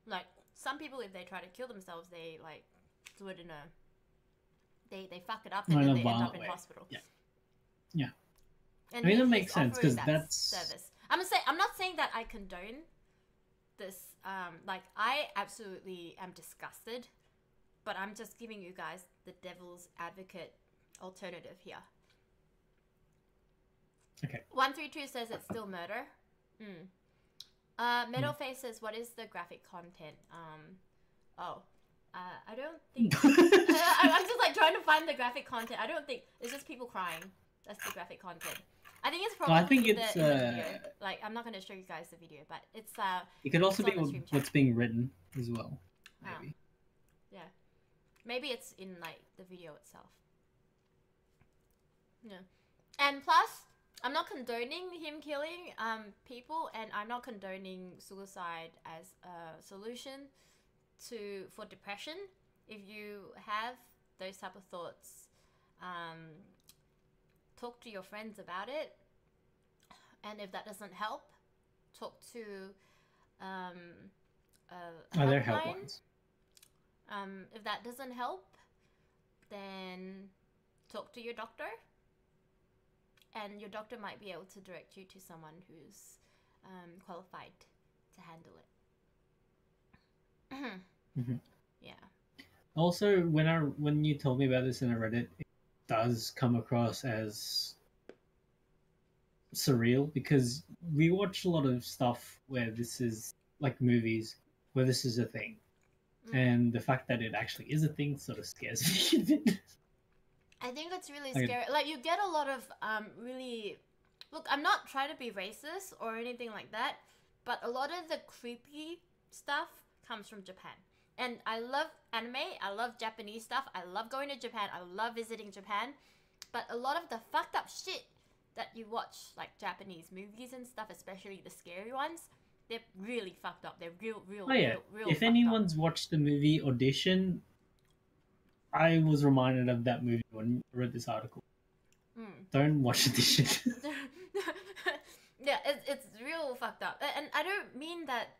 like, some people, if they try to kill themselves, they, like, do it in a... They fuck it up and then they end up in hospital. Yeah. And I mean, that makes sense, because that's... service. I'm not saying that I condone this. Like, I absolutely am disgusted, but I'm just giving you guys the devil's advocate alternative here. Okay. 132 says it's still murder. Metalface says, what is the graphic content? I don't think... I'm just, like, trying to find the graphic content. I don't think... It's just people crying. That's the graphic content. I think it's probably in the video. Like, I'm not going to show you guys the video, but it's... it could also be what's being written as well, maybe. Yeah. Maybe it's in, like, the video itself. Yeah. And plus, I'm not condoning him killing people, and I'm not condoning suicide as a solution for depression. If you have those type of thoughts, talk to your friends about it, and if that doesn't help, talk to Are there helplines? If that doesn't help, then talk to your doctor, and your doctor might be able to direct you to someone who's qualified to handle it. Yeah. Also, when you told me about this and I read it, it does come across as surreal, because we watch a lot of stuff where this is, like, movies where this is a thing, and the fact that it actually is a thing sort of scares me a bit. I think it's really scary. Like, you get a lot of really... Look, I'm not trying to be racist or anything like that, but a lot of the creepy stuff comes from Japan. And I love anime, I love Japanese stuff, I love going to Japan, I love visiting Japan, but a lot of the fucked up shit that you watch, like Japanese movies and stuff, especially the scary ones, they're really fucked up. They're real If anyone's watched the movie Audition, I was reminded of that movie when I read this article. Don't watch Audition. Yeah, it's real fucked up. And I don't mean that,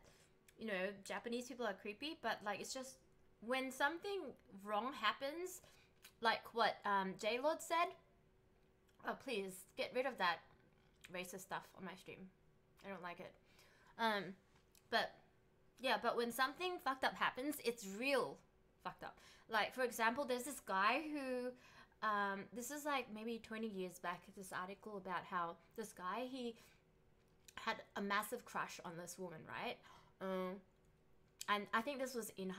you know, Japanese people are creepy, but like it's just when something wrong happens, like what J-Lord said, oh please get rid of that racist stuff on my stream. I don't like it. But yeah, but when something fucked up happens, it's real fucked up. Like for example, there's this guy who this is like maybe 20 years back, this article about how this guy, he had a massive crush on this woman, right? And I think this was in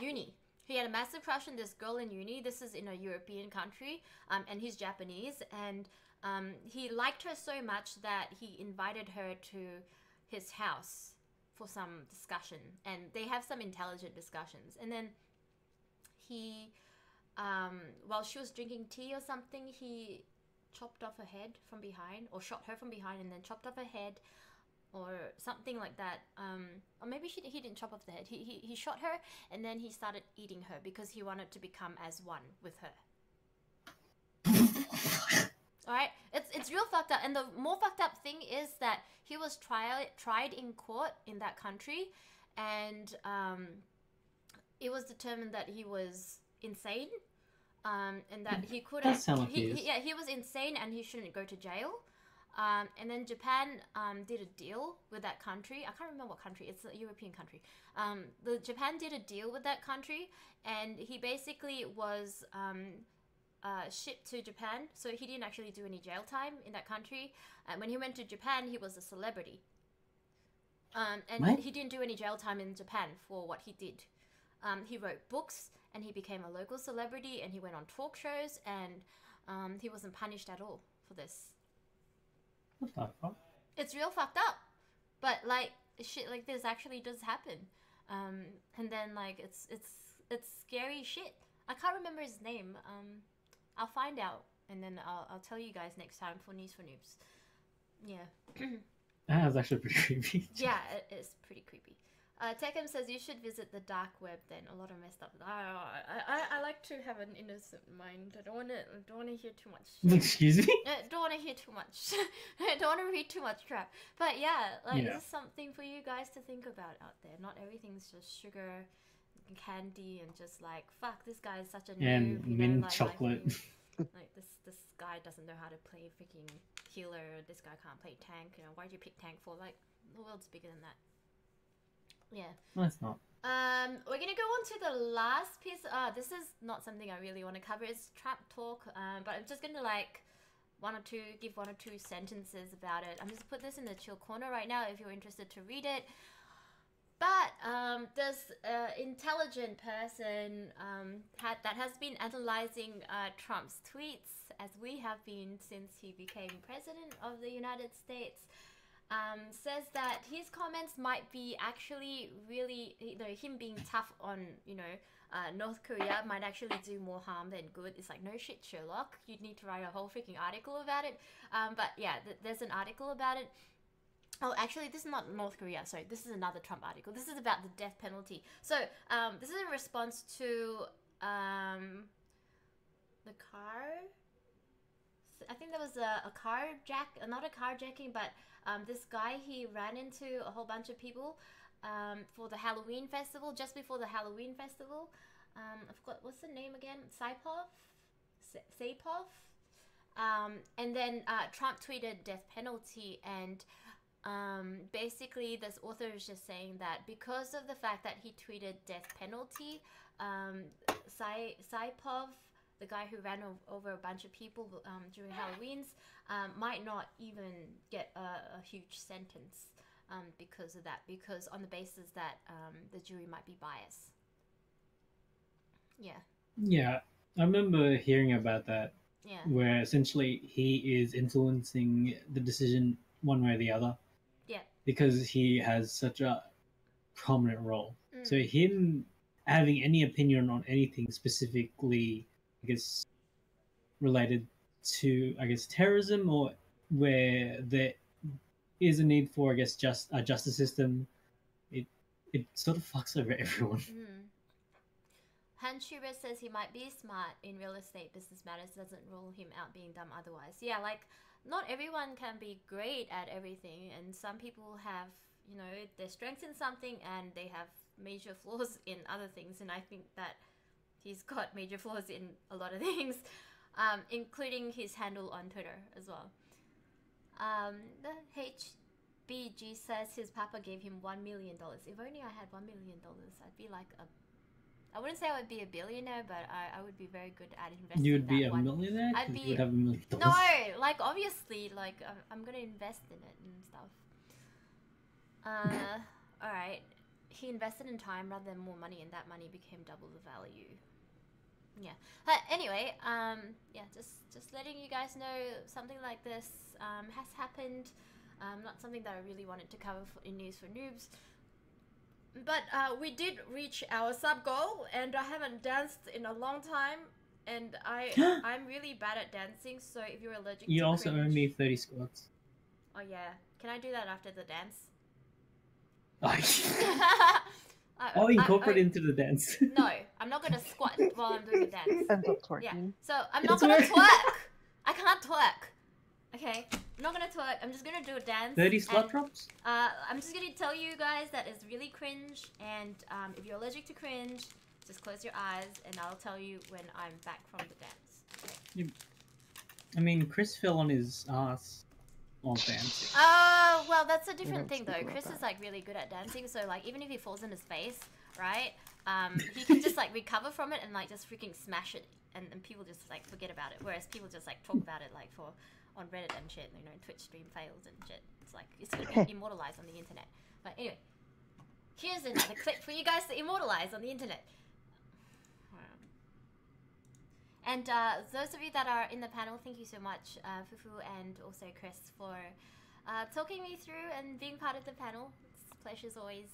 uni. He had a massive crush on this girl in uni. This is in a European country, and he's Japanese. And he liked her so much that he invited her to his house for some discussion. And they have some intelligent discussions. And then he, while she was drinking tea or something, he chopped off her head from behind, or shot her from behind and then chopped off her head, or something like that. Or maybe he didn't chop off the head. He shot her and then he started eating her because he wanted to become as one with her. Alright? It's real fucked up. And the more fucked up thing is that he was tried in court in that country, and it was determined that he was insane. And that he couldn't. That sounds like he was insane and he shouldn't go to jail. And then Japan did a deal with that country. I can't remember what country. It's a European country. The Japan did a deal with that country, and he basically was shipped to Japan. So he didn't actually do any jail time in that country. And when he went to Japan, he was a celebrity. And what? He didn't do any jail time in Japan for what he did. He wrote books, and he became a local celebrity, and he went on talk shows, and he wasn't punished at all for this. What the fuck? It's real fucked up, but like shit like this actually does happen, and then like it's scary shit. I can't remember his name. I'll find out, and then I'll tell you guys next time for News for Noobs. Yeah. That was actually pretty creepy. Yeah, it is pretty creepy. Tekem says you should visit the dark web. Then a lot of messed up. I like to have an innocent mind. I don't want to hear too much. Excuse me. Don't want to hear too much. I don't want to read too much crap. But yeah, like this is something for you guys to think about out there. Not everything's just sugar, and candy, and just like fuck. This guy is such a noob. And You mint know, chocolate. like this guy doesn't know how to play freaking healer. This guy can't play tank. You know, why'd you pick tank for? Like the world's bigger than that. Yeah. No, it's not. We're gonna go on to the last piece. This is not something I really want to cover. It's trap talk. But I'm just gonna like give one or two sentences about it. I'm just put this in the chill corner right now if you're interested to read it. But this intelligent person that has been analyzing Trump's tweets, as we have been since he became president of the United States. Says that his comments might be actually really, you know, him being tough on, you know, North Korea might actually do more harm than good. It's like, no shit, Sherlock. You'd need to write a whole freaking article about it. But yeah, there's an article about it. Oh, actually, this is not North Korea. Sorry, this is another Trump article. This is about the death penalty. So, this is in response to the car. I think there was not a carjacking, but this guy, he ran into a whole bunch of people for the Halloween festival, just before the Halloween festival. I forgot, what's the name again? Saipov? And then Trump tweeted death penalty, and basically this author is just saying that because of the fact that he tweeted death penalty, Saipov, the guy who ran over a bunch of people during Halloween's, might not even get a huge sentence because of that, because on the basis that the jury might be biased. Yeah. Yeah, I remember hearing about that. Yeah. Where essentially he is influencing the decision one way or the other. Yeah. Because he has such a prominent role. So him having any opinion on anything specifically, I guess, related to, I guess, terrorism, or where there is a need for, I guess, just a justice system, it sort of fucks over everyone. Hanchuber says he might be smart in real estate business matters, doesn't rule him out being dumb otherwise. Yeah, like, not everyone can be great at everything, and some people have, you know, their strengths in something and they have major flaws in other things, and I think that he's got major flaws in a lot of things, including his handle on Twitter as well. The HBG says his papa gave him $1 million. If only I had $1 million, I'd be like a... I wouldn't say I would be a billionaire, but I would be very good at investing. You would be a millionaire? I'd be... You would have $1 million. No, like, obviously, like, I'm gonna invest in it and stuff. Alright. He invested in time rather than more money, and that money became double the value. Yeah. Anyway, yeah, just letting you guys know something like this has happened. Not something that I really wanted to cover in News for Noobs. But we did reach our sub goal, and I haven't danced in a long time, and I'm really bad at dancing, so if you're allergic you to also cringe... owe me 30 squats. Oh yeah. Can I do that after the dance? Incorporate into the dance. No, I'm not gonna squat while I'm doing the dance. Ends up twerking. Yeah, so I'm not gonna twerk. I can't twerk. Okay, I'm not gonna twerk. I'm just gonna do a dance. 30 slut drops? I'm just gonna tell you guys that it's really cringe, and if you're allergic to cringe, just close your eyes, and I'll tell you when I'm back from the dance. Okay. I mean, Chris fell on his ass while dancing. Oh, well, that's a different thing though. Chris is like really good at dancing, so like even if he falls on his face, right? He can just like recover from it and like just freaking smash it, and people just like forget about it. Whereas people just like talk about it like on Reddit and shit, you know, Twitch stream fails and shit. It's like it's gonna be immortalized on the internet. But anyway, here's another clip for you guys to immortalize on the internet. And those of you that are in the panel, thank you so much, Fufu and also Chris, for talking me through and being part of the panel. It's a pleasure as always,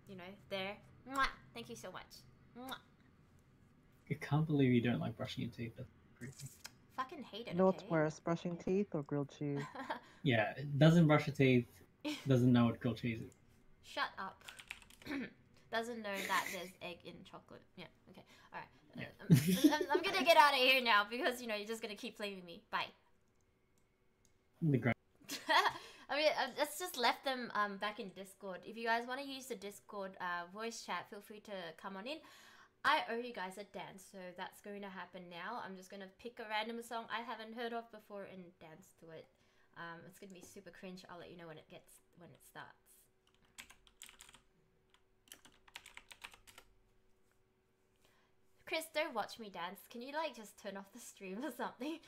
you know, there. Mwah! Thank you so much. Mwah! I can't believe you don't like brushing your teeth. That's creepy. Fucking hate it, You know okay? what's worse, brushing teeth or grilled cheese? Yeah, it doesn't brush your teeth, doesn't know what grilled cheese is. Shut up. Doesn't know that there's egg in chocolate. Yeah, okay, alright. Yeah. I'm gonna get out of here now because, you know, you're just gonna keep blaming me. Bye. I mean, let's just left them back in Discord. If you guys want to use the Discord voice chat, feel free to come on in. I owe you guys a dance, so that's going to happen now. I'm just going to pick a random song I haven't heard of before and dance to it. It's going to be super cringe. I'll let you know when it starts. Chris, don't watch me dance. Can you like just turn off the stream or something?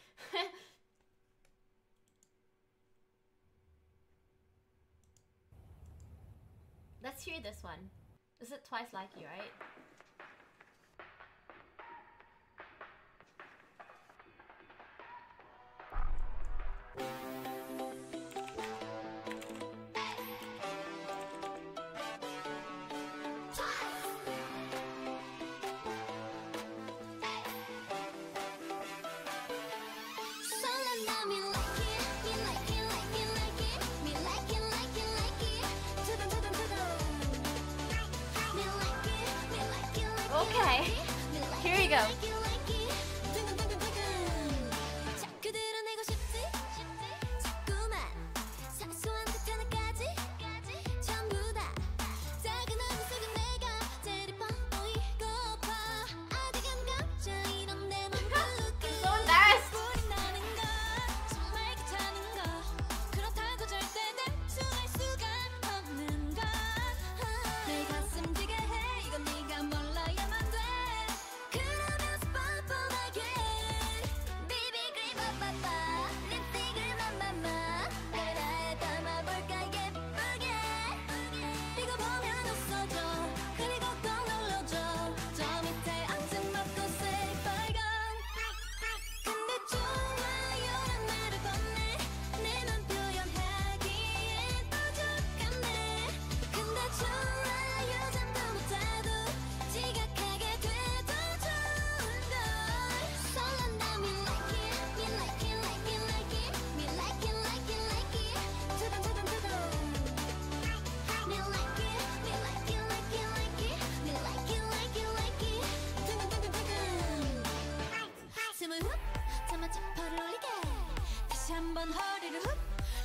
Let's hear this one. Is it Twice Like You, right? Okay, here we go.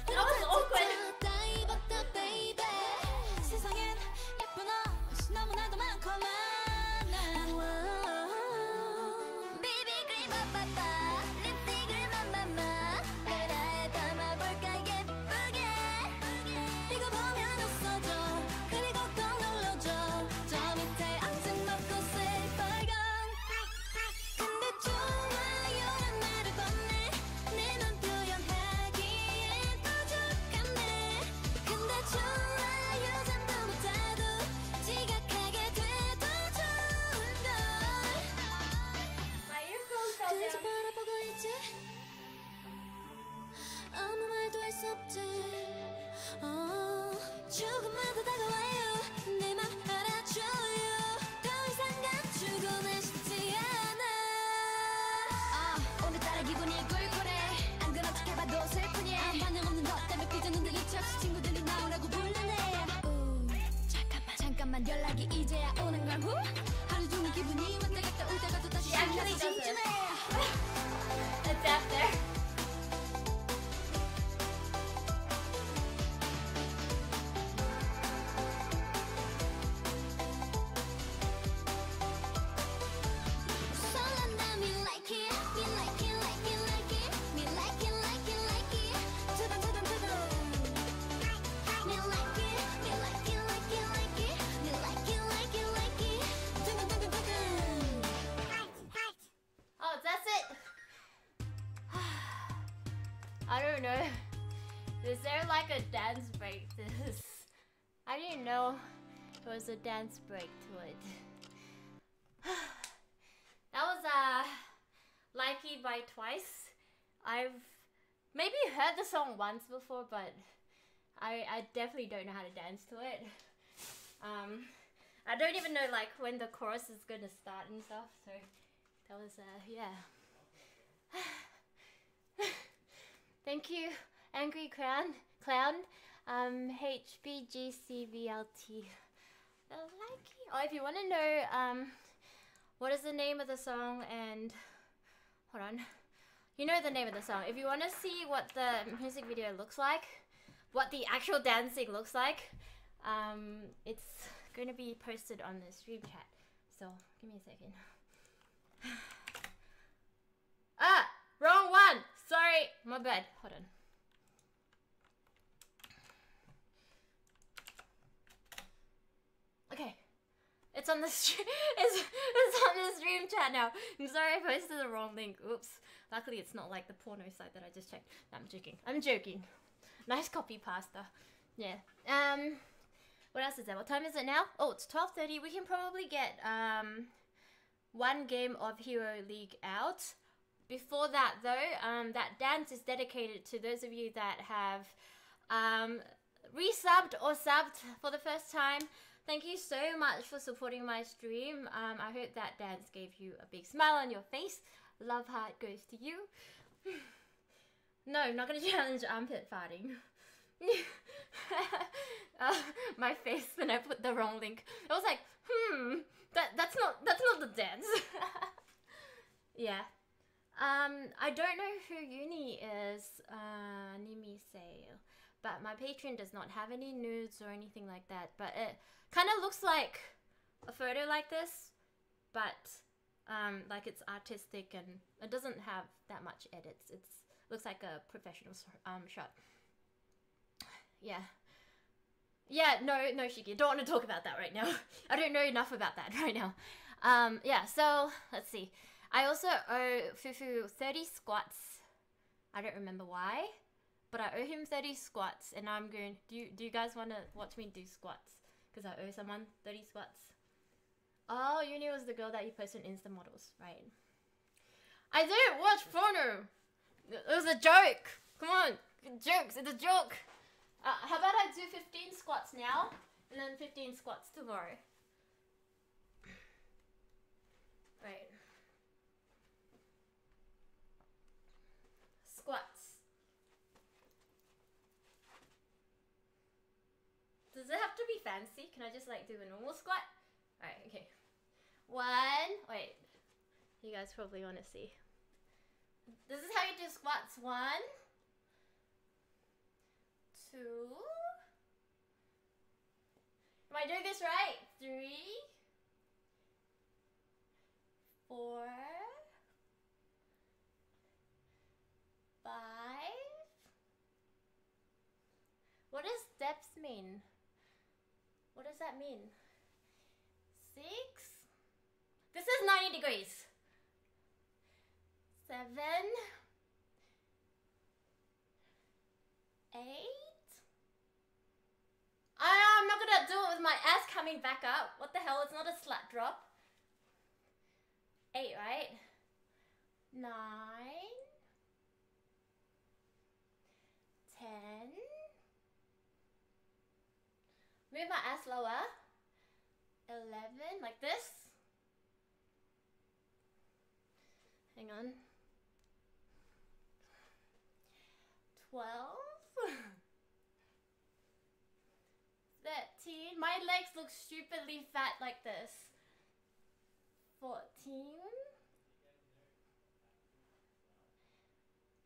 That was awkward. My earphone fell down. 오늘따라 기분이 꿀꿀해 안 그렇게 봐도 슬프냐 반응 없는 너 때문에 삐졌는데 이처럼 친구들이 나오라고 불러내 잠깐만 연락이 이제야 오는 걸 후 하루 종일 기분이 왔다 갔다 올 때가 또 다시 She actually does it. 진진해 It's after. 설렌다 me like it me like it like it like it me like it like it like it 두둥 두둥 두둥 me like it me like it like it like it me like it like it like it 두둥 두둥 두둥 Oh, that's it. I don't know. Is there like a dance break to this? I didn't know there was a dance break to it. That was Likey by Twice. I've maybe heard the song once before, but I definitely don't know how to dance to it. I don't even know like when the chorus is gonna start and stuff, so that was yeah. Thank you, Angry Clown. HBGCVLT. Likey. Oh, if you want to know what is the name of the song and hold on, you know the name of the song. If you want to see what the music video looks like, what the actual dancing looks like, it's going to be posted on the stream chat. So give me a second. Ah, wrong one. Sorry, my bad. Hold on. Okay, it's on the it's on the stream chat now. I'm sorry I posted the wrong link. Oops. Luckily, it's not like the porno site that I just checked. No, I'm joking. I'm joking. Nice copy pasta. Yeah. What else is there? What time is it now? Oh, it's 12:30. We can probably get one game of Hero League out. Before that though, that dance is dedicated to those of you that have resubbed or subbed for the first time. Thank you so much for supporting my stream. I hope that dance gave you a big smile on your face. Love heart goes to you. No, I'm not gonna challenge armpit farting. My face when I put the wrong link. I was like, that's not the dance. Yeah. I don't know who Uni is, Nimi say, but my Patreon does not have any nudes or anything like that, but it kind of looks like a photo like this, but like it's artistic and it doesn't have that much edits. It looks like a professional shot. Yeah. Yeah, no, Shiki, don't want to talk about that right now. I don't know enough about that right now. Yeah, so let's see. I also owe Fufu 30 squats. I don't remember why, but I owe him 30 squats, and I'm going. Do you guys want to watch me do squats? Because I owe someone 30 squats. Oh, Uni was the girl that you posted on Insta models, right? I didn't watch porno. It was a joke. Come on, jokes. It's a joke. How about I do 15 squats now, and then 15 squats tomorrow? Right. Squats. Does it have to be fancy? Can I just like do a normal squat? Alright, okay. One. Wait. You guys probably want to see. This is how you do squats. 1, 2. Am I doing this right? 3, 4, 5. What does steps mean? What does that mean? 6. This is 90 degrees. 7, 8. I'm not gonna do it with my ass coming back up. What the hell? It's not a slat drop. 8, right? 9, 10. Move my ass lower. 11, like this. Hang on. 12. 13. My legs look stupidly fat like this. 14.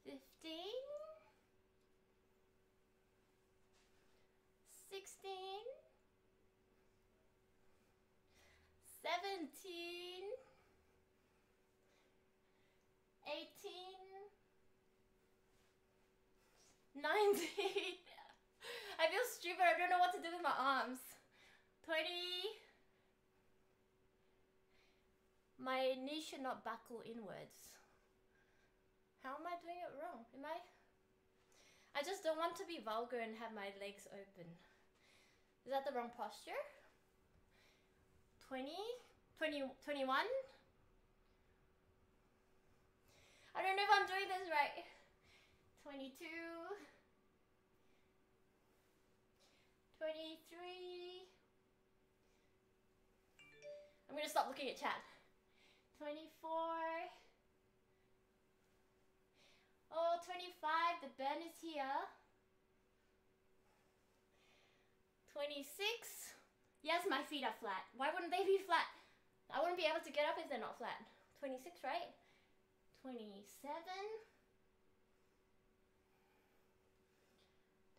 15. 16. 17. 18. 19. I feel stupid. I don't know what to do with my arms. 20. My knee should not buckle inwards. How am I doing it wrong? Am I just don't want to be vulgar and have my legs open. Is that the wrong posture? 20? 21? I don't know if I'm doing this right. 22. 23. I'm gonna stop looking at chat. 24. Oh, 25. The bend is here. 26. Yes, my feet are flat. Why wouldn't they be flat? I wouldn't be able to get up if they're not flat. 26, right? 27.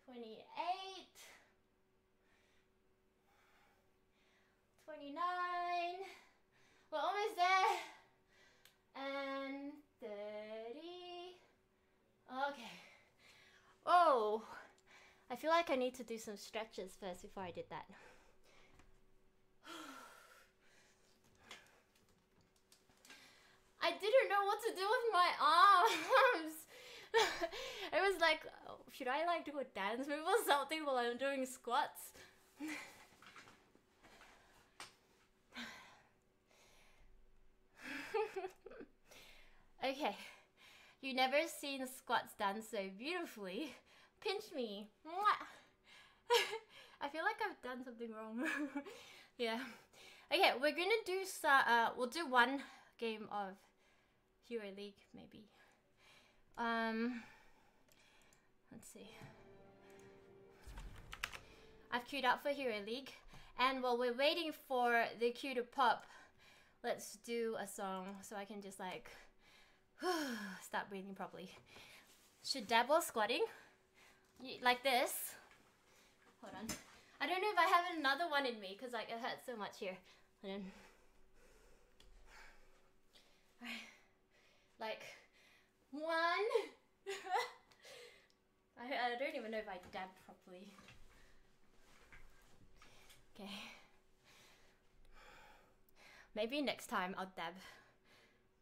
28. 29. We're almost there. And 30. Okay. Oh, I feel like I need to do some stretches first before I did that. I didn't know what to do with my arms. It was like, oh, should I like do a dance move or something while I'm doing squats? Okay, you never seen squats done so beautifully. Pinch me. Mwah. I feel like I've done something wrong. Yeah. Okay, we're gonna do we'll do one game of Hero League maybe. Let's see. I've queued up for Hero League, and while we're waiting for the queue to pop, let's do a song so I can just like start breathing properly. Should dab while squatting? Like this. Hold on. I don't know if I have another one in me because like it hurts so much here. And then, like 1. I don't even know if I dabbed properly. Okay. Maybe next time I'll dab.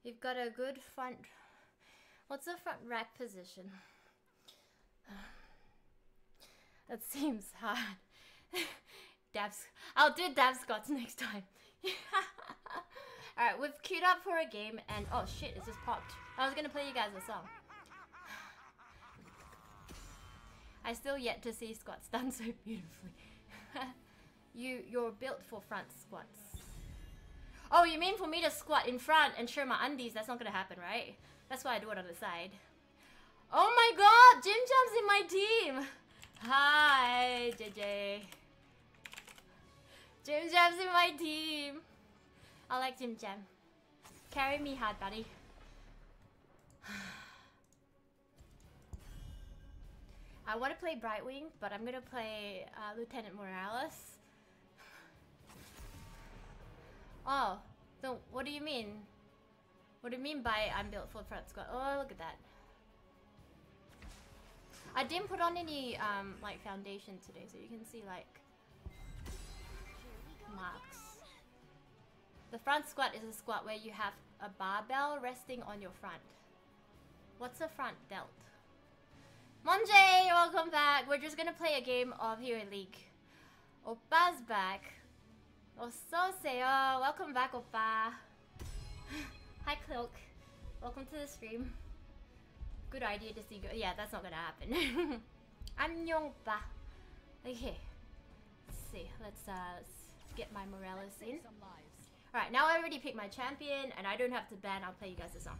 You've got a good front. What's the front rack position? That seems hard. Dabs. I'll do dab squats next time. Alright, we've queued up for a game and oh shit, it just popped. I was gonna play you guys a song. I still yet to see squats done so beautifully. You're built for front squats. Oh, you mean for me to squat in front and show my undies? That's not gonna happen, right? That's why I do it on the side. Oh my god, Jim Jam's in my team! Hi, JJ. Jim Jam's in my team. I like Jim Jam. Carry me hard, buddy. I want to play Brightwing, but I'm gonna play Lieutenant Morales. Oh, so what do you mean? What do you mean by I'm built for front squat? Oh, look at that. I didn't put on any like foundation today, so you can see like marks. The front squat is a squat where you have a barbell resting on your front. What's a front delt? Monjay, welcome back. We're just gonna play a game of Hero League. Oppa's back. 어서오세요. Welcome back, Oppa. Hi, Cloak. Welcome to the stream. Good idea to see. Yeah, that's not gonna happen. 안녕, Oppa. Okay. Let's see. Let's get my Morales in. Alright, now I already picked my champion, and I don't have to ban. I'll play you guys a song.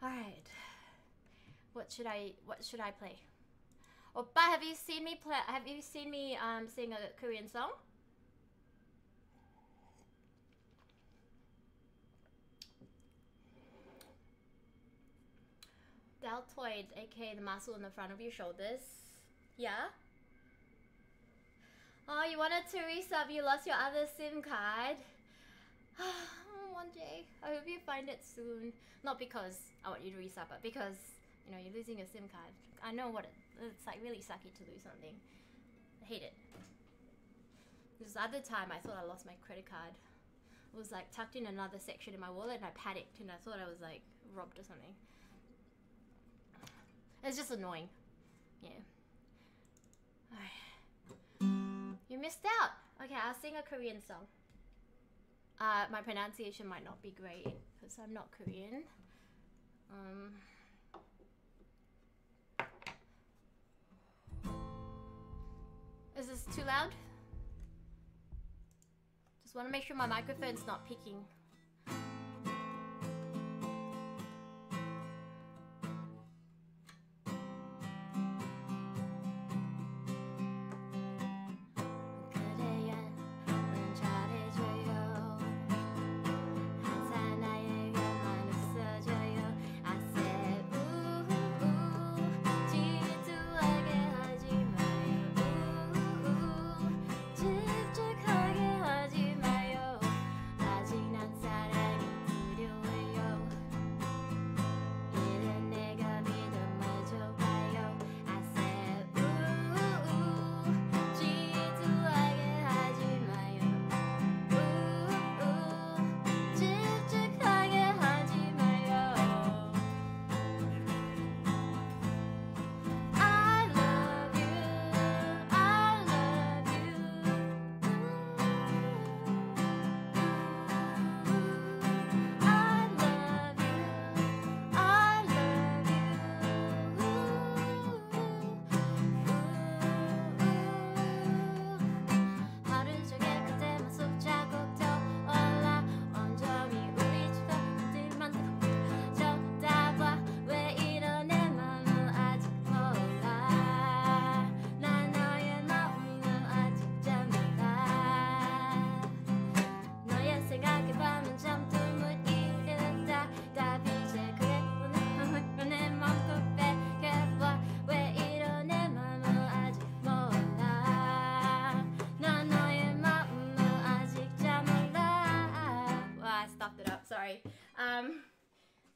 Alright. What should I play? Oppa, have you seen me sing a Korean song? Deltoid, aka the muscle in the front of your shoulders. Yeah? Oh, you wanted to resub, you lost your other SIM card. One day. I hope you find it soon. Not because I want you to resub, but because, you know, you're losing your SIM card. I know what it's like, really sucky to lose something. I hate it. This other time I thought I lost my credit card. It was like tucked in another section in my wallet and I panicked and I thought I was like robbed or something. It's just annoying. Yeah. Alright. You missed out. Okay, I'll sing a Korean song. My pronunciation might not be great because I'm not Korean. Is this too loud? Just want to make sure my microphone's not peaking.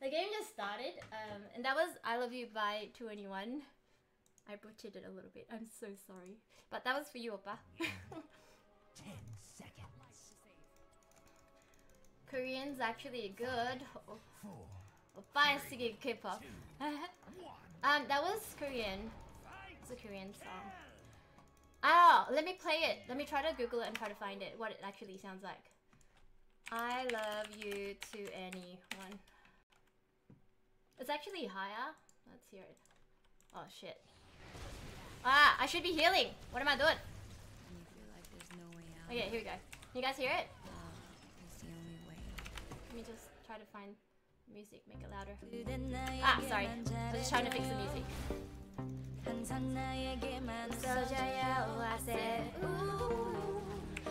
The game just started, and that was I Love You by 2NE1. I butchered it a little bit. I'm so sorry. But that was for you, Oppa. 10 seconds. Korean's actually good. Oppa is singing K-pop. That was Korean. It's a Korean song. Oh, let me play it. Let me try to Google it and try to find it, what it actually sounds like. I love you to anyone. It's actually higher. Let's hear it. Oh shit. Ah, I should be healing. What am I doing? You feel like there's no way out. Okay, here we go. Can you guys hear it? It's the only way. Let me just try to find music, make it louder. Ah, sorry. I was just trying to fix the music. 써줘요, I said,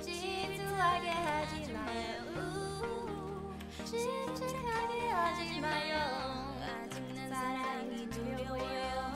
질투하게 하지 마요. 침착하게 하지 마요. 사랑이 두려워요.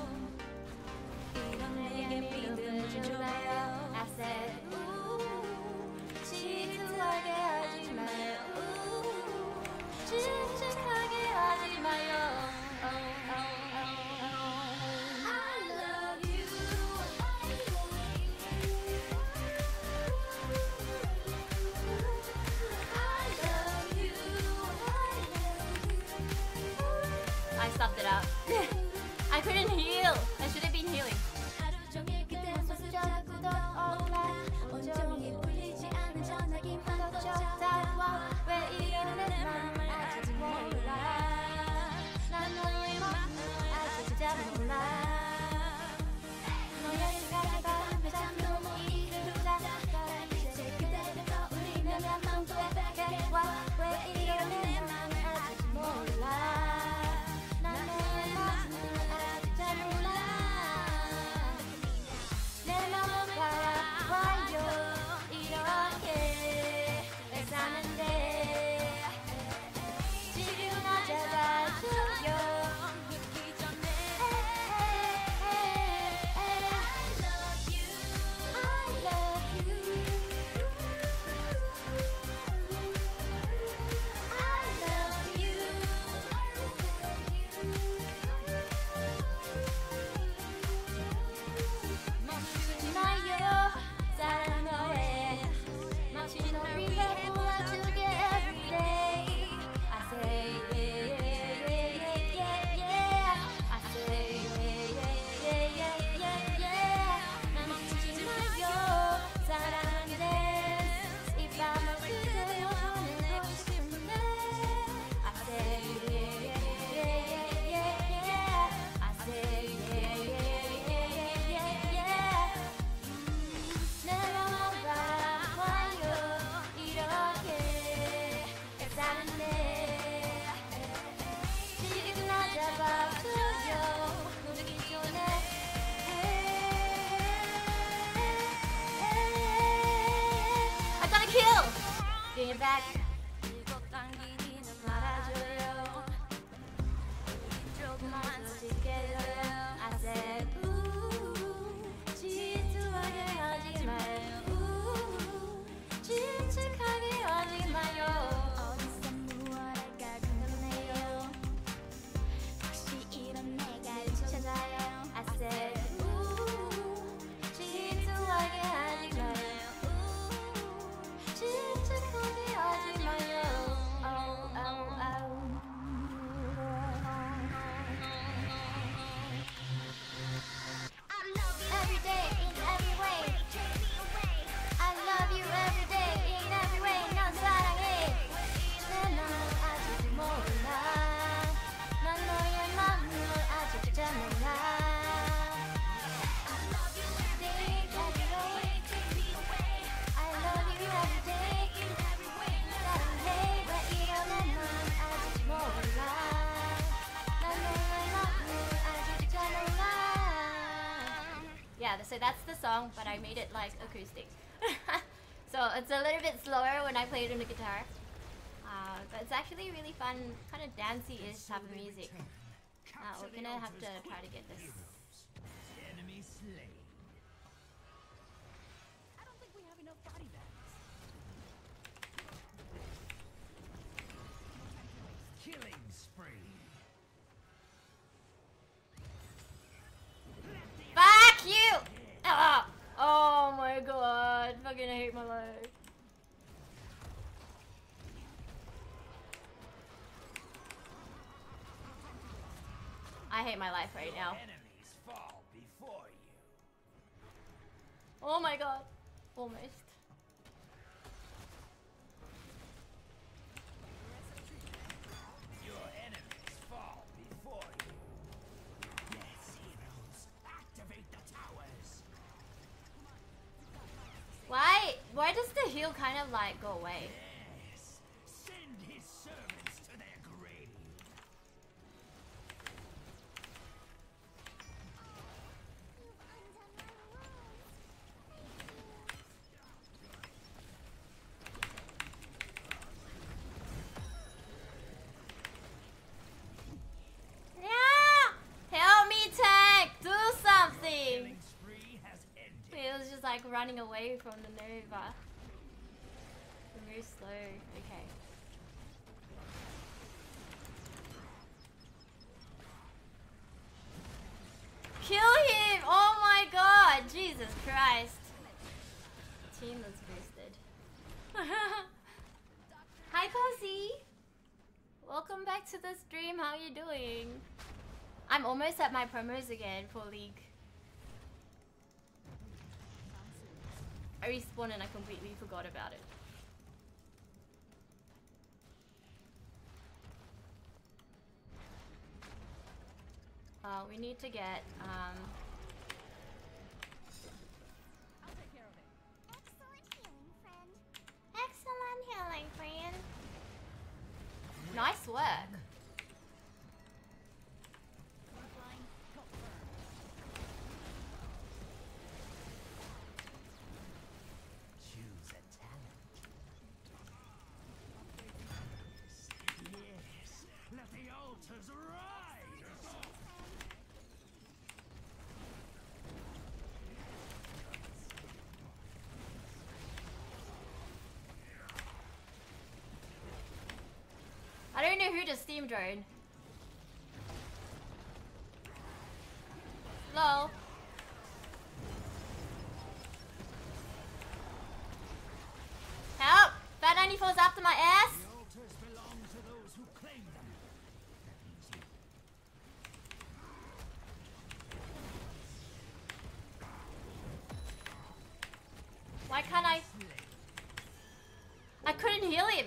I stopped it up. I couldn't heal. I should have been healing. I got a kill! Bring it back. I said, every day, in every way. I love you every day, in every way. 넌 사랑해. 내 맘을 아직 몰라. 난 너의 마음을 아직 잘 몰라. I love you every day, I love you every day, in every way. 사랑해. 왜 이러는 넌 아직 몰라. 난 너의 마음을 아직 잘 몰라. Yeah, so that's the song, but I made it like acoustic. So it's a little bit slower when I play it on the guitar. But it's actually really fun, kind of dancey-ish type of music. We're gonna have to try to get this. Enemy slain. I don't think we have enough body bags. Killing spree. Fuck you! Ah! Oh my god, fucking hate my life. I hate my life right now. Enemies fall before you. Oh my god. Almost. Your enemies fall before you. Yes, heroes, activate the towers. Why does the heal kind of like go away? Yes, send his servants to their grave. Yeah! Help me, tank! Do something! Killing spree has ended. He was just like running away from the Nova. Very slow. Okay. Kill him! Oh my god! Jesus Christ. Team was boosted. Hi, Cozy! Welcome. welcome back to the stream. How are you doing? I'm almost at my promos again for League. I respawned and I completely forgot about it. We need to get excellent healing, friend. Nice work. Choose a talent. Yes, let the altars rise. I don't know who to steam drone. Lol. Help! Fat 94's after my ass! The altars belong to those who claim them. Why can't I? I couldn't heal him.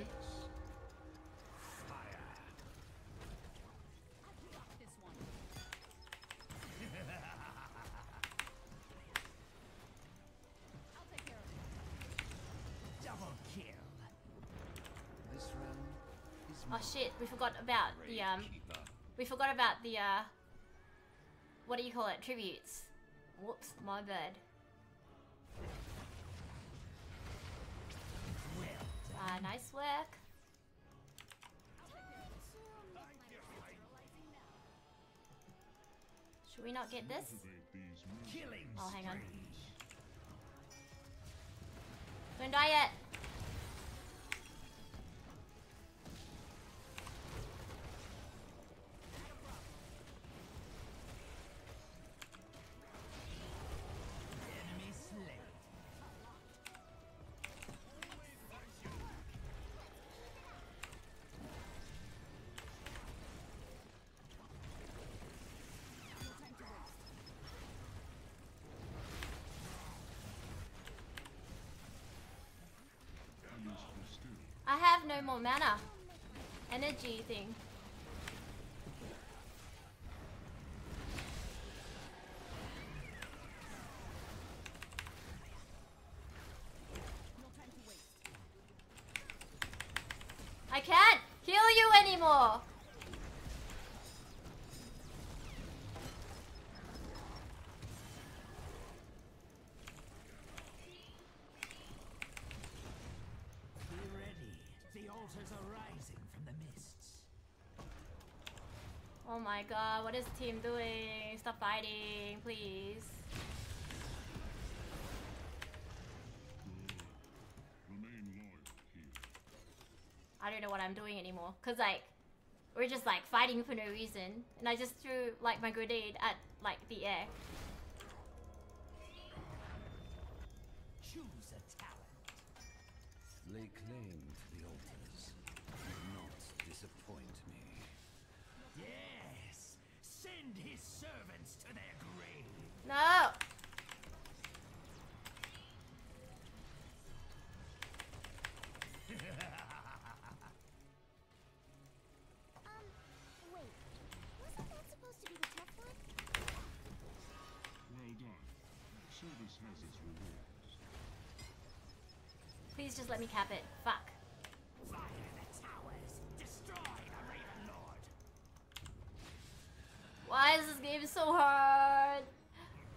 Double kill. This round is Oh shit, we forgot about the what do you call it? Tributes. Whoops, my bad. Nice work. Should we not get this? killing. Oh, hang on. spree. Don't die yet. Enemy slain. I have no more mana. Energy thing. I can't heal you anymore. Be ready. The altars are rising from the mists. Oh my god, what is the team doing? Stop fighting, please. Remain loyal here. I don't know what I'm doing anymore. Cause like, we're just like fighting for no reason. And I just threw like my grenade at like the air. Choose a talent. Lay claim to the altars. Do not disappoint me. Yes. Send his servants to their grave. No! Wait. Wasn't that supposed to be the tough one? Well done. Service has its rewards. Please just let me cap it. Fuck. Fire the towers. Destroy the Raven Lord. Why is this game so hard?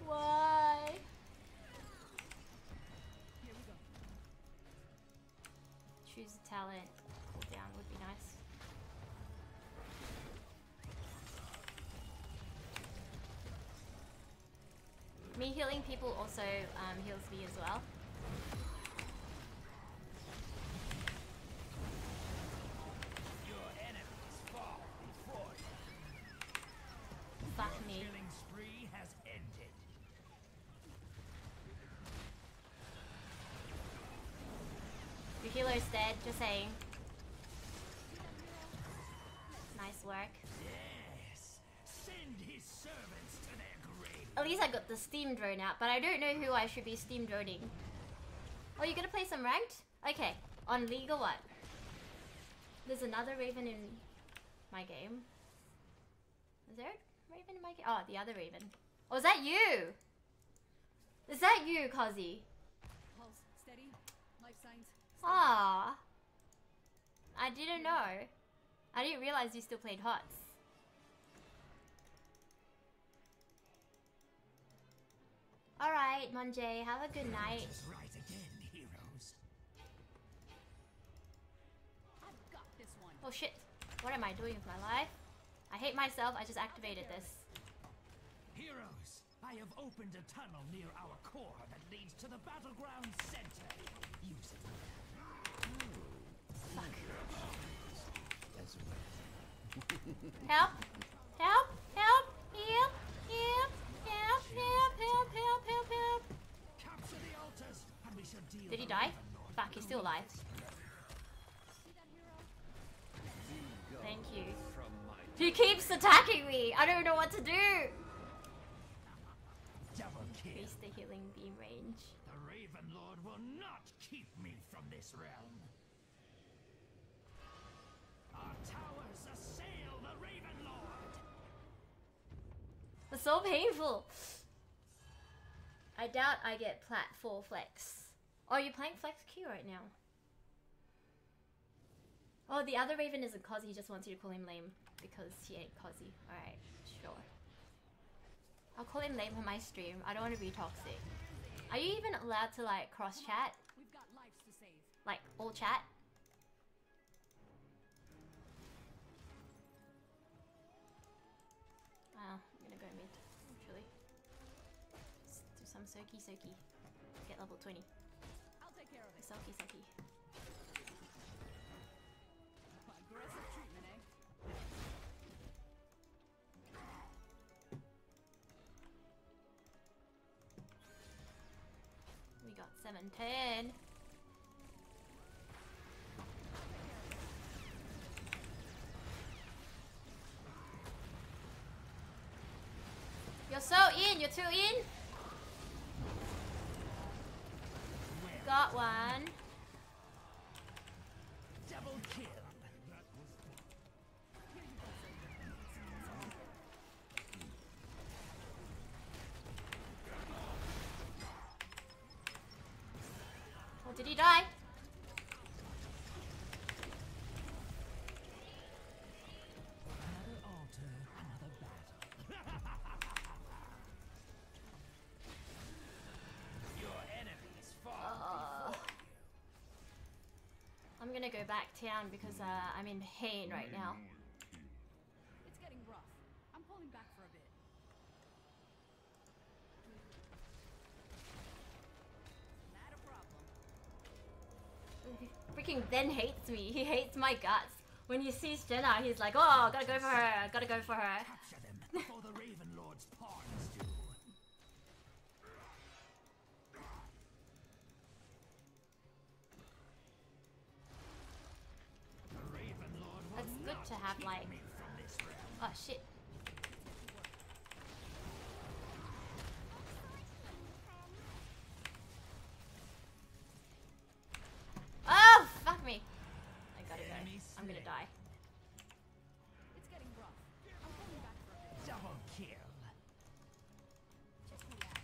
Why? Choose a talent. Cooldown would be nice. Me healing people also heals me as well. Your enemies fall before you. Fuck me. Killing spree has ended. Your healer's dead, just saying. work. Yes. Send his servants to their grave. At least I got the steam drone out, but I don't know who I should be steam droning. Oh, you're gonna play some ranked? Okay. On League or what? There's another Raven in my game. Is there a Raven in my game? Oh, the other Raven. Oh, is that you? Is that you, Kazi? Pulse, steady, life signs. Ah, I didn't know. I didn't realize you still played HOTS. Alright, Monjay, have a good night. Just rise again, heroes. I've got this one. Oh shit, what am I doing with my life? I hate myself, I just activated this. Heroes, I have opened a tunnel near our core that leads to the battleground center. Use it. Fuck. Help! Help! Help! Help! Help! Help! Help! Help! Help! Help! Help! Capture the altars, and we shall deal. Did he the die? Raven Lord Fuck, he's still alive. See that hero? Thank you. From my He keeps attacking me! I don't know what to do! double kill. Increase the healing beam range. The Raven Lord will not keep me from this realm. Our towers assail the Raven Lord. It's so painful. I doubt I get plat 4 flex. Oh, you're playing flex Q right now. Oh, the other Raven isn't Cozzy, he just wants you to call him lame because he ain't Cozzy. Alright, sure. I'll call him lame on my stream. I don't want to be toxic. Are you even allowed to like cross chat? We've got lives to save. Like all chat? I'm gonna go mid, actually. Let's do some Soki Soki. Get level 20. I'll take care of it. Soki Soki. Aggressive treatment, eh? We got 710. You're so in, you're too in. Got one. Double kill. Oh, did he die? Another altar, another battle. Your enemies fall before you. I'm gonna go back town because I'm in pain right now. It's getting rough. I'm pulling back for a bit. Not a problem. Freaking Ben hates me. He hates my guts. When he sees Jenna, he's like, oh, gotta go for her, gotta go for her. Capture them before the Raven Lord's pawns do. The Raven Lord will It's good not to have, keep like- me from this realm. Oh shit. Oh, fuck me. I gotta go. I'm gonna die. It's getting rough. I'm pulling back for a bit. Double kill. Just relax.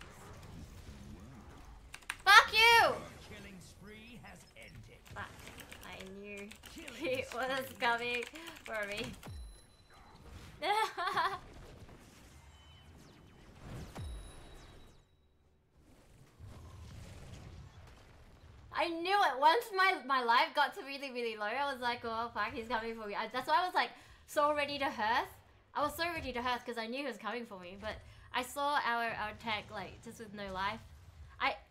Fuck you! Killing spree has ended. Fuck. I knew it was coming for me. I knew it. Once my life got to really, really low, I was like, oh fuck, he's coming for me. That's why I was like so ready to hearth. I was so ready to hearth because I knew he was coming for me. But I saw our tech like just with no life.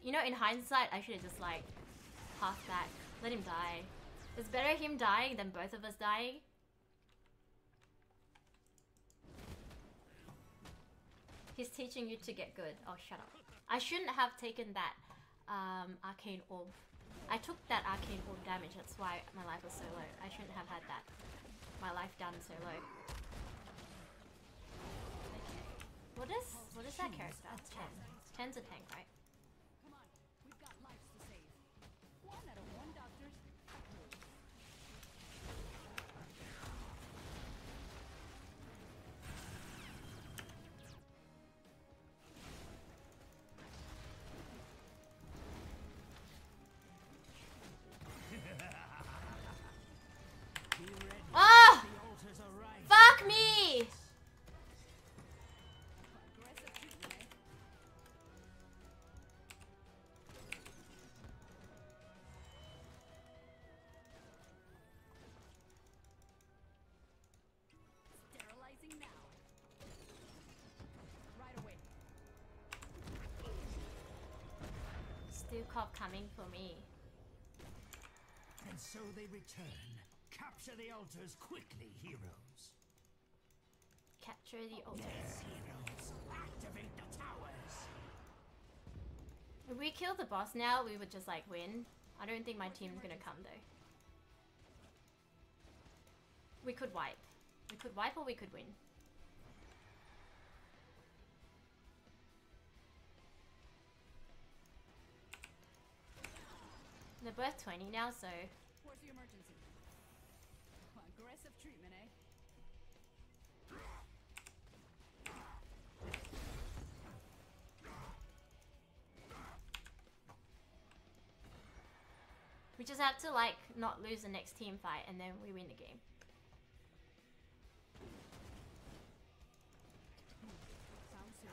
You know, in hindsight, I should have just like passed back, let him die. It's better him dying than both of us dying. He's teaching you to get good. Oh, shut up. I shouldn't have taken that arcane orb. I took that arcane orb damage, that's why my life was so low. I shouldn't have had that. My life down so low. What is that character? 10. 10's a tank, right? Come on, we've got lives to save. One out of one doctor's. Ah! The altars are right. Fuck me! Aggressive treatment, eh? Sterilizing now. Right away. Still cop coming for me. And so they return. Capture the altars quickly, heroes. Capture the altar. Yes, heroes. Activate the towers. If we kill the boss now, we would just like win. I don't think my team's gonna come though. We could wipe. We could wipe or we could win. They're both 20 now, so Where's the emergency? Aggressive treatment, eh? we just have to like not lose the next team fight and then we win the game. Sounds serious.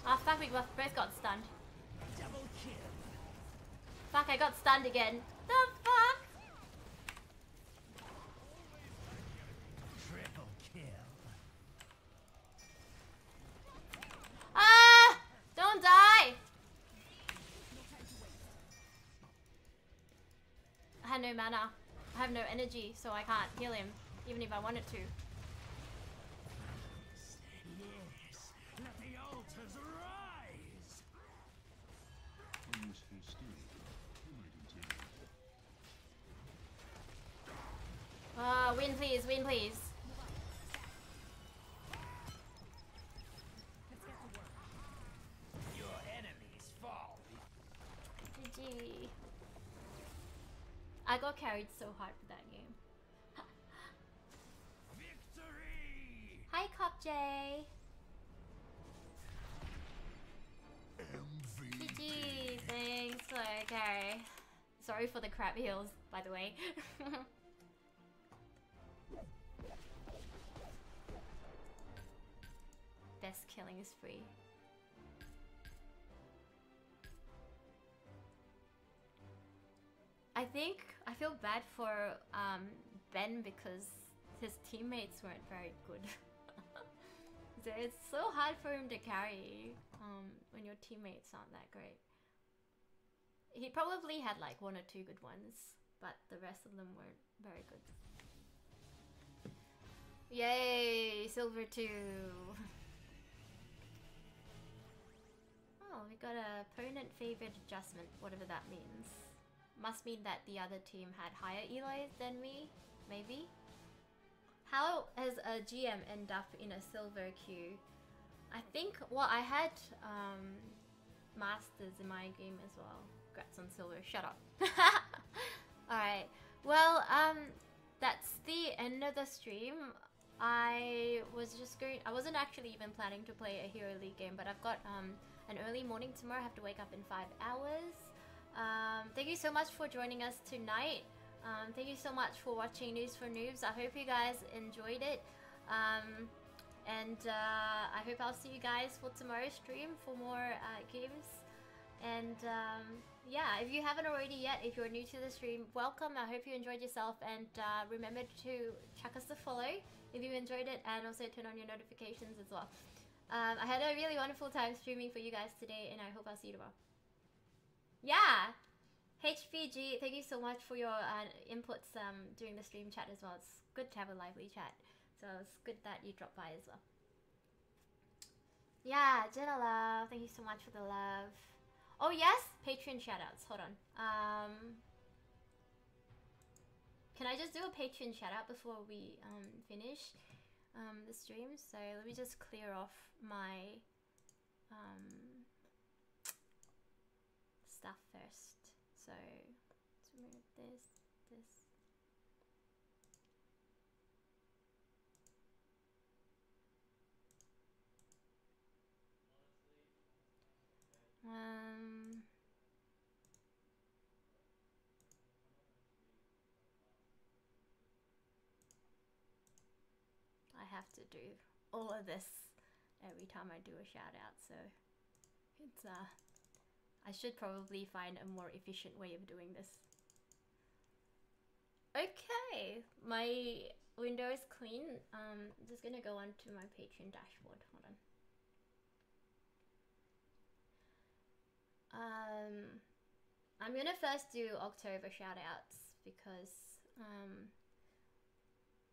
Ah fuck, we both got stunned. Double kill. Fuck, I got stunned again. The fuck? Triple kill. Ah! Don't die! I had no mana. I have no energy, so I can't heal him, even if I wanted to. Yes. Let the altars rise. Unuseful still. You may continue. Win please, win please. Let's get to work. Your enemies fall. GG. I got carried so hard for that game. Victory! Hi, Cop J. GG. Thanks for the carry. Sorry for the crap heals, by the way. Best killing is free. I feel bad for Ben because his teammates weren't very good. So it's so hard for him to carry when your teammates aren't that great. He probably had like 1 or 2 good ones, but the rest of them weren't very good. Yay! Silver 2! Oh, we got a opponent favored adjustment, whatever that means. Must mean that the other team had higher eloys than me, maybe? How has a GM end up in a silver queue? I think, well, I had masters in my game as well. Congrats on silver, shut up. Alright, well, that's the end of the stream. I wasn't actually even planning to play a Hero League game, but I've got an early morning tomorrow. I have to wake up in 5 hours. Thank you so much for joining us tonight. Thank you so much for watching News for Noobs. I hope you guys enjoyed it. I hope I'll see you guys for tomorrow's stream for more games. And yeah, if you haven't already yet, if you're new to the stream, welcome. I hope you enjoyed yourself, and remember to chuck us a follow if you enjoyed it, and also turn on your notifications as well. I had a really wonderful time streaming for you guys today, and I hope I'll see you tomorrow. Yeah! HPG, thank you so much for your inputs during the stream chat as well. It's good to have a lively chat, so it's good that you dropped by as well. Yeah, Jenna Love, thank you so much for the love. Oh yes, Patreon shoutouts. Hold on. Can I just do a Patreon shoutout before we finish the stream? So let me just clear off my stuff first. So let's remove this. I have to do all of this every time I do a shout out, so it's I should probably find a more efficient way of doing this. Okay, my window is clean. I'm just gonna go onto my Patreon dashboard. Hold on. I'm gonna first do October shout outs because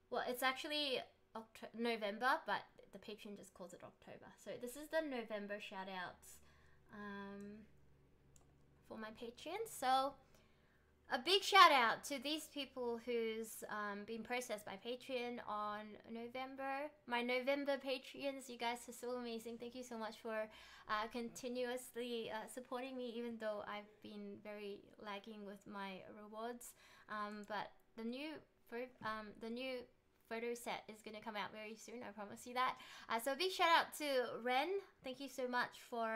well, it's actually November, but the Patreon just calls it October. So this is the November shout outs for my Patreon. So a big shout out to these people who's been processed by Patreon on November. My November Patreons, you guys are so amazing. Thank you so much for continuously supporting me, even though I've been very lagging with my rewards. But the new photo set is going to come out very soon, I promise you that. So a big shout out to Ren. Thank you so much for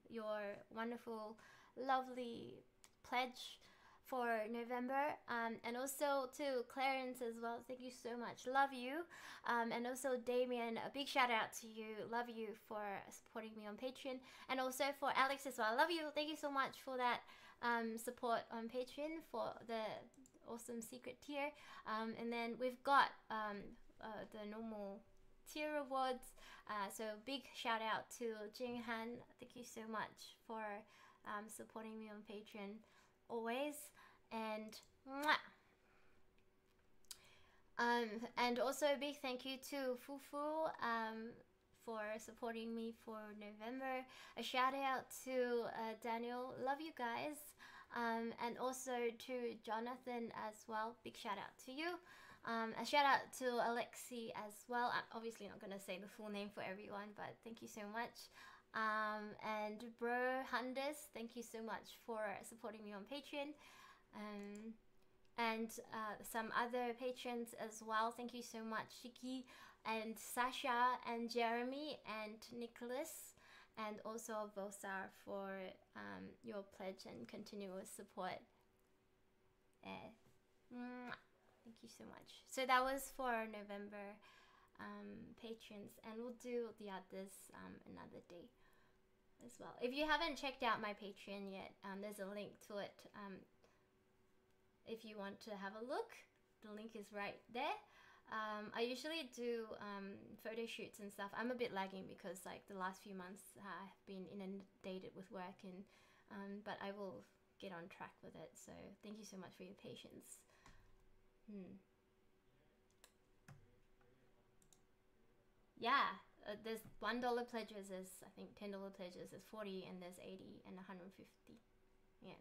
your wonderful, lovely pledge for November, and also to Clarence as well. Thank you so much, love you. And also Damien, a big shout out to you, love you for supporting me on Patreon, and also for Alex as well, love you. Thank you so much for that support on Patreon, for the awesome secret tier. And then we've got the normal tier rewards, so big shout out to Jing Han. Thank you so much for supporting me on Patreon always, and mwah. And also a big thank you to Fufu for supporting me for November. A shout out to Daniel, love you guys, and also to Jonathan as well, big shout out to you. A shout out to Alexi as well. I'm obviously not gonna say the full name for everyone, but thank you so much. And Bro Hundes, thank you so much for supporting me on Patreon. And some other patrons as well, thank you so much. Shiki and Sasha and Jeremy and Nicholas, and also Vosar for your pledge and continuous support. Thank you so much. So that was for November patrons, and we'll do the others another day as well. If you haven't checked out my Patreon yet, there's a link to it. If you want to have a look, the link is right there. I usually do photo shoots and stuff. I'm a bit lagging because like the last few months I've been inundated with work, and but I will get on track with it. So thank you so much for your patience. Yeah, there's $1 pledges, there's I think $10 pledges, there's 40, and there's 80 and 150. Yeah,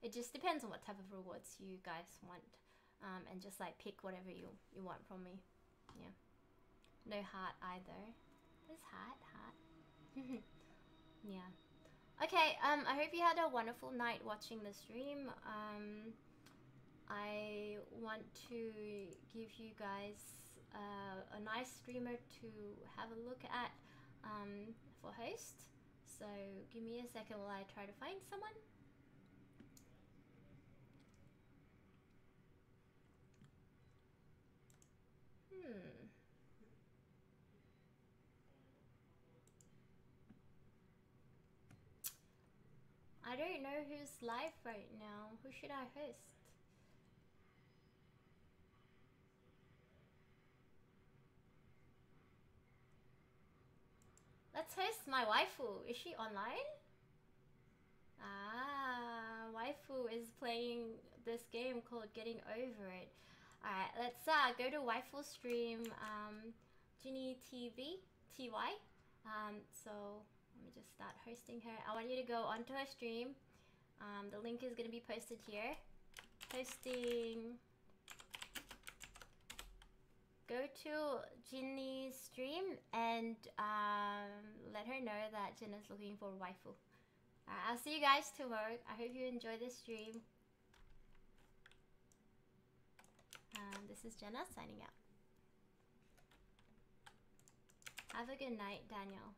it just depends on what type of rewards you guys want, and just like pick whatever you want from me. Yeah, no heart either. There's heart. Yeah. Okay, I hope you had a wonderful night watching the stream. I want to give you guys a nice streamer to have a look at for host. So give me a second while I try to find someone. I don't know who's live right now. Who should I host? Let's host my waifu. Is she online? Ah, waifu is playing this game called Getting Over It. Alright, let's go to waifu stream Ginny TV TY, So let me just start hosting her. I want you to go onto her stream. The link is going to be posted here. Hosting. Go to Jinny's stream and let her know that Jenna's looking for a waifu. I'll see you guys tomorrow. I hope you enjoy this stream. This is Jenna signing out. Have a good night, Daniel.